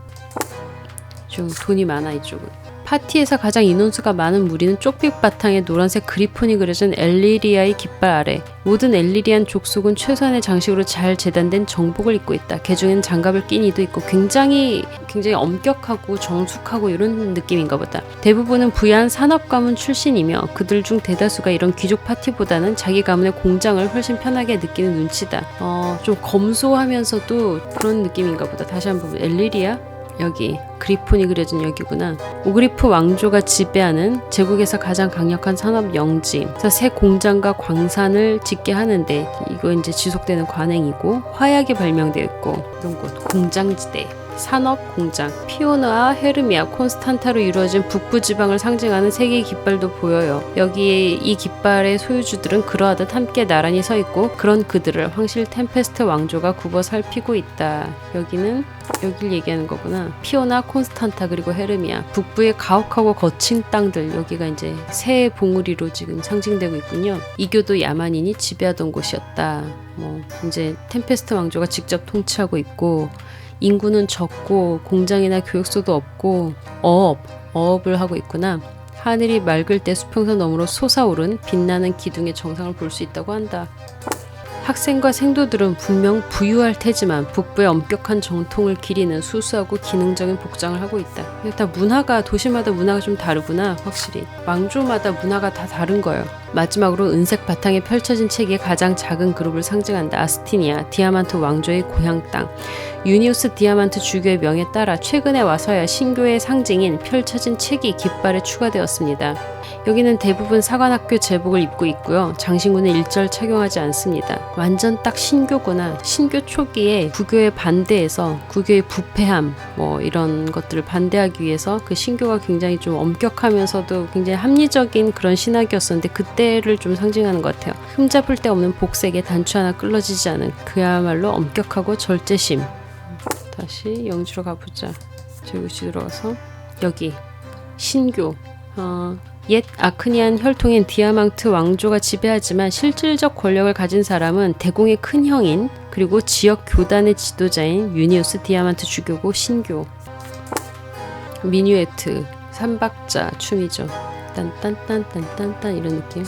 좀 돈이 많아 이쪽은. 파티에서 가장 인원수가 많은 무리는 쪽빛 바탕에 노란색 그리폰이 그려진 엘리리아의 깃발 아래. 모든 엘리리안 족속은 최소한의 장식으로 잘 재단된 정복을 입고 있다. 개중에는 장갑을 낀 이도 있고 굉장히 엄격하고 정숙하고 이런 느낌인가 보다. 대부분은 부유한 산업 가문 출신이며 그들 중 대다수가 이런 귀족 파티보다는 자기 가문의 공장을 훨씬 편하게 느끼는 눈치다. 좀 검소하면서도 그런 느낌인가 보다. 다시 한번 엘리리아? 여기 그리폰이 그려진 여기구나. 오그리프 왕조가 지배하는 제국에서 가장 강력한 산업 영지. 그래서 새 공장과 광산을 짓게 하는데 이거 이제 지속되는 관행이고, 화약이 발명되어 있고 이런 곳 공장지대. 산업 공장. 피오나와 헤르미아, 콘스탄타로 이루어진 북부 지방을 상징하는 세 개의 깃발도 보여요. 여기에 이 깃발의 소유주들은 그러하듯 함께 나란히 서 있고 그런 그들을 황실 템페스트 왕조가 굽어 살피고 있다. 여기는 여길 얘기하는 거구나. 피오나, 콘스탄타 그리고 헤르미아. 북부의 가혹하고 거친 땅들. 여기가 이제 새 봉우리로 지금 상징되고 있군요. 이교도 야만인이 지배하던 곳이었다. 이제 템페스트 왕조가 직접 통치하고 있고 인구는 적고 공장이나 교육소도 없고 어업을 하고 있구나. 하늘이 맑을 때 수평선 너머로 솟아오른 빛나는 기둥의 정상을 볼 수 있다고 한다. 학생과 생도들은 분명 부유할 테지만 북부의 엄격한 정통을 기리는 수수하고 기능적인 복장을 하고 있다. 일단 문화가 도시마다 문화가 좀 다르구나. 확실히 왕조마다 문화가 다 다른 거예요. 마지막으로 은색 바탕에 펼쳐진 책이 가장 작은 그룹을 상징한다. 아스티니아, 디아만트 왕조의 고향 땅. 유니우스 디아만트 주교의 명에 따라 최근에 와서야 신교의 상징인 펼쳐진 책이 깃발에 추가되었습니다. 여기는 대부분 사관학교 제복을 입고 있고요. 장신구는 일절 착용하지 않습니다. 완전 딱 신교구나. 신교 초기에 구교에 반대해서 구교의 부패함 이런 것들을 반대하기 위해서 그 신교가 굉장히 좀 엄격하면서도 굉장히 합리적인 그런 신학이었었는데 그때를 좀 상징하는 것 같아요. 흠잡을 데 없는 복색에 단추 하나 끌러지지 않은 그야말로 엄격하고 절제심. 다시 영지로 가보자. 제국시 들어가서 여기 신교. 옛 아크니안 혈통인 디아망트 왕조가 지배하지만 실질적 권력을 가진 사람은 대공의 큰형인 그리고 지역 교단의 지도자인 유니우스 디아만트 주교고 신교. 미뉴에트, 삼박자 춤이죠. 딴딴딴딴딴딴 이런 느낌.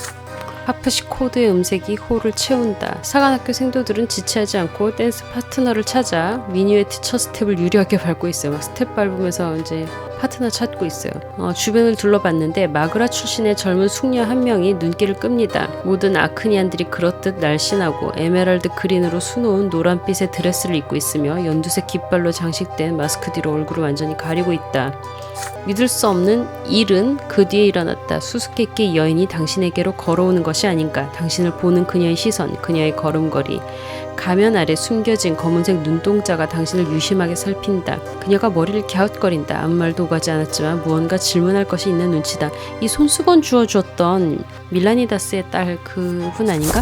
하프시코드의 음색이 홀을 채운다. 사관학교 생도들은 지체하지 않고 댄스 파트너를 찾아 미뉴에트 첫 스텝을 유리하게 밟고 있어요. 막 스텝 밟으면서 이제 파트너 찾고 있어요. 주변을 둘러봤는데 마그라 출신의 젊은 숙녀 한 명이 눈길을 끕니다. 모든 아크니안들이 그렇듯 날씬하고 에메랄드 그린으로 수놓은 노란빛의 드레스를 입고 있으며 연두색 깃발로 장식된 마스크 뒤로 얼굴을 완전히 가리고 있다. 믿을 수 없는 일은 그 뒤에 일어났다. 수수께끼 여인이 당신에게로 걸어오는 것이 아닌가. 당신을 보는 그녀의 시선, 그녀의 걸음걸이. 가면 아래 숨겨진 검은색 눈동자가 당신을 유심하게 살핀다. 그녀가 머리를 갸웃거린다. 아무 말도 오가지 않았지만 무언가 질문할 것이 있는 눈치다. 이 손수건 주워주었던 밀라니다스의 딸 그분 아닌가?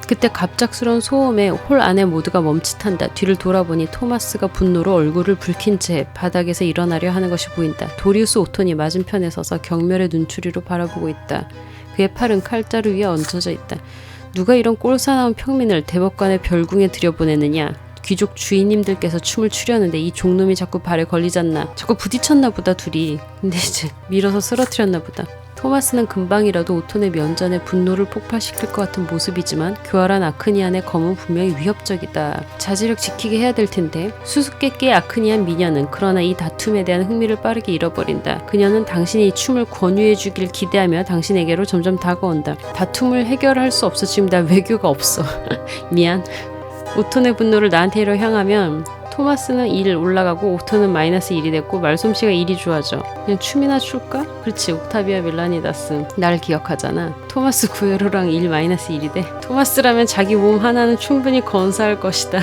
그때 갑작스러운 소음에 홀 안에 모두가 멈칫한다. 뒤를 돌아보니 토마스가 분노로 얼굴을 붉힌 채 바닥에서 일어나려 하는 것이 보인다. 도리우스 오톤이 맞은편에 서서 경멸의 눈초리로 바라보고 있다. 그의 팔은 칼자루 위에 얹어져 있다. 누가 이런 꼴사나운 평민을 대법관의 별궁에 들여보내느냐. 귀족 주인님들께서 춤을 추려는데 이 종놈이 자꾸 발에 걸리잖나. 자꾸 부딪혔나 보다 둘이. 근데 이제 밀어서 쓰러뜨렸나 보다. 토마스는 금방이라도 오톤의 면전에 분노를 폭발시킬 것 같은 모습이지만 교활한 아크니안의 검은 분명히 위협적이다. 자제력 지키게 해야 될 텐데. 수수께끼의 아크니안 미녀는 그러나 이 다툼에 대한 흥미를 빠르게 잃어버린다. 그녀는 당신이 이 춤을 권유해 주길 기대하며 당신에게로 점점 다가온다. 다툼을 해결할 수 없어. 지금 나 외교가 없어. 미안. 오톤의 분노를 나한테로 향하면 토마스는 1 올라가고 오톤은 마이너스 1이 됐고 말솜씨가 1이 좋아져. 그냥 춤이나 출까? 그렇지. 옥타비아 밀라니다스 날 기억하잖아. 토마스 구에로랑 1 마이너스 1이 돼. 토마스라면 자기 몸 하나는 충분히 건사할 것이다.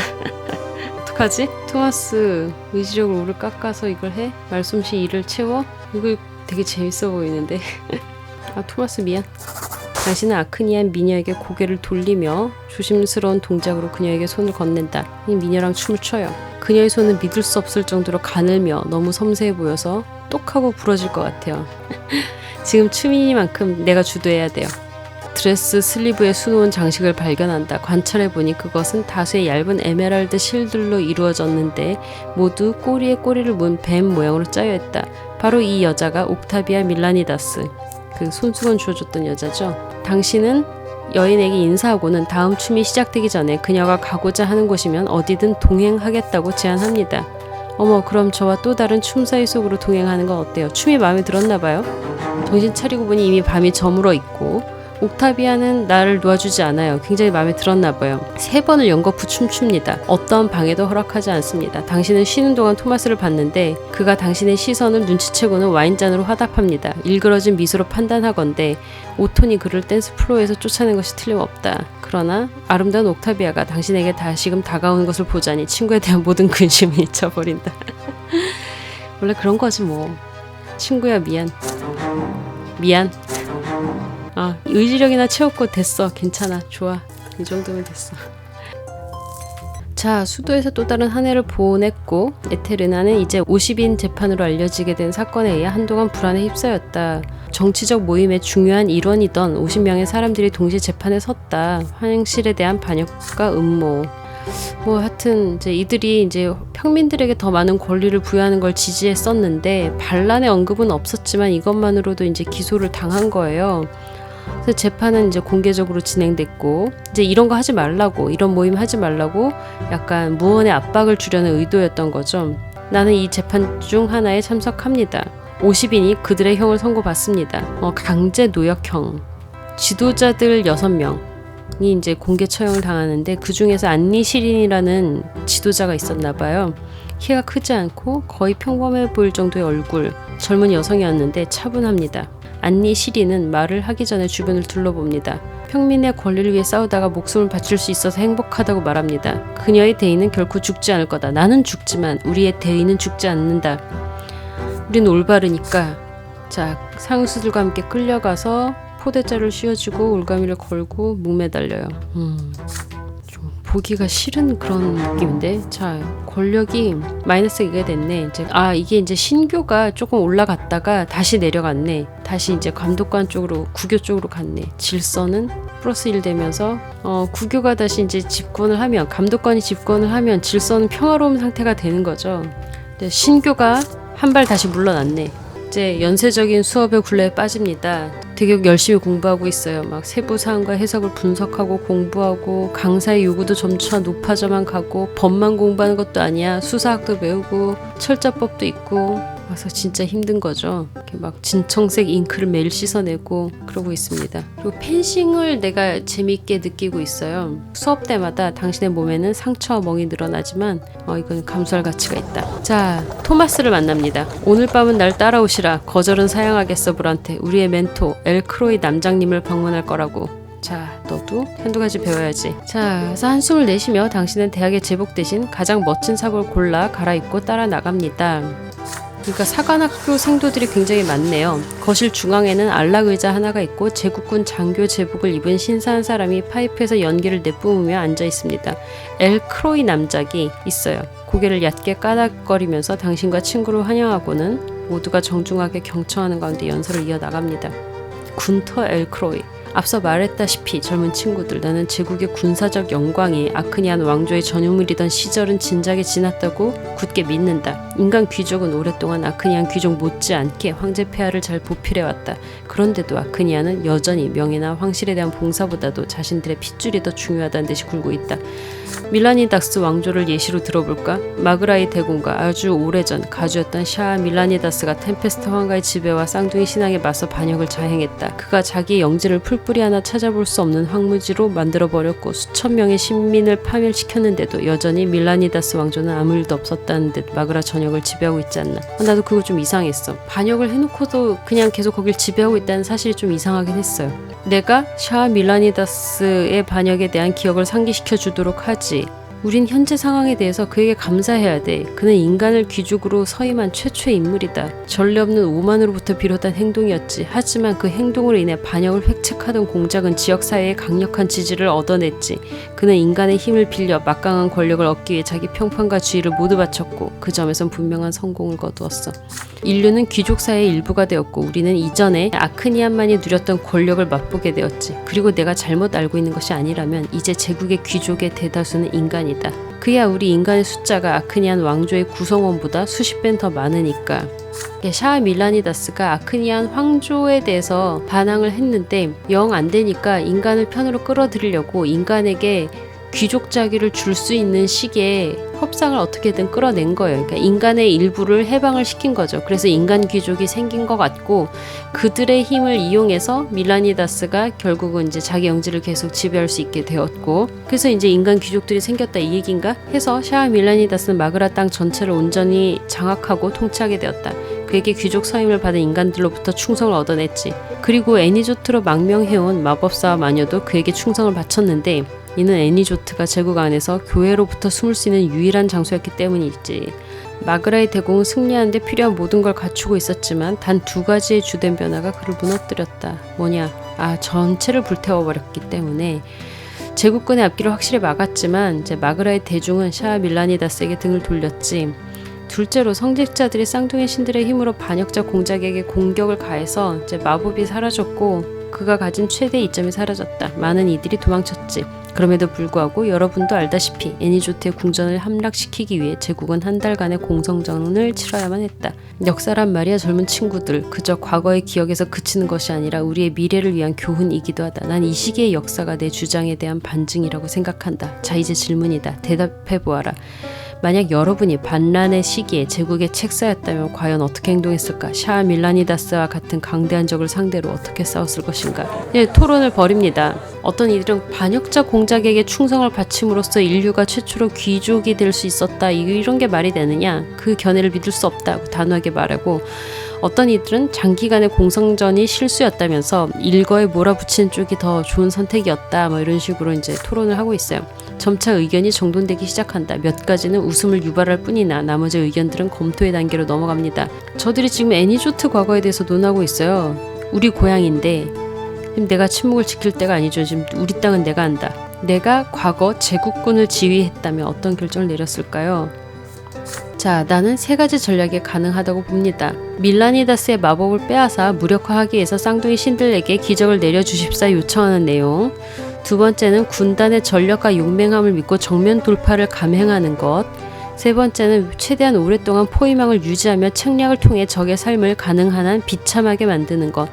어떡하지? 토마스 의지력을 5를 깎아서 이걸 해? 말솜씨 1을 채워? 이거 되게 재밌어 보이는데. 아 토마스 미안. 당신은 아크니안 미녀에게 고개를 돌리며 조심스러운 동작으로 그녀에게 손을 건넨다. 이 미녀랑 춤을 춰요. 그녀의 손은 믿을 수 없을 정도로 가늘며 너무 섬세해 보여서 똑하고 부러질 것 같아요. 지금 춤이니만큼 내가 주도해야 돼요. 드레스 슬리브에 수놓은 장식을 발견한다. 관찰해보니 그것은 다수의 얇은 에메랄드 실들로 이루어졌는데 모두 꼬리에 꼬리를 문 뱀 모양으로 짜여있다. 바로 이 여자가 옥타비아 밀라니다스. 그 손수건 주워줬던 여자죠. 당신은 여인에게 인사하고는 다음 춤이 시작되기 전에 그녀가 가고자 하는 곳이면 어디든 동행하겠다고 제안합니다. 어머 그럼 저와 또 다른 춤사위 속으로 동행하는 건 어때요? 춤이 마음에 들었나봐요. 정신 차리고 보니 이미 밤이 저물어 있고 옥타비아는 나를 놓아주지 않아요. 굉장히 마음에 들었나봐요. 3번을 연거푸 춤춥니다. 어떠한 방해도 허락하지 않습니다. 당신은 쉬는 동안 토마스를 봤는데 그가 당신의 시선을 눈치채고는 와인잔으로 화답합니다. 일그러진 미소로 판단하건대 오톤이 그를 댄스 플로어에서 쫓아낸 것이 틀림없다. 그러나 아름다운 옥타비아가 당신에게 다시금 다가오는 것을 보자니 친구에 대한 모든 근심을 잊혀버린다. 원래 그런 거지 뭐. 친구야 미안. 미안. 의지력이나 채웠고 됐어. 괜찮아. 좋아. 이 정도면 됐어. 자, 수도에서 또 다른 한 해를 보냈고 에테르나는 이제 50인 재판으로 알려지게 된 사건에 의해 한동안 불안에 휩싸였다. 정치적 모임의 중요한 일원이던 50명의 사람들이 동시에 재판에 섰다. 황실에 대한 반역과 음모. 뭐 하여튼 이제 이들이 이제 평민들에게 더 많은 권리를 부여하는 걸 지지했었는데 반란의 언급은 없었지만 이것만으로도 이제 기소를 당한 거예요. 그래서 재판은 이제 공개적으로 진행됐고 이제 이런 거 하지 말라고, 이런 모임 하지 말라고 약간 무언의 압박을 주려는 의도였던 거죠. 나는 이 재판 중 하나에 참석합니다. 50인이 그들의 형을 선고받습니다. 강제 노역형. 지도자들 6명이 이제 공개 처형을 당하는데 그 중에서 안니 시린이라는 지도자가 있었나 봐요. 키가 크지 않고 거의 평범해 보일 정도의 얼굴, 젊은 여성이었는데 차분합니다. 안니 시린은 말을 하기 전에 주변을 둘러봅니다. 평민의 권리를 위해 싸우다가 목숨을 바칠 수 있어서 행복하다고 말합니다. 그녀의 대의는 결코 죽지 않을 거다. 나는 죽지만 우리의 대의는 죽지 않는다. 우린 올바르니까. 자, 상수들과 함께 끌려가서 포대자를 씌워주고 올가미를 걸고 목매달려요. 좀 보기가 싫은 그런 느낌인데. 자, 권력이 마이너스 2가 됐네. 이게 이제 신교가 조금 올라갔다가 다시 내려갔네. 다시 이제 감독관 쪽으로, 구교 쪽으로 갔네. 질서는 플러스 1 되면서 구교가 다시 이제 집권을 하면, 감독관이 집권을 하면 질서는 평화로운 상태가 되는 거죠. 신교가 한 발 다시 물러났네. 이제 연쇄적인 수업의 굴레에 빠집니다. 되게 열심히 공부하고 있어요. 막 세부 사항과 해석을 분석하고 공부하고 강사의 요구도 점차 높아져만 가고 법만 공부하는 것도 아니야. 수사학도 배우고 철자법도 있고 그래서 진짜 힘든 거죠. 이렇게 막 진청색 잉크를 매일 씻어내고 그러고 있습니다. 그리고 펜싱을 내가 재미있게 느끼고 있어요. 수업 때마다 당신의 몸에는 상처와 멍이 늘어나지만 이건 감수할 가치가 있다. 자, 토마스를 만납니다. 오늘 밤은 날 따라오시라. 거절은 사양하겠어 브란테. 우리의 멘토 엘크로이 남장님을 방문할 거라고. 자, 너도 한두 가지 배워야지. 자, 그래서 한숨을 내쉬며 당신은 대학의 제복 대신 가장 멋진 사복을 골라 갈아입고 따라 나갑니다. 그러니까 사관학교 생도들이 굉장히 많네요. 거실 중앙에는 안락 의자 하나가 있고 제국군 장교 제복을 입은 신사한 사람이 파이프에서 연기를 내뿜으며 앉아 있습니다. 엘크로이 남작이 있어요. 고개를 얕게 까닥거리면서 당신과 친구를 환영하고는 모두가 정중하게 경청하는 가운데 연설을 이어나갑니다. 군터 엘크로이. 앞서 말했다시피 젊은 친구들, 나는 제국의 군사적 영광이 아크니안 왕조의 전유물이던 시절은 진작에 지났다고 굳게 믿는다. 인간 귀족은 오랫동안 아크니안 귀족 못지않게 황제 폐하를 잘 보필해왔다. 그런데도 아크니안은 여전히 명예나 황실에 대한 봉사보다도 자신들의 핏줄이 더 중요하다는 듯이 굴고 있다. 밀라니다스 왕조를 예시로 들어볼까? 마그라이 대공과 아주 오래전 가주였던 샤아 밀라니다스가 템페스트 황가의 지배와 쌍둥이 신앙에 맞서 반역을 자행했다. 그가 자기의 영지를 풀뿌리 하나 찾아볼 수 없는 황무지로 만들어버렸고 수천 명의 시민을 파멸시켰는데도 여전히 밀라니다스 왕조는 아무 일도 없었다는 듯 마그라 전역을 지배하고 있지 않나. 나도 그거 좀 이상했어. 반역을 해놓고도 그냥 계속 거길 지배하고 있다는 사실이 좀 이상하긴 했어요. 내가 샤아 밀라니다스의 반역에 대한 기억을 상기시켜 주도록 하지. 우린 현재 상황에 대해서 그에게 감사해야 돼. 그는 인간을 귀족으로 서임한 최초의 인물이다. 전례 없는 오만으로부터 비롯한 행동이었지. 하지만 그 행동으로 인해 반역을 획책하던 공작은 지역사회의 강력한 지지를 얻어냈지. 그는 인간의 힘을 빌려 막강한 권력을 얻기 위해 자기 평판과 지위를 모두 바쳤고 그 점에선 분명한 성공을 거두었어. 인류는 귀족사회의 일부가 되었고 우리는 이전에 아크니안만이 누렸던 권력을 맛보게 되었지. 그리고 내가 잘못 알고 있는 것이 아니라면 이제 제국의 귀족의 대다수는 인간이다. 그야 우리 인간의 숫자가 아크니안 왕조의 구성원보다 수십 배는 더 많으니까. 샤아 밀라니다스가 아크니안 황조에 대해서 반항을 했는데 영 안 되니까 인간을 편으로 끌어들이려고 인간에게 귀족 자기를 줄 수 있는 시기에 협상을 어떻게든 끌어낸 거예요. 그러니까 인간의 일부를 해방을 시킨 거죠. 그래서 인간 귀족이 생긴 것 같고 그들의 힘을 이용해서 밀라니다스가 결국은 이제 자기 영지를 계속 지배할 수 있게 되었고 그래서 이제 인간 귀족들이 생겼다 이 얘기인가 해서 샤아 밀라니다스는 마그라 땅 전체를 온전히 장악하고 통치하게 되었다. 그에게 귀족 서임을 받은 인간들로부터 충성을 얻어냈지. 그리고 애니조트로 망명해온 마법사와 마녀도 그에게 충성을 바쳤는데 이는 애니조트가 제국 안에서 교회로부터 숨을 수 있는 유일한 장소였기 때문이지. 마그라의 대공은 승리하는데 필요한 모든 걸 갖추고 있었지만 단 2가지의 주된 변화가 그를 무너뜨렸다. 뭐냐? 전체를 불태워버렸기 때문에 제국군의 앞길을 확실히 막았지만 이제 마그라의 대중은 샤아 밀라니다스에게 등을 돌렸지. 둘째로 성직자들이 쌍둥이 신들의 힘으로 반역자 공작에게 공격을 가해서 이제 마법이 사라졌고 그가 가진 최대 이점이 사라졌다. 많은 이들이 도망쳤지. 그럼에도 불구하고 여러분도 알다시피 애니조트의 궁전을 함락시키기 위해 제국은 한 달간의 공성전을 치러야만 했다. 역사란 말이야 젊은 친구들. 그저 과거의 기억에서 그치는 것이 아니라 우리의 미래를 위한 교훈이기도 하다. 난 이 시기의 역사가 내 주장에 대한 반증이라고 생각한다. 자 이제 질문이다. 대답해보아라. 만약 여러분이 반란의 시기에 제국의 책사였다면 과연 어떻게 행동했을까? 샤아 밀라니다스와 같은 강대한 적을 상대로 어떻게 싸웠을 것인가? 토론을 벌입니다. 어떤 이들은 반역자 공작에게 충성을 바침으로써 인류가 최초로 귀족이 될 수 있었다. 이런 게 말이 되느냐? 그 견해를 믿을 수 없다고 단호하게 말하고 어떤 이들은 장기간의 공성전이 실수였다면서 일거에 몰아붙이는 쪽이 더 좋은 선택이었다. 뭐 이런 식으로 이제 토론을 하고 있어요. 점차 의견이 정돈되기 시작한다. 몇 가지는 웃음을 유발할 뿐이나 나머지 의견들은 검토의 단계로 넘어갑니다. 저들이 지금 애니조트 과거에 대해서 논하고 있어요. 우리 고향인데 내가 침묵을 지킬 때가 아니죠. 지금 우리 땅은 내가 안다. 내가 과거 제국군을 지휘했다면 어떤 결정을 내렸을까요? 자, 나는 3가지 전략이 가능하다고 봅니다. 밀라니다스의 마법을 빼앗아 무력화하기 위해서 쌍둥이 신들에게 기적을 내려주십사 요청하는 내용. 2번째는 군단의 전력과 용맹함을 믿고 정면 돌파를 감행하는 것. 3번째는 최대한 오랫동안 포위망을 유지하며 책략을 통해 적의 삶을 가능한 한 비참하게 만드는 것.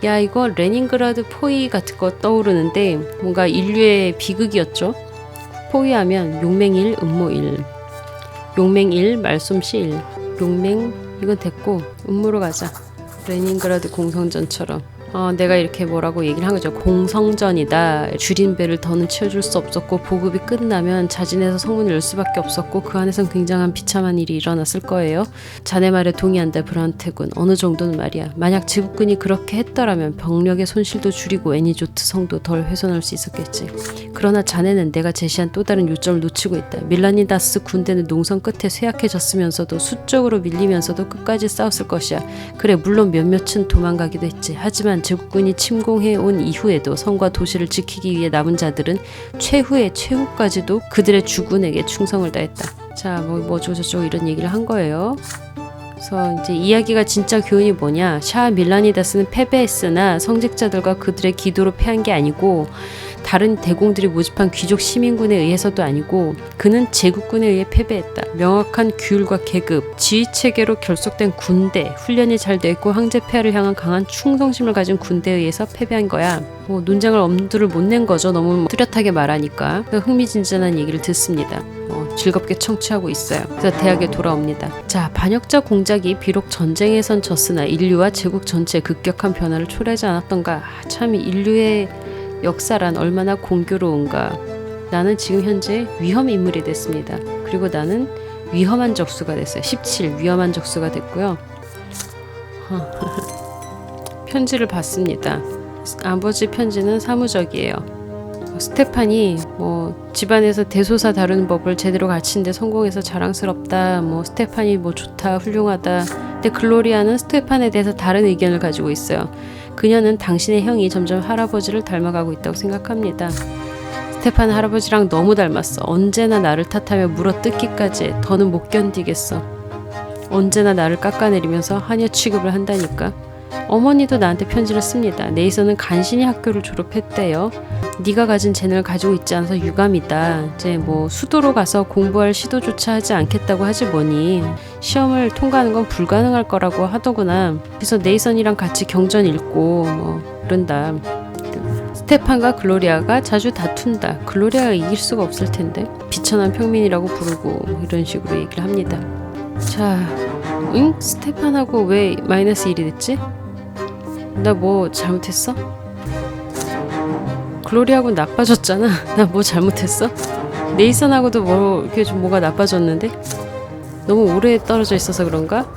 야, 이거 레닌그라드 포위 같은 거 떠오르는데 뭔가 인류의 비극이었죠. 포위하면 용맹 1, 음모 1. 용맹 1, 말솜씨 1. 용맹 이건 됐고 음모로 가자. 레닌그라드 공성전처럼. 내가 이렇게 뭐라고 얘기를 한 거죠. 공성전이다. 줄인 배를 더는 채워줄 수 없었고 보급이 끝나면 자진해서 성문을 열 수밖에 없었고 그 안에선 굉장한 비참한 일이 일어났을 거예요. 자네 말에 동의한다 브란테군. 어느 정도는 말이야. 만약 제국군이 그렇게 했더라면 병력의 손실도 줄이고 애니조트 성도 덜 훼손할 수 있었겠지. 그러나 자네는 내가 제시한 또 다른 요점을 놓치고 있다. 밀라니다스 군대는 농성 끝에 쇠약해졌으면서도 수적으로 밀리면서도 끝까지 싸웠을 것이야. 그래 물론 몇몇은 도망가기도 했지. 하지만 제국군이 침공해온 이후에도 성과 도시를 지키기 위해 남은 자들은 최후의 최후까지도 그들의 주군에게 충성을 다했다. 자, 뭐 저쩌고 이런 얘기를 한 거예요. 그래서 이제 이야기가 진짜 교훈이 뭐냐? 샤아 밀라니다스는 패배했으나 성직자들과 그들의 기도로 패한 게 아니고 다른 대공들이 모집한 귀족 시민군에 의해서도 아니고 그는 제국군에 의해 패배했다. 명확한 규율과 계급, 지휘체계로 결속된 군대, 훈련이 잘 돼 있고 황제 폐하를 향한 강한 충성심을 가진 군대에 의해서 패배한 거야. 논쟁을 엄두를 못 낸 거죠. 너무 뚜렷하게 말하니까. 흥미진진한 얘기를 듣습니다. 즐겁게 청취하고 있어요. 그래서 대학에 돌아옵니다. 자, 반역자 공작이 비록 전쟁에선 졌으나 인류와 제국 전체에 급격한 변화를 초래하지 않았던가. 참 인류의 역사란 얼마나 공교로운가. 나는 지금 현재 위험 인물이 됐습니다. 그리고 나는 위험한 적수가 됐어요. 17 위험한 적수가 됐고요. 편지를 받습니다. 아버지 편지는 사무적이에요. 스테판이 집안에서 대소사 다루는 법을 제대로 가르치는데 성공해서 자랑스럽다. 스테판이 좋다, 훌륭하다. 근데 글로리아는 스테판에 대해서 다른 의견을 가지고 있어요. 그녀는 당신의 형이 점점 할아버지를 닮아가고 있다고 생각합니다. 스테판 할아버지랑 너무 닮았어. 언제나 나를 탓하며 물어뜯기까지 해. 더는 못 견디겠어. 언제나 나를 깎아내리면서 하녀 취급을 한다니까. 어머니도 나한테 편지를 씁니다. 네이선은 간신히 학교를 졸업했대요. 네가 가진 재능을 가지고 있지 않아서 유감이다. 이제 수도로 가서 공부할 시도조차 하지 않겠다고 하지 뭐니. 시험을 통과하는 건 불가능할 거라고 하더구나. 그래서 네이선이랑 같이 경전 읽고 그런다. 스테판과 글로리아가 자주 다툰다. 글로리아가 이길 수가 없을 텐데. 비천한 평민이라고 부르고 이런 식으로 얘기를 합니다. 자, 응? 스테판하고 왜 마이너스 1이 됐지? 나 잘못했어? 글로리아하고 나빠졌잖아. 나 잘못했어? 네이선하고도 이렇게 좀 뭐가 나빠졌는데? 너무 오래 떨어져 있어서 그런가?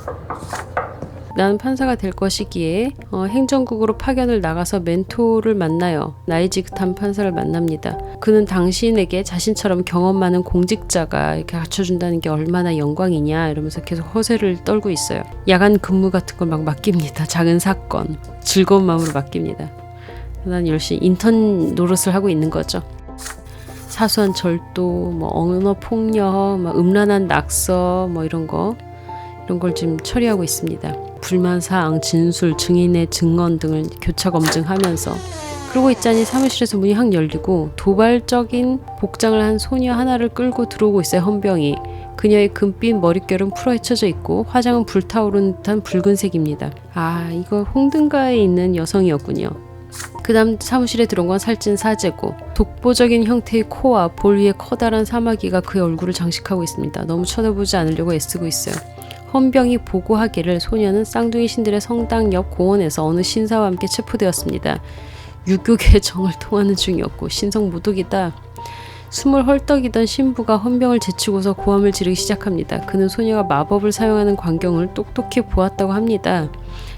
나는 판사가 될 것이기에 행정국으로 파견을 나가서 멘토를 만나요. 나이 지긋한 판사를 만납니다. 그는 당신에게 자신처럼 경험 많은 공직자가 이렇게 갖춰준다는 게 얼마나 영광이냐 이러면서 계속 허세를 떨고 있어요. 야간 근무 같은 걸 막 맡깁니다. 작은 사건 즐거운 마음으로 맡깁니다. 난 열심히 인턴 노릇을 하고 있는 거죠. 사소한 절도, 뭐 언어 폭력, 뭐 음란한 낙서, 뭐 이런 걸 지금 처리하고 있습니다. 불만 사항, 진술, 증인의 증언 등을 교차 검증하면서 그러고 있자니 사무실에서 문이 확 열리고 도발적인 복장을 한 소녀 하나를 끌고 들어오고 있어요. 헌병이. 그녀의 금빛 머릿결은 풀어헤쳐져 있고 화장은 불타오르는 듯한 붉은색입니다. 아, 이거 홍등가에 있는 여성이었군요. 그 다음 사무실에 들어온 건 살찐 사제고 독보적인 형태의 코와 볼 위에 커다란 사마귀가 그의 얼굴을 장식하고 있습니다. 너무 쳐다보지 않으려고 애쓰고 있어요. 헌병이 보고하기를 소녀는 쌍둥이 신들의 성당 옆 공원에서 어느 신사와 함께 체포되었습니다. 유교계의 정을 통하는 중이었고 신성모독이다. 숨을 헐떡이던 신부가 헌병을 제치고서 고함을 지르기 시작합니다. 그는 소녀가 마법을 사용하는 광경을 똑똑히 보았다고 합니다.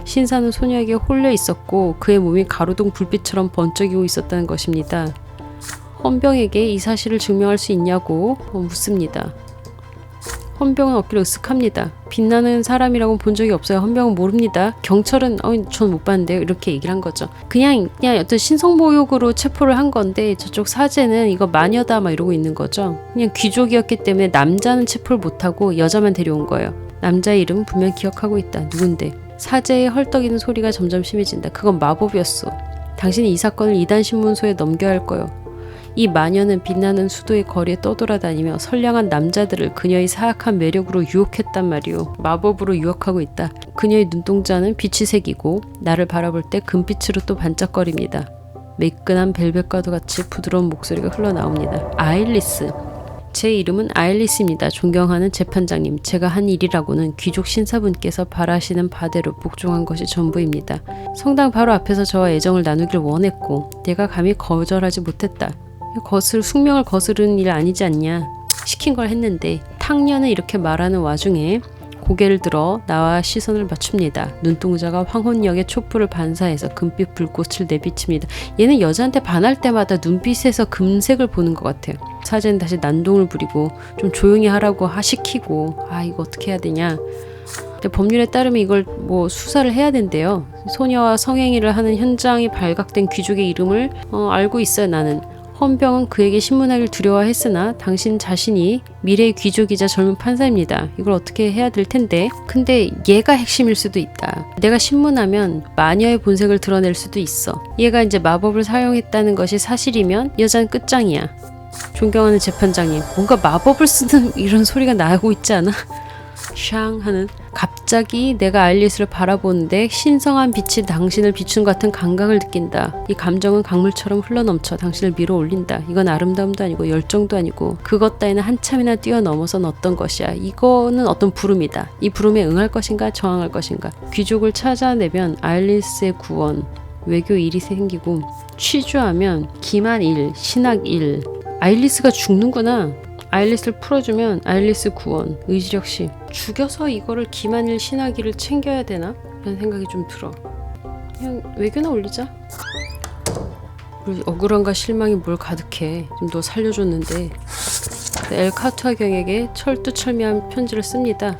신사는 소녀에게 홀려 있었고 그의 몸이 가로등 불빛처럼 번쩍이고 있었다는 것입니다. 헌병에게 이 사실을 증명할 수 있냐고 묻습니다. 헌병은 어깨를 으쓱합니다. 빛나는 사람이라고는 본 적이 없어요. 헌병은 모릅니다. 경찰은 전 못 봤는데요. 이렇게 얘기를 한 거죠. 그냥 어떤 신성모욕으로 체포를 한 건데 저쪽 사제는 이거 마녀다 막 이러고 있는 거죠. 그냥 귀족이었기 때문에 남자는 체포를 못하고 여자만 데려온 거예요. 남자의 이름 분명 기억하고 있다. 누군데? 사제의 헐떡이는 소리가 점점 심해진다. 그건 마법이었어. 당신이 이 사건을 이단 신문소에 넘겨야 할 거요. 이 마녀는 빛나는 수도의 거리에 떠돌아다니며 선량한 남자들을 그녀의 사악한 매력으로 유혹했단 말이오. 마법으로 유혹하고 있다. 그녀의 눈동자는 빛이 색이고 나를 바라볼 때 금빛으로 또 반짝거립니다. 매끈한 벨벳과도 같이 부드러운 목소리가 흘러나옵니다. 아일리스. 제 이름은 아일리스입니다. 존경하는 재판장님. 제가 한 일이라고는 귀족 신사분께서 바라시는 바대로 복종한 것이 전부입니다. 성당 바로 앞에서 저와 애정을 나누길 원했고 내가 감히 거절하지 못했다. 숙명을 거스르는 일 아니지 않냐. 시킨 걸 했는데 탕녀는 이렇게 말하는 와중에 고개를 들어 나와 시선을 맞춥니다. 눈동자가 황혼역의 촛불을 반사해서 금빛 불꽃을 내비칩니다. 얘는 여자한테 반할 때마다 눈빛에서 금색을 보는 것 같아요. 사제는 다시 난동을 부리고 좀 조용히 하라고 시키고 이거 어떻게 해야 되냐. 법률에 따르면 이걸 수사를 해야 된대요. 소녀와 성행위를 하는 현장이 발각된 귀족의 이름을 알고 있어요. 나는. 헌병은 그에게 신문하기를 두려워했으나 당신 자신이 미래의 귀족이자 젊은 판사입니다. 이걸 어떻게 해야 될 텐데. 근데 얘가 핵심일 수도 있다. 내가 신문하면 마녀의 본색을 드러낼 수도 있어. 얘가 이제 마법을 사용했다는 것이 사실이면 여자는 끝장이야. 존경하는 재판장님, 뭔가 마법을 쓰는 이런 소리가 나고 있지 않아? 샹 하는. 갑자기 내가 아일리스를 바라보는데 신성한 빛이 당신을 비춘 것 같은 감각을 느낀다. 이 감정은 강물처럼 흘러넘쳐 당신을 밀어올린다. 이건 아름다움도 아니고 열정도 아니고 그것 따위는 한참이나 뛰어넘어선 어떤 것이야. 이거는 어떤 부름이다. 이 부름에 응할 것인가 저항할 것인가. 귀족을 찾아내면 아일리스의 구원, 외교 일이 생기고 취조하면 기만 일, 신학 일. 아일리스가 죽는구나. 아일리스를 풀어주면 아일리스 구원, 의지력시. 죽여서 이거를 기만일 신하기를 챙겨야 되나? 라는 생각이 좀 들어. 그냥 외교나 올리자. 억울함과 실망이 뭘 가득해. 좀 너 살려줬는데. 엘카투아 경에게 철두철미한 편지를 씁니다.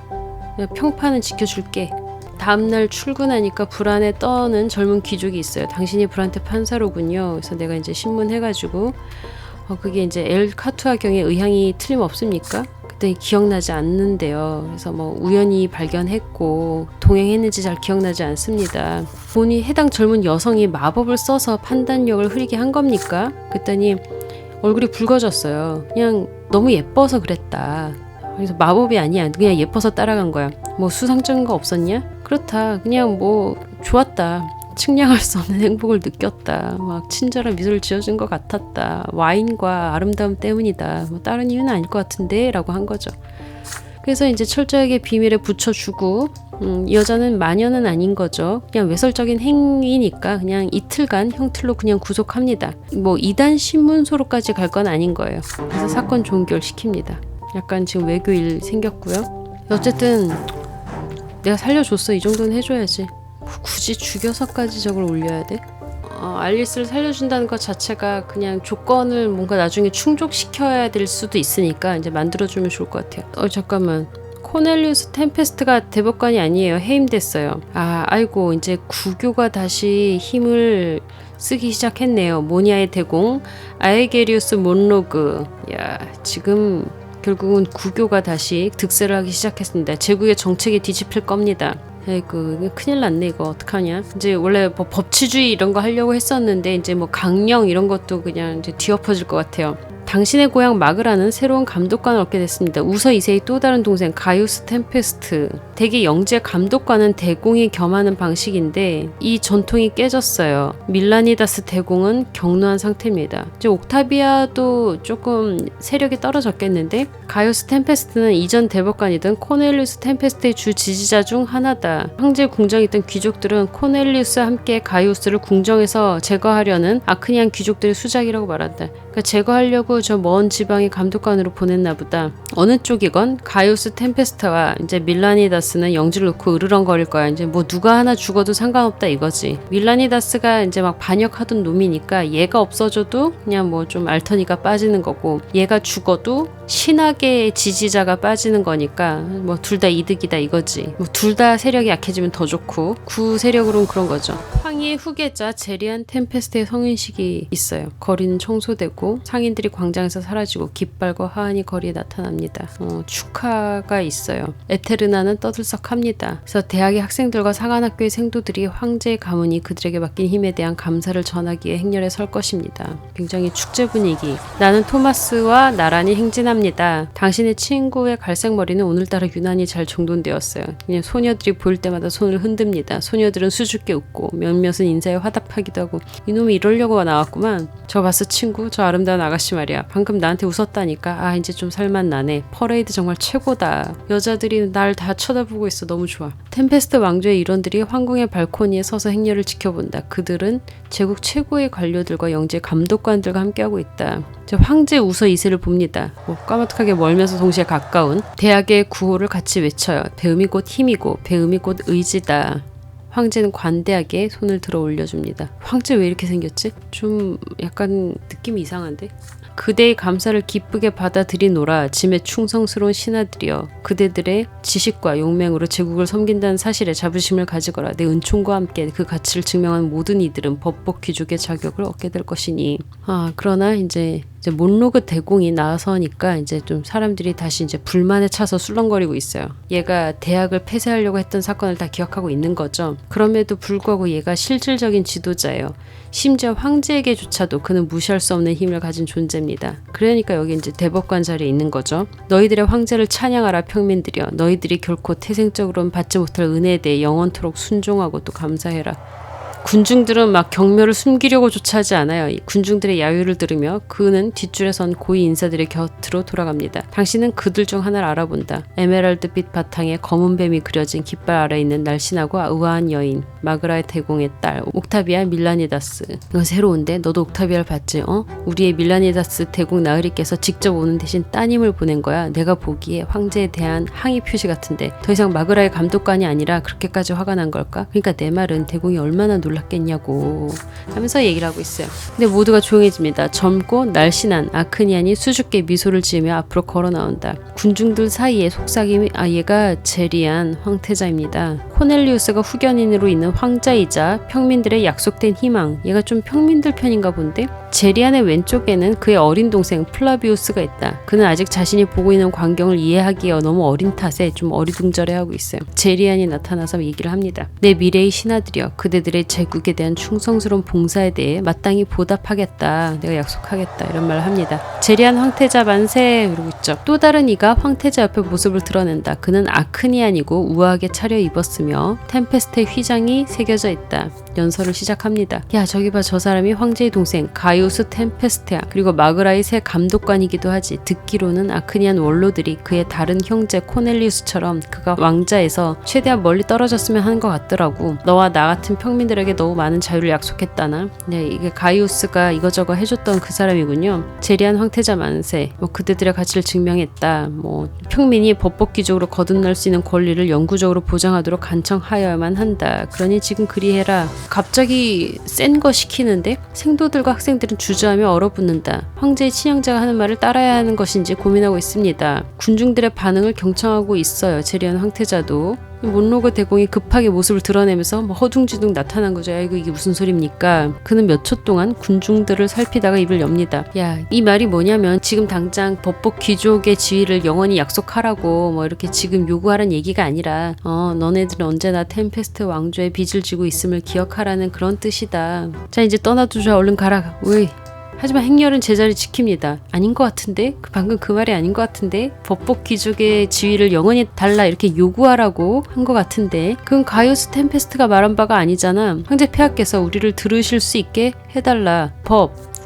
평판은 지켜줄게. 다음날 출근하니까 불안에 떠는 젊은 귀족이 있어요. 당신이 불안테 판사로군요. 그래서 내가 이제 신문해가지고 그게 이제 엘카투아 경의 의향이 틀림없습니까? 그때 기억나지 않는데요. 그래서 우연히 발견했고 동행했는지 잘 기억나지 않습니다. 보니 해당 젊은 여성이 마법을 써서 판단력을 흐리게 한 겁니까? 그랬더니 얼굴이 붉어졌어요. 그냥 너무 예뻐서 그랬다. 그래서 마법이 아니야. 그냥 예뻐서 따라간 거야. 수상적인 거 없었냐? 그렇다. 그냥 좋았다. 측량할 수 없는 행복을 느꼈다. 친절한 미소를 지어준 것 같았다. 와인과 아름다움 때문이다. 다른 이유는 아닐 것 같은데 라고 한 거죠. 그래서 이제 철저하게 비밀에 붙여주고 여자는 마녀는 아닌 거죠. 그냥 외설적인 행위니까 그냥 이틀간 형틀로 그냥 구속합니다. 이단 신문소로까지 갈 건 아닌 거예요. 그래서 사건 종결시킵니다. 약간 지금 외교일 생겼고요. 어쨌든 내가 살려줬어 이 정도는 해줘야지. 굳이 죽여서까지 저걸 올려야 돼? 알리스를 살려준다는 것 자체가 그냥 조건을 뭔가 나중에 충족시켜야 될 수도 있으니까 이제 만들어주면 좋을 것 같아요. 잠깐만. 코넬리우스 템페스트가 대법관이 아니에요. 해임됐어요. 아이고 이제 구교가 다시 힘을 쓰기 시작했네요. 모니아의 대공 아에게리우스 몬로그. 야, 지금 결국은 구교가 다시 득세를 하기 시작했습니다. 제국의 정책이 뒤집힐 겁니다. 아이고 큰일 났네. 이거 어떡하냐. 이제 원래 뭐 법치주의 이런 거 하려고 했었는데 이제 뭐 강령 이런 것도 그냥 이제 뒤엎어질 것 같아요. 당신의 고향 마그라는 새로운 감독관을 얻게 됐습니다. 우서 2세의 또 다른 동생 가이우스 템페스트. 대개 영재 감독관은 대공이 겸하는 방식인데 이 전통이 깨졌어요. 밀라니다스 대공은 격노한 상태입니다. 이제 옥타비아도 조금 세력이 떨어졌겠는데 가이우스 템페스트는 이전 대법관이던 코넬리우스 템페스트의 주 지지자 중 하나다. 황제 궁정에 있던 귀족들은 코넬리우스와 함께 가이우스를 궁정에서 제거하려는 아크니안 귀족들의 수작이라고 말한다. 그러니까 제거하려고 저 먼 지방의 감독관으로 보냈나 보다. 어느 쪽이건 가이우스 템페스트와 이제 밀라니다스는 영지를 놓고 으르렁거릴 거야. 이제 뭐 누가 하나 죽어도 상관없다 이거지. 밀라니다스가 이제 막 반역하던 놈이니까 얘가 없어져도 그냥 뭐 좀 알터니가 빠지는 거고, 얘가 죽어도 신학의 지지자가 빠지는 거니까 뭐 둘 다 이득이다 이거지. 뭐 둘 다 세력이 약해지면 더 좋고, 구 세력으로는 그런 거죠. 황희의 후계자 제리안 템페스트의 성인식이 있어요. 거리는 청소되고 상인들이 광장에서 사라지고 깃발과 화환이 거리에 나타납니다. 축하가 있어요. 에테르나는 떠들썩합니다. 그래서 대학의 학생들과 상한학교의 생도들이 황제의 가문이 그들에게 맡긴 힘에 대한 감사를 전하기에 행렬에 설 것입니다. 굉장히 축제 분위기. 나는 토마스와 나란히 행진합니다. 당신의 친구의 갈색 머리는 오늘따라 유난히 잘 정돈되었어요. 그냥 소녀들이 보일 때마다 손을 흔듭니다. 소녀들은 수줍게 웃고 몇몇은 인사에 화답하기도 하고. 이놈이 이러려고 나왔구만. 저 봤어 친구? 저 아름다운 아가씨 말이야. 방금 나한테 웃었다니까. 이제 좀 살만 나네. 퍼레이드 정말 최고다. 여자들이 날 다 쳐다보고 있어. 너무 좋아. 템페스트 왕조의 일원들이 황궁의 발코니에 서서 행렬을 지켜본다. 그들은 제국 최고의 관료들과 영재 감독관들과 함께하고 있다. 황제 우서 2세를 봅니다. 까마득하게 멀면서 동시에 가까운 대학의 구호를 같이 외쳐요. 배움이 곧 힘이고 배움이 곧 의지다. 황제는 관대하게 손을 들어 올려줍니다. 황제 왜 이렇게 생겼지? 좀 약간 느낌이 이상한데? 그대의 감사를 기쁘게 받아들이노라. 짐의 충성스러운 신하들이여, 그대들의 지식과 용맹으로 제국을 섬긴다는 사실에 자부심을 가지거라. 내 은총과 함께 그 가치를 증명한 모든 이들은 법복 귀족의 자격을 얻게 될 것이니. 그러나 이제 몬로그 대공이 나서니까 이제 좀 사람들이 다시 이제 불만에 차서 술렁거리고 있어요. 얘가 대학을 폐쇄하려고 했던 사건을 다 기억하고 있는 거죠. 그럼에도 불구하고 얘가 실질적인 지도자예요. 심지어 황제에게조차도 그는 무시할 수 없는 힘을 가진 존재입니다. 그러니까 여기 이제 대법관 자리에 있는 거죠. 너희들의 황제를 찬양하라 평민들이여. 너희들이 결코 태생적으로는 받지 못할 은혜에 대해 영원토록 순종하고 또 감사해라. 군중들은 막 경멸을 숨기려고 조차 하지 않아요. 군중들의 야유를 들으며 그는 뒷줄에 선 고위 인사들의 곁으로 돌아갑니다. 당신은 그들 중 하나를 알아본다. 에메랄드빛 바탕에 검은 뱀이 그려진 깃발 아래 있는 날씬하고 우아한 여인, 마그라의 대공의 딸 옥타비아 밀라니다스. 이건 새로운데? 너도 옥타비아를 봤지? 우리의 밀라니다스 대공 나으리께서 직접 오는 대신 따님을 보낸 거야. 내가 보기에 황제에 대한 항의 표시 같은데 더 이상 마그라의 감독관이 아니라 그렇게까지 화가 난 걸까? 그러니까 내 말은 대공이 얼마나 놀랐겠냐고 하면서 얘기를 하고 있어요. 근데 모두가 조용해집니다. 젊고 날씬한 아크니안이 수줍게 미소를 지으며 앞으로 걸어 나온다. 군중들 사이에 속삭임이 얘가 제리안 황태자입니다. 코넬리우스가 후견인으로 있는 황자이자 평민들의 약속된 희망. 얘가 좀 평민들 편인가 본데? 제리안의 왼쪽에는 그의 어린 동생 플라비우스가 있다. 그는 아직 자신이 보고 있는 광경을 이해하기에 너무 어린 탓에 좀 어리둥절해하고 있어요. 제리안이 나타나서 얘기를 합니다. 내 미래의 신하들이여, 그대들의 제국에 대한 충성스러운 봉사에 대해 마땅히 보답하겠다. 내가 약속하겠다. 이런 말을 합니다. 제리안 황태자 만세! 이러고 있죠. 또 다른 이가 황태자 옆에 모습을 드러낸다. 그는 아크니안이고 우아하게 차려입었으며 템페스트의 휘장이 새겨져 있다. 연설을 시작합니다. 야, 저기 봐, 저 사람이 황제의 동생 가이우스 가이우스 템페스테아 그리고 마그라의 새 감독관이기도 하지. 듣기로는 아크니안 원로들이 그의 다른 형제 코넬리우스처럼 그가 왕자에서 최대한 멀리 떨어졌으면 하는 것 같더라고. 너와 나 같은 평민들에게 너무 많은 자유를 약속했다나. 네, 이게 가이우스가 이거저거 해줬던 그 사람이군요. 제리안 황태자 만세, 그대들의 가치를 증명했다. 평민이 법법기적으로 거듭날 수 있는 권리를 영구적으로 보장하도록 간청하여야만 한다. 그러니 지금 그리해라. 갑자기 센 거 시키는데 생도들과 학생들은 주저하며 얼어붙는다. 황제의 친형제가 하는 말을 따라야 하는 것인지 고민하고 있습니다. 군중들의 반응을 경청하고 있어요. 제리안 황태자도. 몬로그 대공이 급하게 모습을 드러내면서 허둥지둥 나타난 거죠. 야, 이게 무슨 소리입니까? 그는 몇 초 동안 군중들을 살피다가 입을 엽니다. 야, 이 말이 뭐냐면 지금 당장 법복 귀족의 지위를 영원히 약속하라고 이렇게 지금 요구하라는 얘기가 아니라 너네들은 언제나 템페스트 왕조의 빚을 지고 있음을 기억하라는 그런 뜻이다. 자, 이제 떠나두자. 얼른 가라. 왜? 하지만 행렬은 제자리 지킵니다. 아닌 것 같은데? 방금 그 말이 아닌 것 같은데? 법복 귀족의 지위를 영원히 달라 이렇게 요구하라고 한 것 같은데? 그건 가이우스 템페스트가 말한 바가 아니잖아. 황제 폐하께서 우리를 들으실 수 있게 해달라.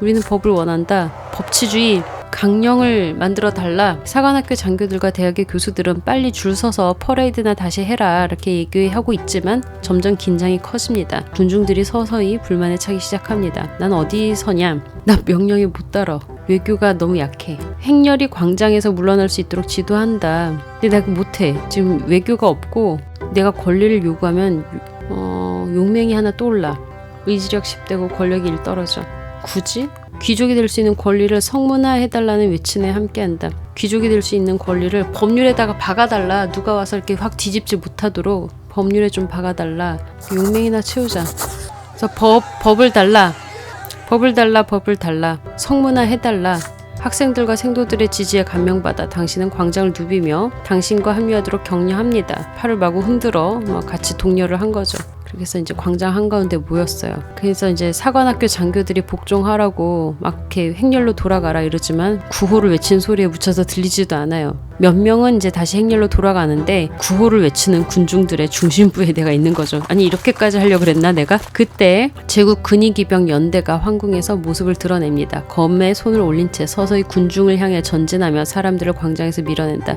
우리는 법을 원한다. 법치주의, 강령을 만들어 달라. 사관학교 장교들과 대학의 교수들은 빨리 줄 서서 퍼레이드나 다시 해라 이렇게 얘기하고 있지만 점점 긴장이 커집니다. 군중들이 서서히 불만에 차기 시작합니다. 난 어디 서냐? 나 명령에 못 따라. 외교가 너무 약해. 행렬이 광장에서 물러날 수 있도록 지도한다. 근데 내가 못해. 지금 외교가 없고 내가 권리를 요구하면 용맹이 하나 떠올라. 의지력 10대고 권력이 1 떨어져. 굳이? 귀족이 될 수 있는 권리를 성문화해달라는 외침에 함께한다. 귀족이 될 수 있는 권리를 법률에다가 박아달라. 누가 와서 이렇게 확 뒤집지 못하도록 법률에 좀 박아달라. 용맹이나 채우자. 그래서 법을 달라. 법을 달라. 성문화해달라. 학생들과 생도들의 지지에 감명받아 당신은 광장을 누비며 당신과 합류하도록 격려합니다. 팔을 마구 흔들어 같이 독려를 한 거죠. 그래서 이제 광장 한가운데 모였어요. 그래서 이제 사관학교 장교들이 복종하라고 막 이렇게 행렬로 돌아가라 이러지만 구호를 외치는 소리에 묻혀서 들리지도 않아요. 몇 명은 이제 다시 행렬로 돌아가는데 구호를 외치는 군중들의 중심부에 내가 있는 거죠. 아니 이렇게까지 하려고 그랬나 내가? 그때 제국 근위기병 연대가 황궁에서 모습을 드러냅니다. 검에 손을 올린 채 서서히 군중을 향해 전진하며 사람들을 광장에서 밀어낸다.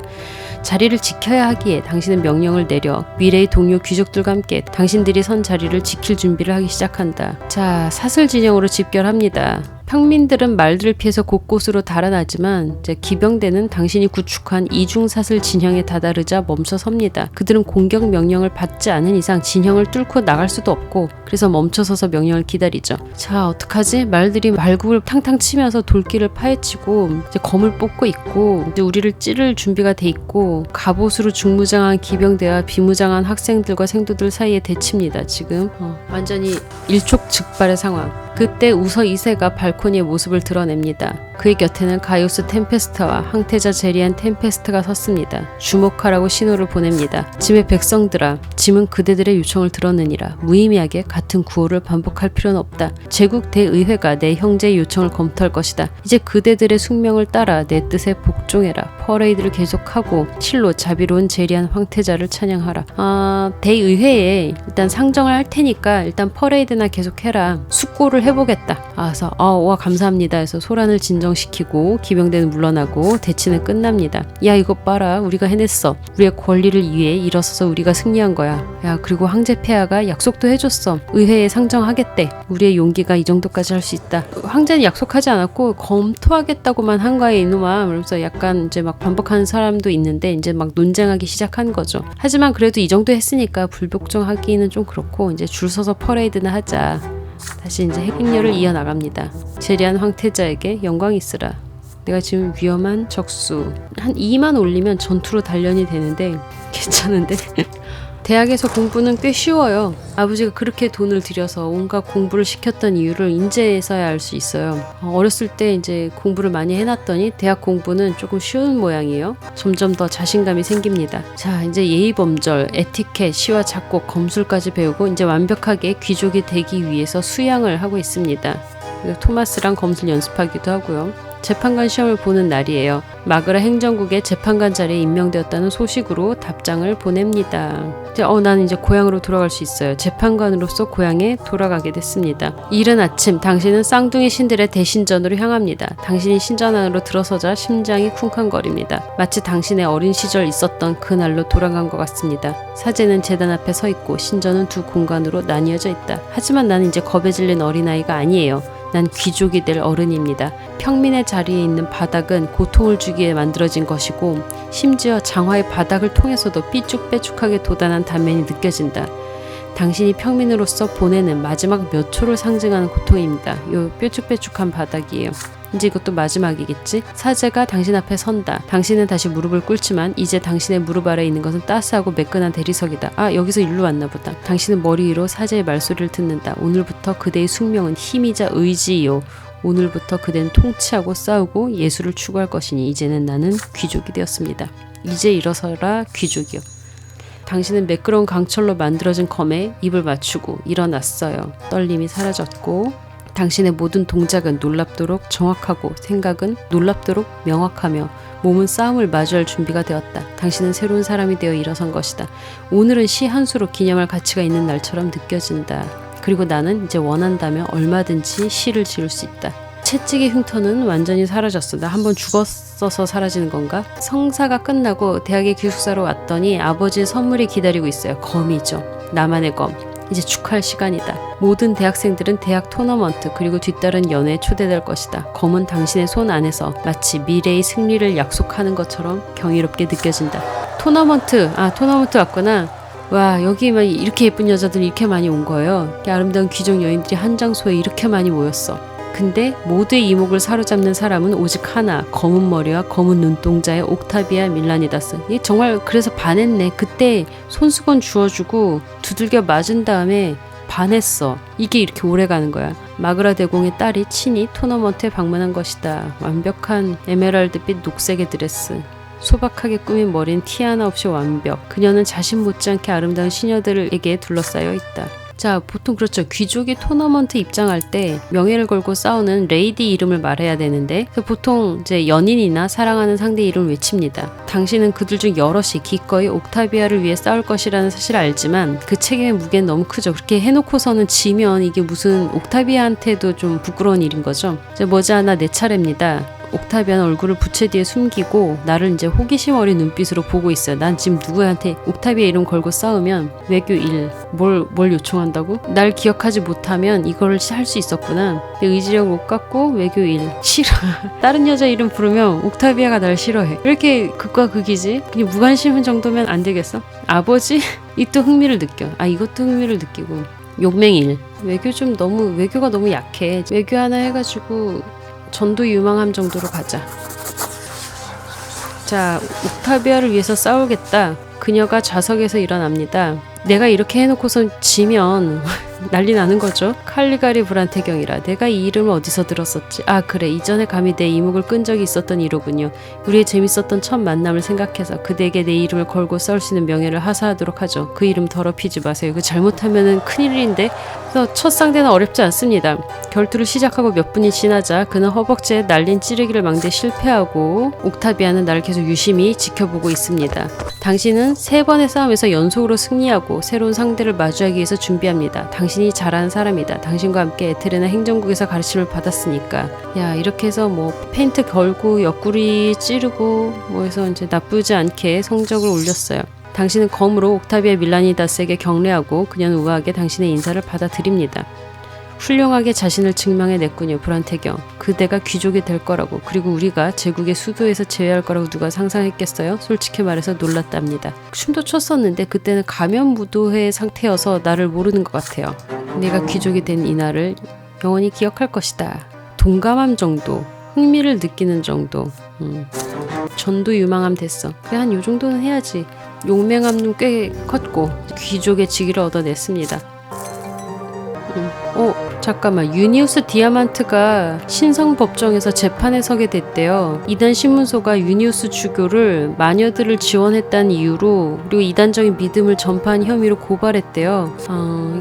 자리를 지켜야 하기에 당신은 명령을 내려 미래의 동료 귀족들과 함께 당신들이 선 자리를 지킬 준비를 하기 시작한다. 자, 사슬 진영으로 집결합니다. 평민들은 말들을 피해서 곳곳으로 달아나지만 이제 기병대는 당신이 구축한 이중사슬 진영에 다다르자 멈춰섭니다. 그들은 공격 명령을 받지 않은 이상 진영을 뚫고 나갈 수도 없고 그래서 멈춰서서 명령을 기다리죠. 자, 어떡하지? 말들이 말굽을 탕탕 치면서 돌길을 파헤치고 이제 검을 뽑고 있고 이제 우리를 찌를 준비가 돼 있고 갑옷으로 중무장한 기병대와 비무장한 학생들과 생도들 사이에 대치입니다. 지금 완전히 일촉즉발의 상황. 그때 우서 2세가 발코니의 모습을 드러냅니다. 그의 곁에는 가이우스 템페스트와 황태자 제리안 템페스트가 섰습니다. 주목하라고 신호를 보냅니다. 짐의 백성들아, 짐은 그대들의 요청을 들었느니라. 무의미하게 같은 구호를 반복할 필요는 없다. 제국 대의회가 내 형제의 요청을 검토할 것이다. 이제 그대들의 숙명을 따라 내 뜻에 복종해라. 퍼레이드를 계속하고 실로 자비로운 제리안 황태자를 찬양하라. 대의회에 일단 상정을 할 테니까 일단 퍼레이드나 계속해라. 숙고를 해보겠다. 그래서 와 감사합니다 해서 소란을 진정시키고 기병대는 물러나고 대치는 끝납니다. 야 이것 봐라, 우리가 해냈어. 우리의 권리를 위해 일어서서 우리가 승리한 거야. 야 그리고 황제 폐하가 약속도 해줬어. 의회에 상정하겠대. 우리의 용기가 이 정도까지 할 수 있다. 황제는 약속하지 않았고 검토하겠다고만 한 거야 이놈아. 그러면서 약간 이제 막 반복하는 사람도 있는데 이제 막 논쟁하기 시작한 거죠. 하지만 그래도 이 정도 했으니까 불복종하기는 좀 그렇고 이제 줄 서서 퍼레이드나 하자. 다시 이제 행렬을 이어나갑니다. 제리안 황태자에게 영광이 있으라. 내가 지금 위험한 적수 한 2만 올리면 전투로 단련이 되는데 괜찮은데? 대학에서 공부는 꽤 쉬워요. 아버지가 그렇게 돈을 들여서 온갖 공부를 시켰던 이유를 인제에서야 알 수 있어요. 어렸을 때 이제 공부를 많이 해놨더니 대학 공부는 조금 쉬운 모양이에요. 점점 더 자신감이 생깁니다. 자, 이제 예의범절, 에티켓, 시와 작곡, 검술까지 배우고 이제 완벽하게 귀족이 되기 위해서 수양을 하고 있습니다. 토마스랑 검술 연습하기도 하고요. 재판관 시험을 보는 날이에요. 마그라 행정국의 재판관 자리에 임명되었다는 소식으로 답장을 보냅니다. 나는 이제 고향으로 돌아갈 수 있어요. 재판관으로서 고향에 돌아가게 됐습니다. 이른 아침 당신은 쌍둥이 신들의 대신전으로 향합니다. 당신이 신전 안으로 들어서자 심장이 쿵쾅거립니다. 마치 당신의 어린 시절 있었던 그날로 돌아간 것 같습니다. 사제는 제단 앞에 서 있고 신전은 두 공간으로 나뉘어져 있다. 하지만 나는 이제 겁에 질린 어린아이가 아니에요. 난 귀족이 될 어른입니다. 평민의 자리에 있는 바닥은 고통을 주기에 만들어진 것이고 심지어 장화의 바닥을 통해서도 삐쭉빼쭉하게 돋아난 단면이 느껴진다. 당신이 평민으로서 보내는 마지막 몇 초를 상징하는 고통입니다. 요 뾰족뾰족한 바닥이에요. 이제 이것도 마지막이겠지? 사제가 당신 앞에 선다. 당신은 다시 무릎을 꿇지만 이제 당신의 무릎 아래에 있는 것은 따스하고 매끈한 대리석이다. 여기서 일로 왔나 보다. 당신은 머리 위로 사제의 말소리를 듣는다. 오늘부터 그대의 숙명은 힘이자 의지이요. 오늘부터 그대는 통치하고 싸우고 예술을 추구할 것이니 이제는 나는 귀족이 되었습니다. 이제 일어서라 귀족이요. 당신은 매끄러운 강철로 만들어진 검에 입을 맞추고 일어났어요. 떨림이 사라졌고 당신의 모든 동작은 놀랍도록 정확하고 생각은 놀랍도록 명확하며 몸은 싸움을 마주할 준비가 되었다. 당신은 새로운 사람이 되어 일어선 것이다. 오늘은 시 한 수로 기념할 가치가 있는 날처럼 느껴진다. 그리고 나는 이제 원한다면 얼마든지 시를 지을 수 있다. 채찍의 흉터는 완전히 사라졌어. 나 한번 죽었어서 사라지는 건가? 성사가 끝나고 대학의 기숙사로 왔더니 아버지의 선물이 기다리고 있어요. 검이죠. 나만의 검. 이제 축하할 시간이다. 모든 대학생들은 대학 토너먼트 그리고 뒤따른 연애에 초대될 것이다. 검은 당신의 손 안에서 마치 미래의 승리를 약속하는 것처럼 경이롭게 느껴진다. 토너먼트 왔구나. 와, 여기 막 이렇게 예쁜 여자들이 이렇게 많이 온 거예요. 아름다운 귀족 여인들이 한 장소에 이렇게 많이 모였어. 근데 모두의 이목을 사로잡는 사람은 오직 하나, 검은 머리와 검은 눈동자의 옥타비아 밀라니다스. 얘 정말 그래서 반했네. 그때 손수건 주워주고 두들겨 맞은 다음에 반했어. 이게 이렇게 오래 가는 거야. 마그라 대공의 딸이 친히 토너먼트에 방문한 것이다. 완벽한 에메랄드빛 녹색의 드레스. 소박하게 꾸민 머리는 티 하나 없이 완벽. 그녀는 자신 못지않게 아름다운 시녀들에게 둘러싸여 있다. 자, 보통 그렇죠. 귀족이 토너먼트 입장할 때 명예를 걸고 싸우는 레이디 이름을 말해야 되는데 보통 이제 연인이나 사랑하는 상대 이름을 외칩니다. 당신은 그들 중 여럿이 기꺼이 옥타비아를 위해 싸울 것이라는 사실을 알지만 그 책임의 무게는 너무 크죠. 그렇게 해놓고서는 지면 이게 무슨 옥타비아한테도 좀 부끄러운 일인 거죠. 이제 머지않아 내 차례입니다. 옥타비아는 얼굴을 부채 뒤에 숨기고 나를 이제 호기심 어린 눈빛으로 보고 있어요. 난 지금 누구한테 옥타비아 이름 걸고 싸우면 외교 1. 뭘 요청한다고? 날 기억하지 못하면 이걸 할 수 있었구나. 내 의지력을 못 갖고 외교 1. 싫어. 다른 여자 이름 부르면 옥타비아가 날 싫어해. 왜 이렇게 극과 극이지? 그냥 무관심한 정도면 안 되겠어? 아버지? 이 또 흥미를 느껴. 이것도 흥미를 느끼고. 욕맹 1. 외교가 너무 약해. 외교 하나 해가지고 전도 유망함 정도로 가자. 자, 옥타비아를 위해서 싸우겠다. 그녀가 좌석에서 일어납니다. 내가 이렇게 해놓고선 지면 난리 나는 거죠. 칼리가리 브란테경이라. 내가 이 이름을 어디서 들었었지? 그래. 이전에 감히 내 이목을 끈 적이 있었던 이로군요. 우리의 재밌었던 첫 만남을 생각해서 그대에게 내 이름을 걸고 싸울 수 있는 명예를 하사하도록 하죠. 그 이름 더럽히지 마세요. 그 잘못하면은 큰일인데. 그래서 첫 상대는 어렵지 않습니다. 결투를 시작하고 몇 분이 지나자 그는 허벅지에 날린 찌르기를 막대 실패하고 옥타비아는 나를 계속 유심히 지켜보고 있습니다. 당신은 3번의 싸움에서 연속으로 승리하고 새로운 상대를 마주하기 위해서 준비합니다. 당신이 잘하는 사람이다. 당신과 함께 에테르나 행정국에서 가르침을 받았으니까. 야, 이렇게 해서 뭐 페인트 걸고 옆구리 찌르고 뭐 해서 이제 나쁘지 않게 성적을 올렸어요. 당신은 검으로 옥타비아 밀라니다스에게 경례하고 그녀는 우아하게 당신의 인사를 받아들입니다. 훌륭하게 자신을 증명해냈군요. 브란테경. 그대가 귀족이 될 거라고. 그리고 우리가 제국의 수도에서 제외할 거라고 누가 상상했겠어요? 솔직히 말해서 놀랐답니다. 춤도 췄었는데 그때는 가면무도회 상태여서 나를 모르는 것 같아요. 내가 귀족이 된 이 날을 영원히 기억할 것이다. 동감함 정도, 흥미를 느끼는 정도. 전도 유망함 됐어. 그래, 한 요 정도는 해야지. 용맹함은 꽤 컸고 귀족의 직위를 얻어냈습니다. 잠깐만, 유니우스 디아만트가 신성법정에서 재판에 서게 됐대요. 이단 신문소가 유니우스 주교를 마녀들을 지원했다는 이유로, 그리고 이단적인 믿음을 전파한 혐의로 고발했대요.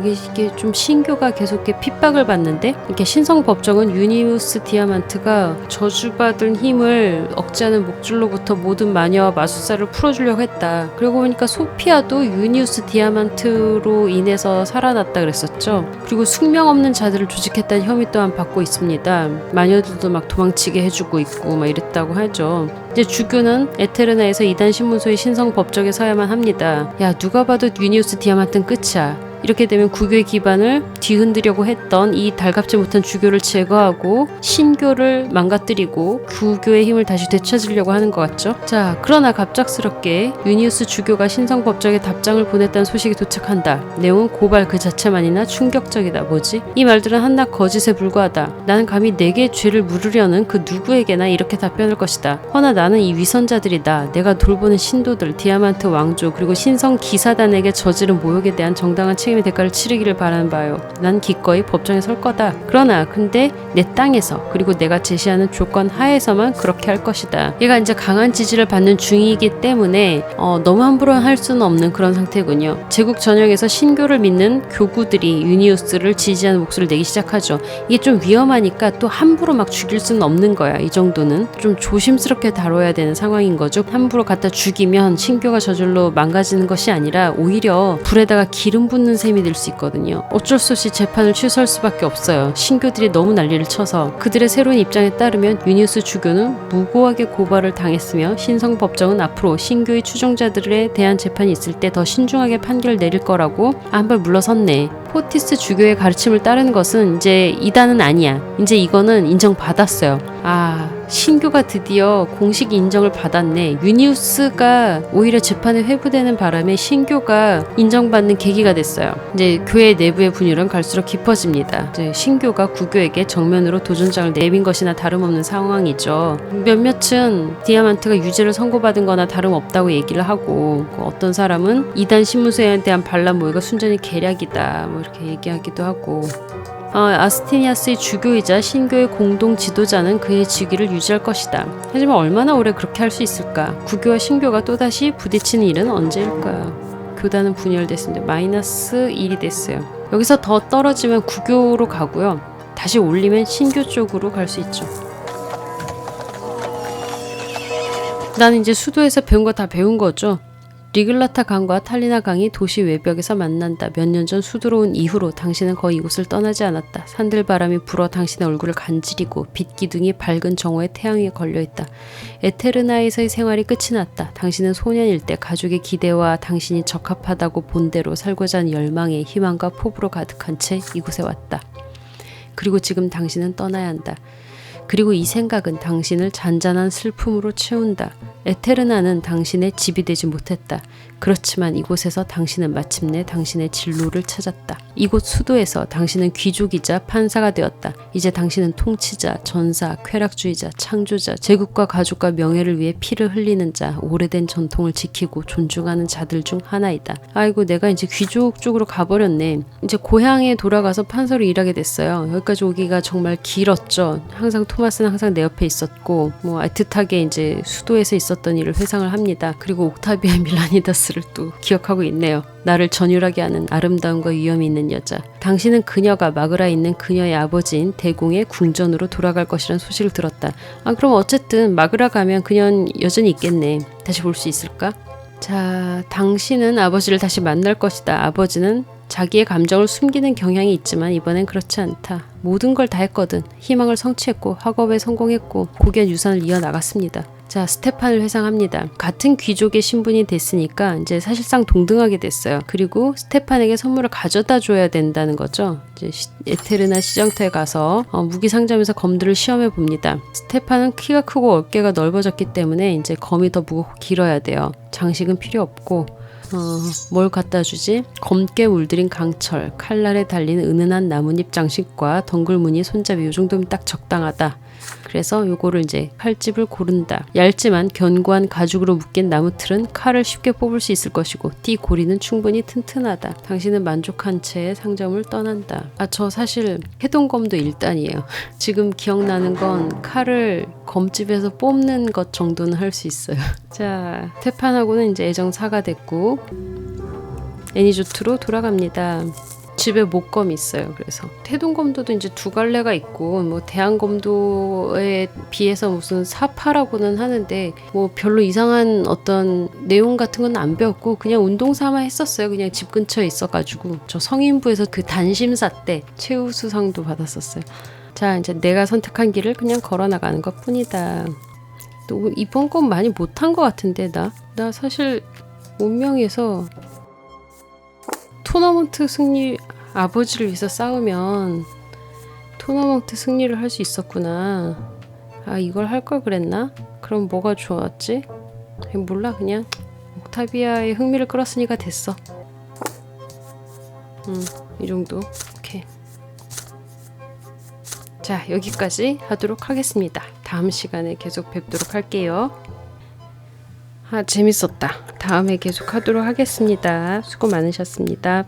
이게 좀 신교가 계속 이렇게 핍박을 받는데, 이렇게 신성법정은 유니우스 디아만트가 저주받은 힘을 억제하는 목줄로부터 모든 마녀와 마술사를 풀어주려고 했다. 그러고 보니까 소피아도 유니우스 디아만트로 인해서 살아났다 그랬었죠. 그리고 숙명 없는 자들을 조직했다는 혐의 또한 받고 있습니다. 마녀들도 막 도망치게 해주고 있고 막 이랬다고 하죠. 이제 주교는 에테르나에서 이단 신문소의 신성법정에 서야만 합니다. 야, 누가 봐도 유니우스 디아만트는 끝이야. 이렇게 되면 구교의 기반을 뒤흔들려고 했던 이 달갑지 못한 주교를 제거하고 신교를 망가뜨리고 구교의 힘을 다시 되찾으려고 하는 것 같죠. 자, 그러나 갑작스럽게 유니우스 주교가 신성법정에 답장을 보냈다는 소식이 도착한다. 내용은 고발 그 자체만이나 충격적이다. 뭐지? 이 말들은 한낱 거짓에 불과하다. 나는 감히 내게 죄를 물으려는 그 누구에게나 이렇게 답변할 것이다. 허나 나는 이 위선자들이다. 내가 돌보는 신도들, 디아만트 왕조, 그리고 신성 기사단에게 저지른 모욕에 대한 정당한 책임의 대가를 치르기를 바라는 바요. 난 기꺼이 법정에 설 거다. 그러나 근데 내 땅에서, 그리고 내가 제시하는 조건 하에서만 그렇게 할 것이다. 얘가 이제 강한 지지를 받는 중이기 때문에 너무 함부로 할 수는 없는 그런 상태군요. 제국 전역에서 신교를 믿는 교구들이 유니우스를 지지하는 목소리를 내기 시작하죠. 이게 좀 위험하니까 또 함부로 막 죽일 수는 없는 거야. 이 정도는 좀 조심스럽게 다뤄야 되는 상황인 거죠. 함부로 갖다 죽이면 신교가 저절로 망가지는 것이 아니라 오히려 불에다가 기름 붓는 셈이 될 수 있거든요. 어쩔 수 없이 재판을 취소할 수밖에 없어요. 신교들이 너무 난리를 쳐서. 그들의 새로운 입장에 따르면 유니우스 주교는 무고하게 고발을 당했으며 신성법정은 앞으로 신교의 추종자들에 대한 재판이 있을 때 더 신중하게 판결을 내릴 거라고 한 발 물러섰네. 포티스 주교의 가르침을 따르는 것은 이제 이단은 아니야. 이제 이거는 인정받았어요. 신교가 드디어 공식 인정을 받았네. 유니우스가 오히려 재판에 회부되는 바람에 신교가 인정받는 계기가 됐어요. 이제 교회 내부의 분열은 갈수록 깊어집니다. 이제 신교가 구교에게 정면으로 도전장을 내민 것이나 다름없는 상황이죠. 몇몇은 디아만트가 유죄를 선고받은 거나 다름없다고 얘기를 하고, 어떤 사람은 이단 신문소에 대한 반란 모의가 순전히 계략이다 뭐 이렇게 얘기하기도 하고, 아스티니아스의 주교이자 신교의 공동 지도자는 그의 직위를 유지할 것이다. 하지만 얼마나 오래 그렇게 할 수 있을까? 구교와 신교가 또다시 부딪히는 일은 언제일까? 교단은 분열됐습니다. -1이 됐어요. 여기서 더 떨어지면 구교로 가고요. 다시 올리면 신교 쪽으로 갈 수 있죠. 나는 이제 수도에서 배운 거 다 배운 거죠. 리글라타 강과 탈리나 강이 도시 외벽에서 만난다. 몇 년 전 수도로 온 이후로 당신은 거의 이곳을 떠나지 않았다. 산들바람이 불어 당신의 얼굴을 간지리고 빛 기둥이 밝은 정오의 태양 위에 걸려있다. 에테르나에서의 생활이 끝이 났다. 당신은 소년일 때 가족의 기대와 당신이 적합하다고 본 대로 살고자 하는 열망에 희망과 포부로 가득한 채 이곳에 왔다. 그리고 지금 당신은 떠나야 한다. 그리고 이 생각은 당신을 잔잔한 슬픔으로 채운다. 에테르나는 당신의 집이 되지 못했다. 그렇지만 이곳에서 당신은 마침내 당신의 진로를 찾았다. 이곳 수도에서 당신은 귀족이자 판사가 되었다. 이제 당신은 통치자, 전사, 쾌락주의자, 창조자, 제국과 가족과 명예를 위해 피를 흘리는 자, 오래된 전통을 지키고 존중하는 자들 중 하나이다. 아이고, 내가 이제 귀족 쪽으로 가버렸네. 이제 고향에 돌아가서 판사로 일하게 됐어요. 여기까지 오기가 정말 길었죠. 항상 토마스는 항상 내 옆에 있었고, 애틋하게 이제 수도에서 있었던 일을 회상을 합니다. 그리고 옥타비아 밀라니다스를 또 기억하고 있네요. 나를 전율하게 하는 아름다움과 위엄이 있는 여자. 당신은 그녀가 마그라에 있는 그녀의 아버지인 대공의 궁전으로 돌아갈 것이란 소식을 들었다. 그럼 어쨌든 마그라 가면 그녀는 여전히 있겠네. 다시 볼 수 있을까? 자, 당신은 아버지를 다시 만날 것이다. 아버지는 자기의 감정을 숨기는 경향이 있지만 이번엔 그렇지 않다. 모든 걸 다 했거든. 희망을 성취했고 학업에 성공했고 고귀한 유산을 이어나갔습니다. 자, 스테판을 회상합니다. 같은 귀족의 신분이 됐으니까 이제 사실상 동등하게 됐어요. 그리고 스테판에게 선물을 가져다 줘야 된다는 거죠. 이제 에테르나 시장터에 가서 무기 상점에서 검들을 시험해 봅니다. 스테판은 키가 크고 어깨가 넓어졌기 때문에 이제 검이 더 무겁고 길어야 돼요. 장식은 필요 없고 뭘 갖다 주지? 검게 물들인 강철, 칼날에 달린 은은한 나뭇잎 장식과 덩굴무늬 손잡이, 요 정도면 딱 적당하다. 그래서 요거를 이제 칼집을 고른다. 얇지만 견고한 가죽으로 묶인 나무틀은 칼을 쉽게 뽑을 수 있을 것이고 띠 고리는 충분히 튼튼하다. 당신은 만족한 채 상점을 떠난다. 저 사실 해동검도 1단이에요. 지금 기억나는 건 칼을 검집에서 뽑는 것 정도는 할 수 있어요. 자, 태판하고는 이제 애정사가 됐고 애니조트로 돌아갑니다. 집에 목검이 있어요. 그래서 태동검도도 이제 두 갈래가 있고 뭐 대한검도에 비해서 무슨 사파라고는 하는데 뭐 별로 이상한 어떤 내용 같은 건 안 배웠고 그냥 운동 삼아 했었어요. 그냥 집 근처에 있어가지고 저 성인부에서 그 단심사 때 최우수상도 받았었어요. 자, 이제 내가 선택한 길을 그냥 걸어 나가는 것 뿐이다. 또 이번 건 많이 못한 것 같은데 나 사실 운명에서 토너먼트 승리, 아버지를 위해서 싸우면 토너먼트 승리를 할 수 있었구나. 이걸 할 걸 그랬나? 그럼 뭐가 좋았지? 몰라, 그냥 옥타비아의 흥미를 끌었으니까 됐어. 이 정도. 오케이. 자, 여기까지 하도록 하겠습니다. 다음 시간에 계속 뵙도록 할게요. 재밌었다. 다음에 계속 하도록 하겠습니다. 수고 많으셨습니다.